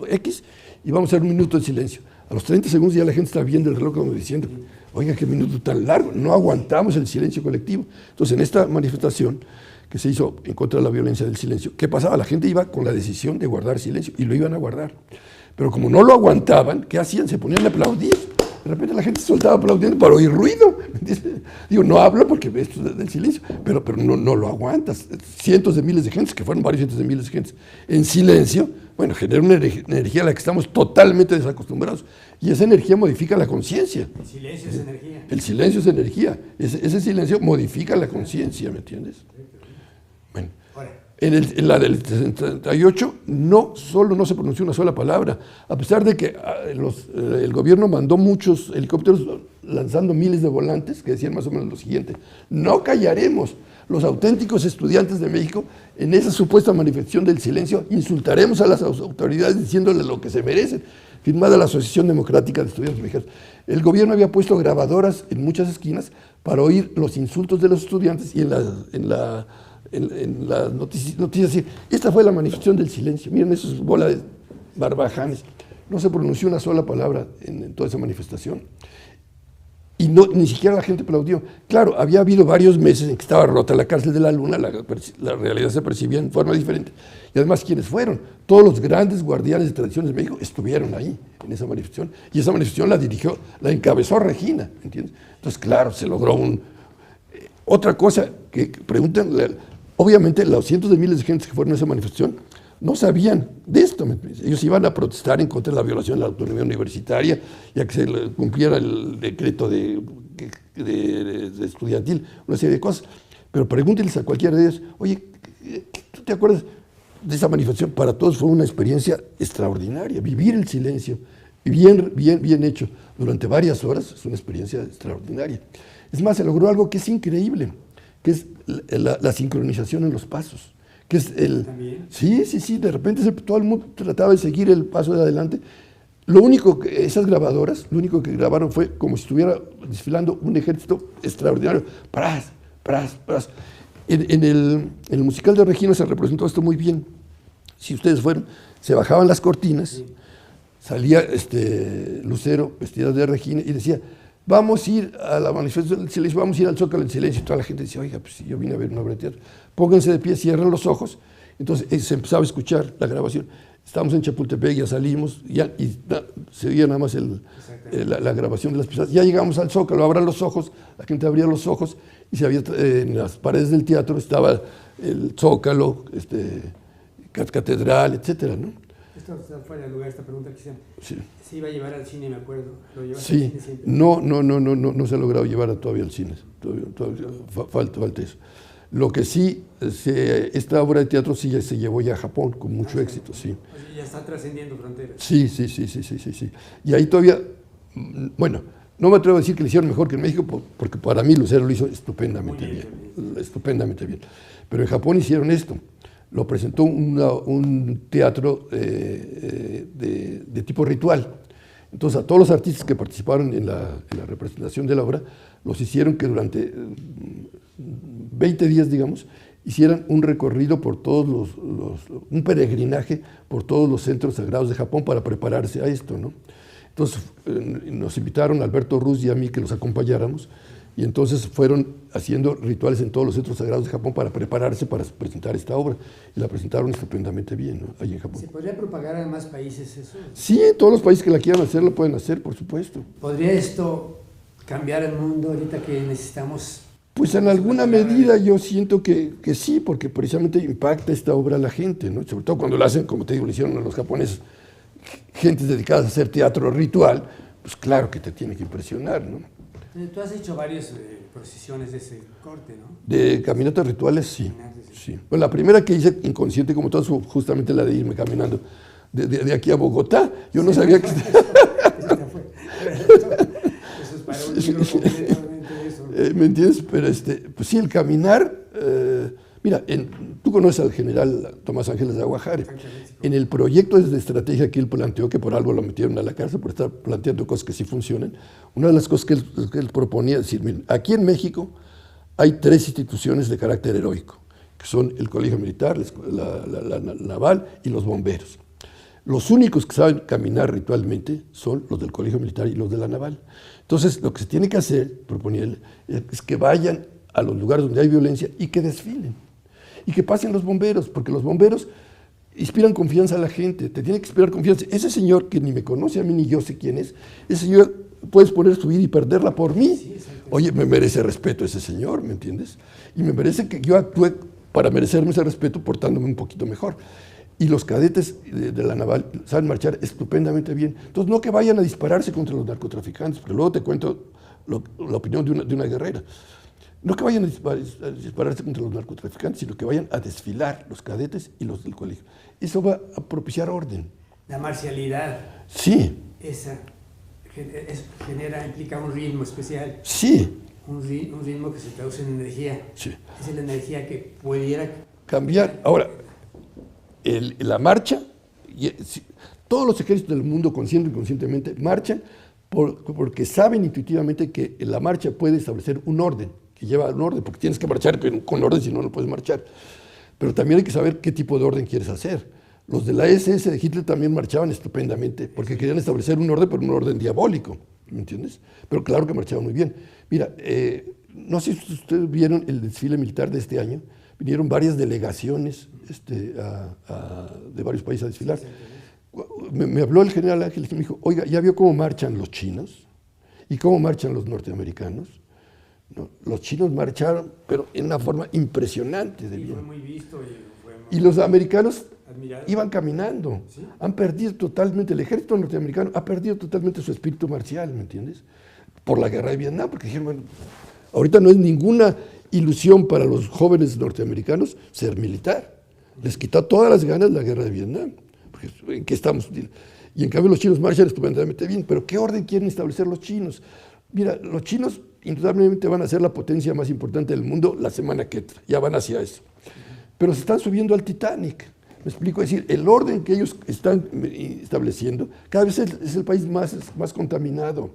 X y vamos a hacer un minuto de silencio. A los 30 segundos ya la gente está viendo el reloj como diciendo, oiga, qué minuto tan largo, no aguantamos el silencio colectivo. Entonces, en esta manifestación que se hizo en contra de la violencia del silencio, ¿qué pasaba? La gente iba con la decisión de guardar silencio y lo iban a guardar. Pero como no lo aguantaban, ¿qué hacían? Se ponían a aplaudir. De repente la gente soltaba aplaudiendo para oír ruido. Digo, no hablo porque esto es del silencio, pero no lo aguantas. Cientos de miles de gentes, que fueron varios cientos de miles de gentes, en silencio, bueno, genera una energía a la que estamos totalmente desacostumbrados. Y esa energía modifica la conciencia. El silencio es energía. El silencio es energía. Ese silencio modifica la conciencia, ¿me entiendes? Bueno, en la del 68 no se pronunció una sola palabra, a pesar de que el gobierno mandó muchos helicópteros lanzando miles de volantes que decían más o menos lo siguiente: no callaremos. Los auténticos estudiantes de México, en esa supuesta manifestación del silencio, insultaremos a las autoridades diciéndoles lo que se merecen. Firmada la Asociación Democrática de Estudiantes Mexicanos. El gobierno había puesto grabadoras en muchas esquinas para oír los insultos de los estudiantes y en las noticias. Esta fue la manifestación del silencio. Miren, eso es bola de barbajanes. No se pronunció una sola palabra en toda esa manifestación. Y ni siquiera la gente aplaudió. Claro, había habido varios meses en que estaba rota la cárcel de la Luna, la realidad se percibía en forma diferente. Y además, ¿quiénes fueron? Todos los grandes guardianes de tradiciones de México estuvieron ahí, en esa manifestación. Y esa manifestación la encabezó Regina, ¿entiendes? Entonces, claro, se logró otra cosa que preguntan, obviamente los cientos de miles de gentes que fueron a esa manifestación no sabían de esto. Ellos iban a protestar en contra de la violación de la autonomía universitaria y a que se cumpliera el decreto de estudiantil, una serie de cosas. Pero pregúntenles a cualquiera de ellos, oye, ¿tú te acuerdas de esa manifestación? Para todos fue una experiencia extraordinaria. Vivir el silencio, bien hecho, durante varias horas, es una experiencia extraordinaria. Es más, se logró algo que es increíble, que es la sincronización en los pasos. Que es sí, de repente todo el mundo trataba de seguir el paso de adelante. Esas grabadoras, lo único que grabaron fue como si estuviera desfilando un ejército extraordinario. ¡Pras, pras, pras! En el musical de Regina se representó esto muy bien. Si ustedes fueron, se bajaban las cortinas, salía Lucero vestida de Regina y decía, vamos a ir a la manifestación del silencio, vamos a ir al Zócalo en silencio. Y toda la gente decía, oiga, pues si yo vine a ver una obra de teatro, pónganse de pie, cierren los ojos. Entonces se empezaba a escuchar la grabación. Estábamos en Chapultepec, ya salimos, y se oía nada más la grabación de las piezas. Ya llegamos al Zócalo, abran los ojos, la gente abría los ojos, y en las paredes del teatro estaba el Zócalo, Catedral, etcétera, ¿no? Esto está fuera de lugar, esta pregunta quizá. Sí. Se iba a llevar al cine, me acuerdo. ¿Lo llevaste Sí, al cine siempre? no se ha logrado llevar todavía al cine. Todavía falta eso. Lo que sí, esta obra de teatro sí ya se llevó ya a Japón con mucho éxito, sí. O sea, ya está trascendiendo fronteras. Sí. Y ahí todavía, bueno, no me atrevo a decir que lo hicieron mejor que en México, porque para mí Lucero lo hizo estupendamente bien, estupendamente bien. Pero en Japón hicieron esto. Lo presentó un teatro de tipo ritual. Entonces, a todos los artistas que participaron en la representación de la obra, los hicieron que durante 20 días, digamos, hicieran un recorrido por todos un peregrinaje por todos los centros sagrados de Japón para prepararse a esto, ¿no? Entonces, nos invitaron a Alberto Ruz y a mí que los acompañáramos, y entonces fueron haciendo rituales en todos los centros sagrados de Japón para prepararse para presentar esta obra. Y la presentaron estupendamente bien, ¿no? Ahí en Japón. ¿Se podría propagar a más países eso? Sí, todos los países que la quieran hacer lo pueden hacer, por supuesto. ¿Podría esto cambiar el mundo ahorita que necesitamos? Pues en alguna medida yo siento que sí, porque precisamente impacta esta obra a la gente, ¿no? Sobre todo cuando lo hacen, como te digo, lo hicieron a los japoneses, gentes dedicadas a hacer teatro ritual, pues claro que te tiene que impresionar, ¿no? Tú has hecho varias procesiones de ese corte, ¿no? De caminatas rituales, sí. Sí. Bueno, la primera que hice inconsciente como todas fue justamente la de irme caminando de aquí a Bogotá. Yo no sabía que... Eso es para un libro completamente de eso. ¿Me entiendes? Pero pues sí, el caminar... mira, tú conoces al general Tomás Ángeles de Aguajare. En el proyecto de estrategia que él planteó, que por algo lo metieron a la cárcel por estar planteando cosas que sí funcionan, una de las cosas que él proponía es decir, miren, aquí en México hay 3 instituciones de carácter heroico, que son el Colegio Militar, la Naval y los bomberos. Los únicos que saben caminar ritualmente son los del Colegio Militar y los de la Naval. Entonces, lo que se tiene que hacer, proponía él, es que vayan a los lugares donde hay violencia y que desfilen. Y que pasen los bomberos, porque los bomberos inspiran confianza a la gente, te tiene que inspirar confianza. Ese señor que ni me conoce a mí ni yo sé quién es, ese señor puedes poner su vida y perderla por mí. Sí, oye, me merece respeto ese señor, ¿me entiendes? Y me merece que yo actúe para merecerme ese respeto portándome un poquito mejor. Y los cadetes de la Naval saben marchar estupendamente bien. Entonces, no que vayan a dispararse contra los narcotraficantes, porque luego te cuento la opinión de una guerrera. No que vayan a dispararse contra los narcotraficantes, sino que vayan a desfilar los cadetes y los del colegio. Eso va a propiciar orden. La marcialidad. Sí. Esa implica un ritmo especial. Sí. Un ritmo que se traduce en energía. Sí. Es la energía que pudiera cambiar. Ahora, la marcha, todos los ejércitos del mundo, consciente e inconscientemente, marchan porque saben intuitivamente que la marcha puede establecer un orden, que lleva un orden, porque tienes que marchar con orden, si no, no puedes marchar. Pero también hay que saber qué tipo de orden quieres hacer. Los de la SS de Hitler también marchaban estupendamente, porque querían establecer un orden, pero un orden diabólico, ¿me entiendes? Pero claro que marchaban muy bien. Mira, no sé si ustedes vieron el desfile militar de este año, vinieron varias delegaciones de varios países a desfilar. Me habló el general Ángeles y me dijo, oiga, ¿ya vio cómo marchan los chinos? ¿Y cómo marchan los norteamericanos? No, los chinos marcharon, pero en una forma impresionante de bien. Fue muy visto y los americanos admirado. Iban caminando. ¿Sí? Han perdido totalmente, el ejército norteamericano ha perdido totalmente su espíritu marcial, ¿me entiendes? Por la guerra de Vietnam, porque dijeron, bueno, ahorita no es ninguna ilusión para los jóvenes norteamericanos ser militar. Les quitó todas las ganas la guerra de Vietnam. Porque ¿en qué estamos? Y en cambio los chinos marchan estupendamente bien. Pero ¿qué orden quieren establecer los chinos? Mira, los chinos indudablemente van a ser la potencia más importante del mundo la semana que entra. Ya van hacia eso. Pero se están subiendo al Titanic. Me explico, es decir, el orden que ellos están estableciendo cada vez es el país más contaminado.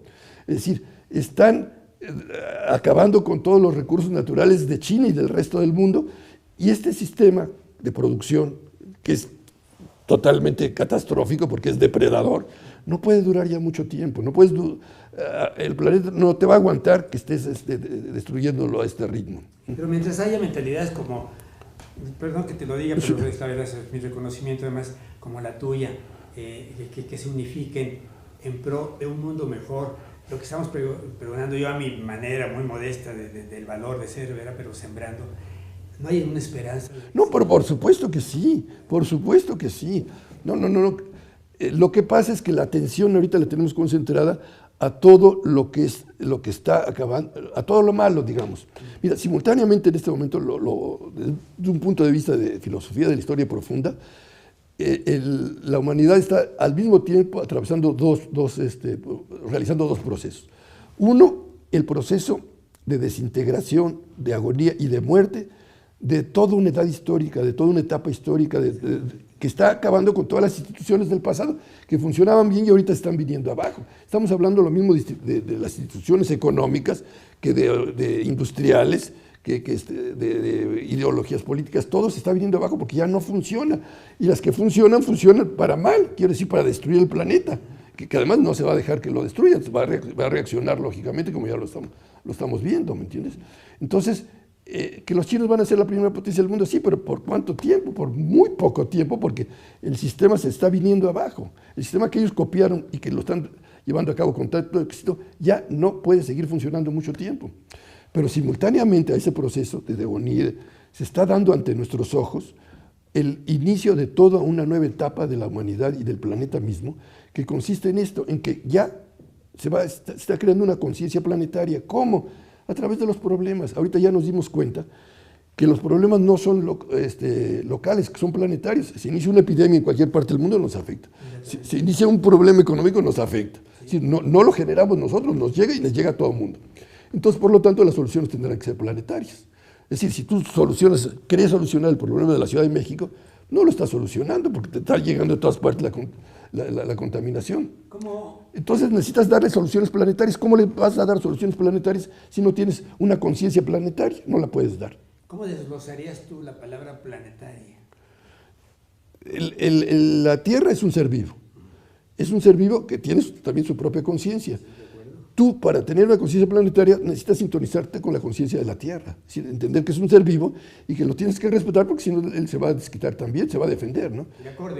Es decir, están acabando con todos los recursos naturales de China y del resto del mundo, y este sistema de producción, que es totalmente catastrófico porque es depredador, no puede durar ya mucho tiempo. No puedes el planeta no te va a aguantar que estés destruyéndolo a este ritmo. Pero mientras haya mentalidades como, perdón que te lo diga, pero esta vez es mi reconocimiento además, como la tuya, que signifiquen en pro de un mundo mejor, lo que estamos pregonando yo a mi manera muy modesta del valor de ser, ¿verdad? Pero sembrando, ¿no hay una esperanza? No, pero por supuesto que sí, por supuesto que sí. No. Lo que pasa es que la atención ahorita la tenemos concentrada a todo lo que está acabando, a todo lo malo, digamos. Mira, simultáneamente en este momento, desde un punto de vista de filosofía de la historia profunda, la humanidad está al mismo tiempo atravesando realizando dos procesos. Uno, el proceso de desintegración, de agonía y de muerte de toda una edad histórica, de toda una etapa histórica que está acabando con todas las instituciones del pasado que funcionaban bien y ahorita están viniendo abajo. Estamos hablando lo mismo de las instituciones económicas que de industriales, de ideologías políticas. Todo se está viniendo abajo porque ya no funciona. Y las que funcionan para mal, quiero decir, para destruir el planeta, que además no se va a dejar que lo destruyan, va a reaccionar lógicamente como ya lo estamos viendo, ¿me entiendes? Entonces, que los chinos van a ser la primera potencia del mundo, sí, pero ¿por cuánto tiempo? Por muy poco tiempo, porque el sistema se está viniendo abajo. El sistema que ellos copiaron y que lo están llevando a cabo con tanto éxito ya no puede seguir funcionando mucho tiempo. Pero simultáneamente a ese proceso de devenir se está dando ante nuestros ojos el inicio de toda una nueva etapa de la humanidad y del planeta mismo, que consiste en esto, en que ya se está creando una conciencia planetaria. ¿Cómo? A través de los problemas. Ahorita ya nos dimos cuenta que los problemas no son locales, que son planetarios. Si inicia una epidemia en cualquier parte del mundo, nos afecta. Si inicia un problema económico, nos afecta. Sí. No lo generamos nosotros, nos llega y les llega a todo el mundo. Entonces, por lo tanto, las soluciones tendrán que ser planetarias. Es decir, si tú querés solucionar el problema de la Ciudad de México, no lo estás solucionando porque te está llegando de todas partes la contaminación. ¿Cómo? Entonces necesitas darle soluciones planetarias. ¿Cómo le vas a dar soluciones planetarias si no tienes una conciencia planetaria? No la puedes dar. ¿Cómo desglosarías tú la palabra planetaria? La Tierra es un ser vivo. Es un ser vivo que tiene también su propia conciencia. Tú, para tener una conciencia planetaria, necesitas sintonizarte con la conciencia de la Tierra. Es decir, entender que es un ser vivo y que lo tienes que respetar porque si no, él se va a desquitar también, se va a defender, ¿no? De acuerdo.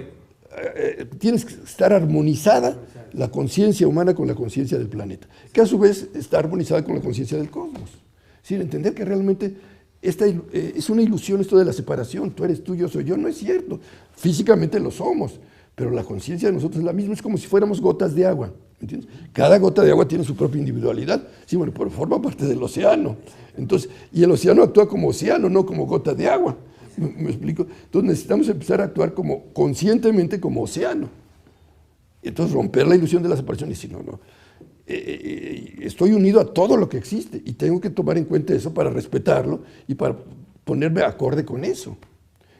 Tienes que estar armonizada la conciencia humana con la conciencia del planeta, que a su vez está armonizada con la conciencia del cosmos. Es decir, entender que realmente es una ilusión esto de la separación. Tú eres tú, yo soy yo. No es cierto. Físicamente lo somos, pero la conciencia de nosotros es la misma. Es como si fuéramos gotas de agua. ¿Entiendes? Cada gota de agua tiene su propia individualidad. Sí, bueno, pero forma parte del océano. Entonces, y el océano actúa como océano, no como gota de agua. ¿Me explico? Entonces necesitamos empezar a actuar conscientemente como océano. Y entonces romper la ilusión de la separación y decir, no, estoy unido a todo lo que existe y tengo que tomar en cuenta eso para respetarlo y para ponerme acorde con eso.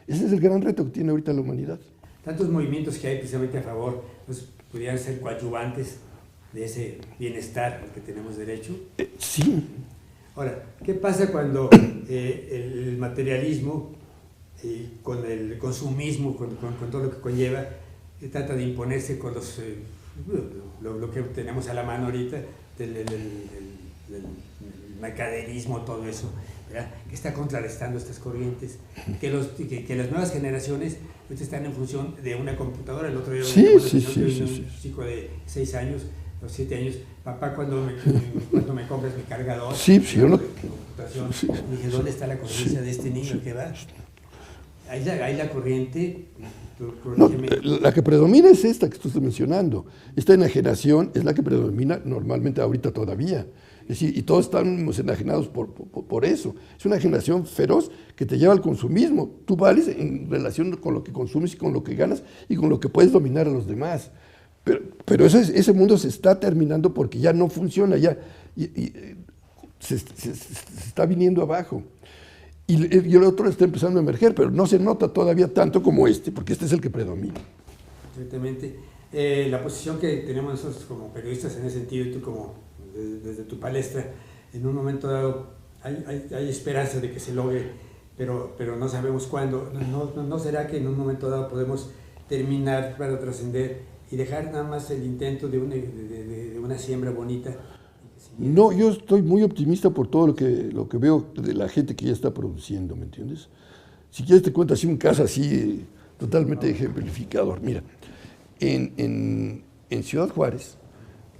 Ese es el gran reto que tiene ahorita la humanidad. Tantos movimientos que hay precisamente a favor, pues pudieran ser coadyuvantes de ese bienestar al que tenemos derecho. Sí. Ahora, ¿qué pasa cuando el materialismo, con el consumismo, con todo lo que conlleva, trata de imponerse con lo que tenemos a la mano ahorita, del mercaderismo, todo eso, ¿verdad? Que está contrarrestando estas corrientes, que las nuevas generaciones están en función de una computadora? El otro día un chico de 6 años o 7 años, papá, cuando me compras mi cargador, yo no. Dije, ¿dónde está la conciencia de este niño que va? Hay la corriente. No, la que predomina es esta que tú estás mencionando. Esta enajenación es la que predomina normalmente ahorita todavía. Es decir, y todos estamos enajenados por eso. Es una enajenación feroz que te lleva al consumismo. Tú vales en relación con lo que consumes y con lo que ganas y con lo que puedes dominar a los demás. Pero ese mundo se está terminando porque ya no funciona, se está viniendo abajo. Y el otro está empezando a emerger, pero no se nota todavía tanto como porque este es el que predomina. Exactamente. La posición que tenemos nosotros como periodistas en ese sentido, y tú como desde tu palestra, en un momento dado hay esperanza de que se logre, pero no sabemos cuándo. ¿No será que en un momento dado podemos terminar para trascender y dejar nada más el intento de una siembra bonita? No, yo estoy muy optimista por todo lo que veo de la gente que ya está produciendo, ¿me entiendes? Si quieres te cuento así un caso así totalmente ejemplificador. Mira, en Ciudad Juárez,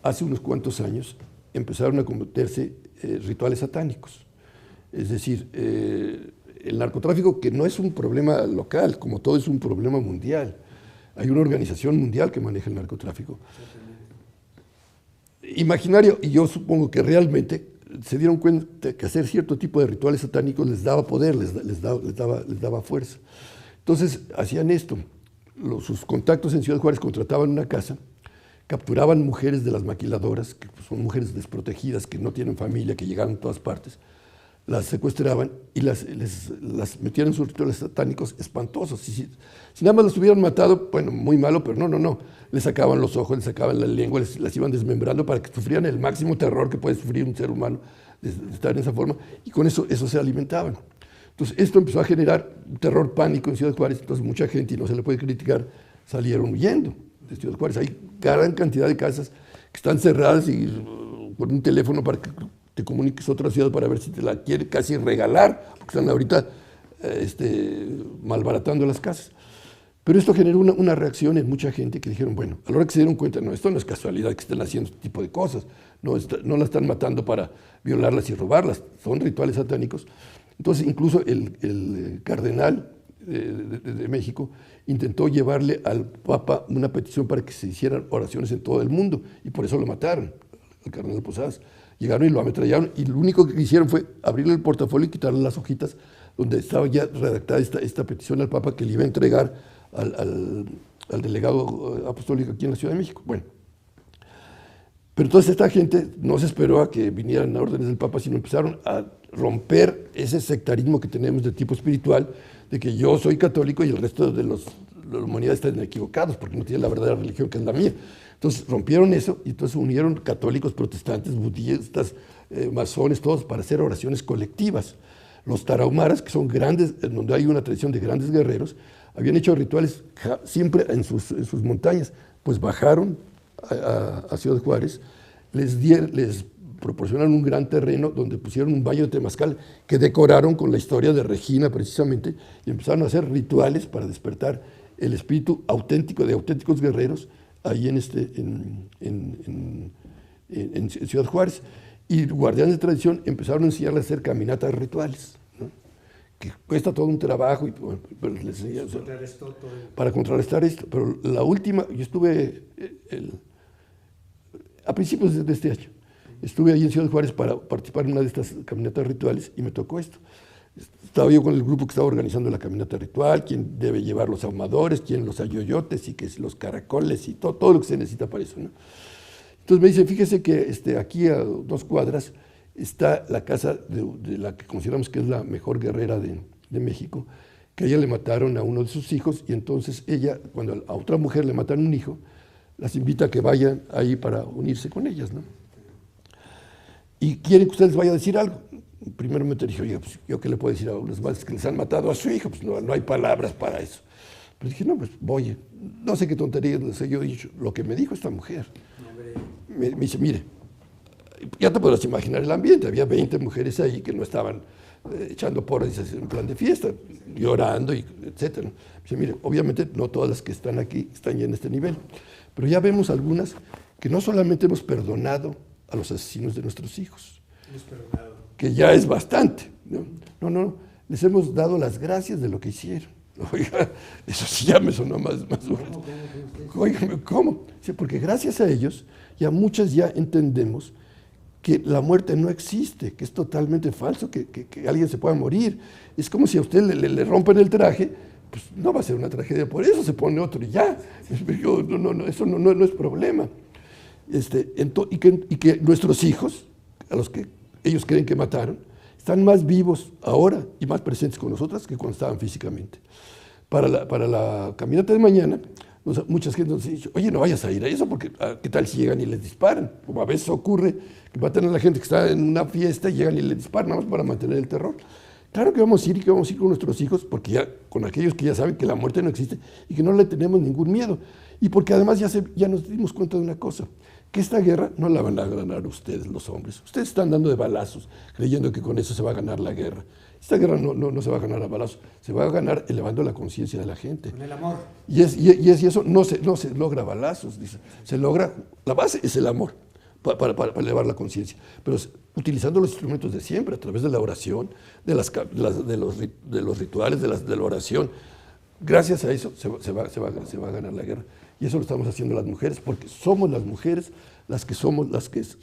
hace unos cuantos años, empezaron a cometerse rituales satánicos. Es decir, el narcotráfico, que no es un problema local, como todo es un problema mundial. Hay una organización mundial que maneja el narcotráfico. Imaginario, y yo supongo que realmente se dieron cuenta que hacer cierto tipo de rituales satánicos les daba poder, les daba fuerza. Entonces hacían esto. Sus contactos en Ciudad Juárez contrataban una casa, capturaban mujeres de las maquiladoras, que son mujeres desprotegidas, que no tienen familia, que llegaron a todas partes, las secuestraban y las metían en sus rituales satánicos espantosos. Si nada más las hubieran matado, bueno, muy malo, pero no. Les sacaban los ojos, les sacaban la lengua, las iban desmembrando para que sufrieran el máximo terror que puede sufrir un ser humano de estar en esa forma, y con eso se alimentaban. Entonces esto empezó a generar un terror, pánico en Ciudad Juárez. Entonces mucha gente, y no se le puede criticar, salieron huyendo de Ciudad Juárez. Hay gran cantidad de casas que están cerradas y con un teléfono para que te comuniques a otra ciudad para ver si te la quiere casi regalar, porque están ahorita malbaratando las casas. Pero esto generó una reacción en mucha gente que dijeron, bueno, a la hora que se dieron cuenta, no, esto no es casualidad que estén haciendo este tipo de cosas, no la están matando para violarlas y robarlas, son rituales satánicos. Entonces incluso el cardenal de México intentó llevarle al Papa una petición para que se hicieran oraciones en todo el mundo, y por eso lo mataron, al cardenal Posadas. Llegaron y lo ametrallaron, y lo único que hicieron fue abrirle el portafolio y quitarle las hojitas donde estaba ya redactada esta petición al Papa que le iba a entregar al delegado apostólico aquí en la Ciudad de México. Bueno, pero toda esta gente no se esperó a que vinieran órdenes del Papa, sino empezaron a romper ese sectarismo que tenemos de tipo espiritual, de que yo soy católico y el resto de la humanidad están equivocados porque no tienen la verdadera religión que es la mía. Entonces rompieron eso y entonces unieron católicos, protestantes, budistas, masones, todos para hacer oraciones colectivas. Los tarahumaras, que son grandes, en donde hay una tradición de grandes guerreros, habían hecho rituales siempre en sus montañas, pues bajaron a Ciudad Juárez, les proporcionaron un gran terreno donde pusieron un baño de temazcal que decoraron con la historia de Regina precisamente, y empezaron a hacer rituales para despertar el espíritu auténtico de auténticos guerreros ahí en Ciudad Juárez. Y guardianes de tradición empezaron a enseñarles a hacer caminatas rituales, ¿no? Que cuesta todo un trabajo, pero les enseñan, para contrarrestar esto. Pero la última, yo estuve a principios de este año, estuve ahí en Ciudad Juárez para participar en una de estas caminatas rituales y me tocó esto. Estaba yo con el grupo que estaba organizando la caminata ritual, quién debe llevar los ahumadores, quién los ayoyotes y que los caracoles y todo lo que se necesita para eso, ¿no? Entonces me dicen, fíjese que aquí a 2 cuadras está la casa de la que consideramos que es la mejor guerrera de México, que a ella le mataron a uno de sus hijos, y entonces ella, cuando a otra mujer le matan un hijo, las invita a que vayan ahí para unirse con ellas, ¿no? Y quieren que ustedes les vaya a decir algo. Primero me dije, oye, pues, ¿yo qué le puedo decir a unas madres que les han matado a su hijo? Pues no hay palabras para eso. Pero dije, no, pues voy, no sé qué tonterías les he yo dicho, lo que me dijo esta mujer. Me dice, mire, ya te podrás imaginar el ambiente, había 20 mujeres ahí que no estaban echando porras en plan de fiesta, llorando, etc. Me dice, mire, obviamente no todas las que están aquí están ya en este nivel, pero ya vemos algunas que no solamente hemos perdonado a los asesinos de nuestros hijos, que ya es bastante, no, les hemos dado las gracias de lo que hicieron. Oiga, eso sí ya me sonó más duro. Oiga, ¿cómo? Sí, porque gracias a ellos ya muchas ya entendemos que la muerte no existe, que es totalmente falso, que alguien se pueda morir. Es como si a usted le rompen el traje, pues no va a ser una tragedia, por eso se pone otro y ya. No, eso no es problema. Y que nuestros hijos, a los que ellos creen que mataron, están más vivos ahora y más presentes con nosotras que cuando estaban físicamente. Para la caminata de mañana, muchas gente nos ha dicho, oye, no vayas a ir a eso porque ¿qué tal si llegan y les disparan? Como a veces ocurre que matan a la gente que está en una fiesta y llegan y les disparan nada más para mantener el terror. Claro que vamos a ir y que vamos a ir con nuestros hijos, porque ya con aquellos que ya saben que la muerte no existe y que no le tenemos ningún miedo. Y porque además ya nos dimos cuenta de una cosa, que esta guerra no la van a ganar ustedes, los hombres. Ustedes están dando de balazos, creyendo que con eso se va a ganar la guerra. Esta guerra no se va a ganar a balazos, se va a ganar elevando la conciencia de la gente. Con el amor. Y eso no se logra a balazos, dice. Se logra, la base es el amor, para elevar la conciencia. Pero utilizando los instrumentos de siempre, a través de la oración, de los rituales, de la oración. gracias a eso se va a ganar la guerra. Y eso lo estamos haciendo las mujeres, porque somos las mujeres las que somos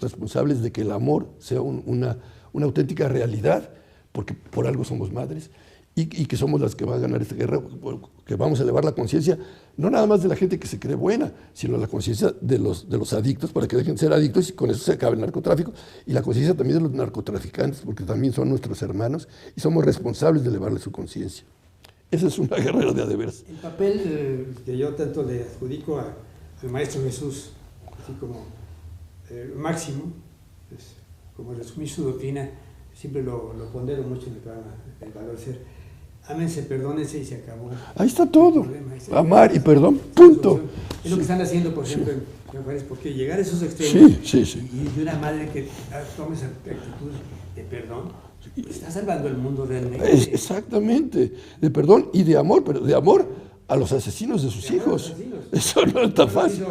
responsables de que el amor sea una auténtica realidad, porque por algo somos madres, y que somos las que van a ganar esta guerra, que vamos a elevar la conciencia, no nada más de la gente que se cree buena, sino la conciencia de los adictos, para que dejen de ser adictos y con eso se acabe el narcotráfico, y la conciencia también de los narcotraficantes, porque también son nuestros hermanos y somos responsables de elevarle su conciencia. Esa es una guerra de veras. El papel que yo tanto le adjudico al Maestro Jesús, así como máximo, pues, como resumir su doctrina, siempre lo pondero mucho en el programa, el valor ser. Ámense, perdónense y se acabó. Ahí está todo. Amar y perdón, punto. Es lo que están haciendo, por ejemplo, en mujeres, porque llegar a esos extremos y de una madre que tome esa actitud de perdón, está salvando el mundo realmente. Exactamente, de perdón y de amor, pero de amor a los asesinos de sus hijos. Eso no está fácil.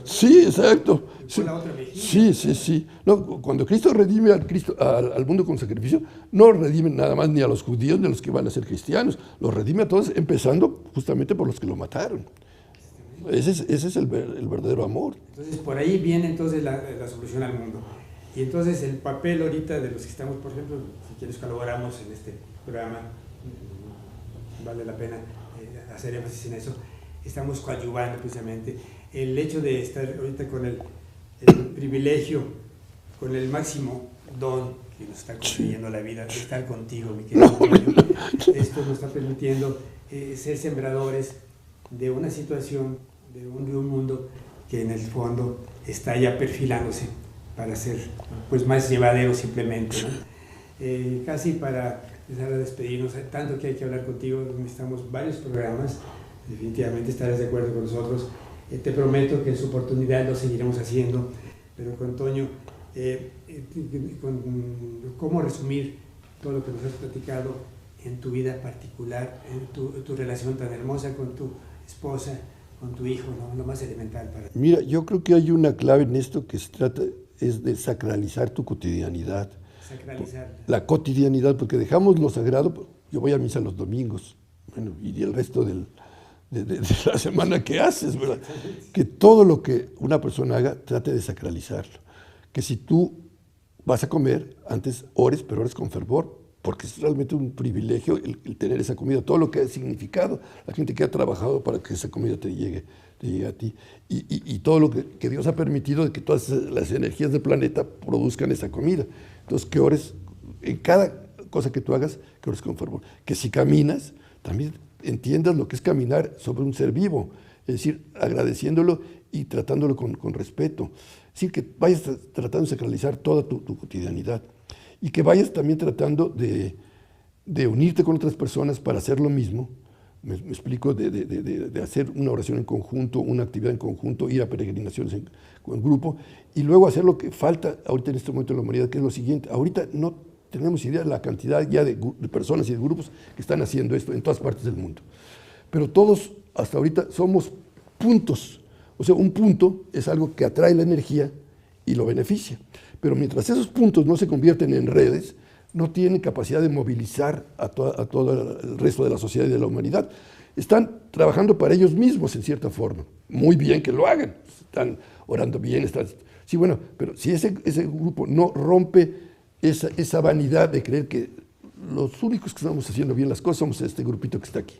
Sí, exacto. Sí. No, cuando Cristo redime al mundo con sacrificio, no redime nada más ni a los judíos ni a los que van a ser cristianos, los redime a todos, empezando justamente por los que lo mataron. Ese es el verdadero amor. Entonces, por ahí viene entonces la solución al mundo. Y entonces el papel ahorita de los que estamos, por ejemplo, si quieres colaboramos en este programa, vale la pena hacer énfasis en eso, estamos coadyuvando precisamente el hecho de estar ahorita con el privilegio, con el máximo don que nos está concediendo la vida, de estar contigo, mi querido Antonio. Esto nos está permitiendo ser sembradores de una situación, de un mundo que en el fondo está ya perfilándose para ser pues más llevadero simplemente, ¿no? Casi para empezar a despedirnos, tanto que hay que hablar contigo, necesitamos varios programas, definitivamente estarás de acuerdo con nosotros. Te prometo que en su oportunidad lo seguiremos haciendo, pero con Toño, ¿cómo resumir todo lo que nos has platicado en tu vida particular, en tu relación tan hermosa con tu esposa, con tu hijo, ¿no? Lo más elemental para ti? Mira, yo creo que hay una clave en esto que se trata es de sacralizar tu cotidianidad. Sacralizar. La cotidianidad, porque dejamos lo sagrado. Yo voy a misa los domingos, bueno, y el resto de la semana que haces, ¿verdad? Que todo lo que una persona haga, trate de sacralizarlo. Que si tú vas a comer, antes ores, pero ores con fervor, porque es realmente un privilegio el tener esa comida, todo lo que ha significado, la gente que ha trabajado para que esa comida te llegue a ti, y todo lo que Dios ha permitido de que todas las energías del planeta produzcan esa comida. Entonces, que ores, en cada cosa que tú hagas, que ores con fervor. Que si caminas, también entiendas lo que es caminar sobre un ser vivo, es decir, agradeciéndolo y tratándolo con respeto. Es decir, que vayas tratando de sacralizar toda tu cotidianidad y que vayas también tratando de unirte con otras personas para hacer lo mismo. Me explico, de hacer una oración en conjunto, una actividad en conjunto, ir a peregrinaciones en grupo, y luego hacer lo que falta ahorita en este momento en la humanidad, que es lo siguiente. Ahorita no tenemos idea de la cantidad ya de personas y de grupos que están haciendo esto en todas partes del mundo. Pero todos hasta ahorita somos puntos. O sea, un punto es algo que atrae la energía y lo beneficia. Pero mientras esos puntos no se convierten en redes, no tienen capacidad de movilizar a todo el resto de la sociedad y de la humanidad. Están trabajando para ellos mismos, en cierta forma. Muy bien que lo hagan. Están orando bien. Sí, bueno, pero si ese grupo no rompe esa vanidad de creer que los únicos que estamos haciendo bien las cosas somos este grupito que está aquí.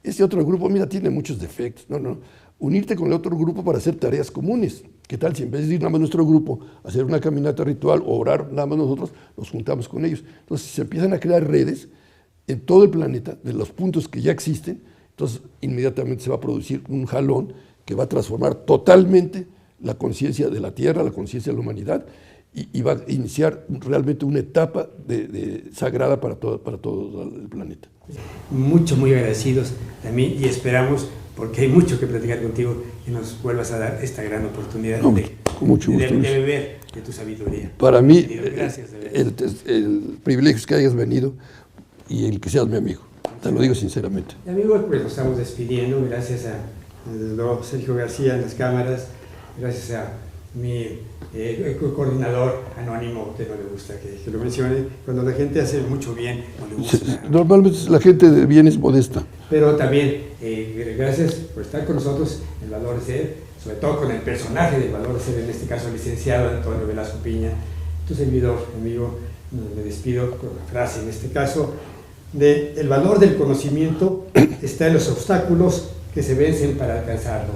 Ese otro grupo, mira, tiene muchos defectos. No. Unirte con el otro grupo para hacer tareas comunes. ¿Qué tal si en vez de ir nada más nuestro grupo a hacer una caminata ritual o orar nada más nosotros, nos juntamos con ellos? Entonces, si se empiezan a crear redes en todo el planeta de los puntos que ya existen, entonces inmediatamente se va a producir un jalón que va a transformar totalmente la conciencia de la Tierra, la conciencia de la humanidad, y va a iniciar realmente una etapa sagrada para todo el planeta. Muy agradecidos también, y esperamos, porque hay mucho que platicar contigo, que nos vuelvas a dar esta gran oportunidad de beber de tu sabiduría. Para mí, gracias, el privilegio es que hayas venido y el que seas mi amigo. Te lo digo sinceramente. Y amigos, pues nos estamos despidiendo. Gracias a Sergio García en las cámaras, gracias a mi coordinador anónimo, que no le gusta que lo mencione. Cuando la gente hace mucho bien, no le gusta. Normalmente la gente de bien es modesta. Pero también, gracias por estar con nosotros en Valor de Ser, sobre todo con el personaje del Valor de Ser, en este caso el licenciado Antonio Velasco Piña, tu servidor, amigo. Me despido con la frase, en este caso, de el valor del conocimiento está en los obstáculos que se vencen para alcanzarlo.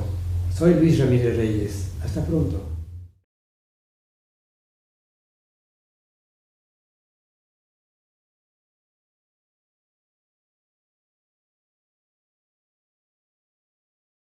Soy Luis Ramírez Reyes. Hasta pronto.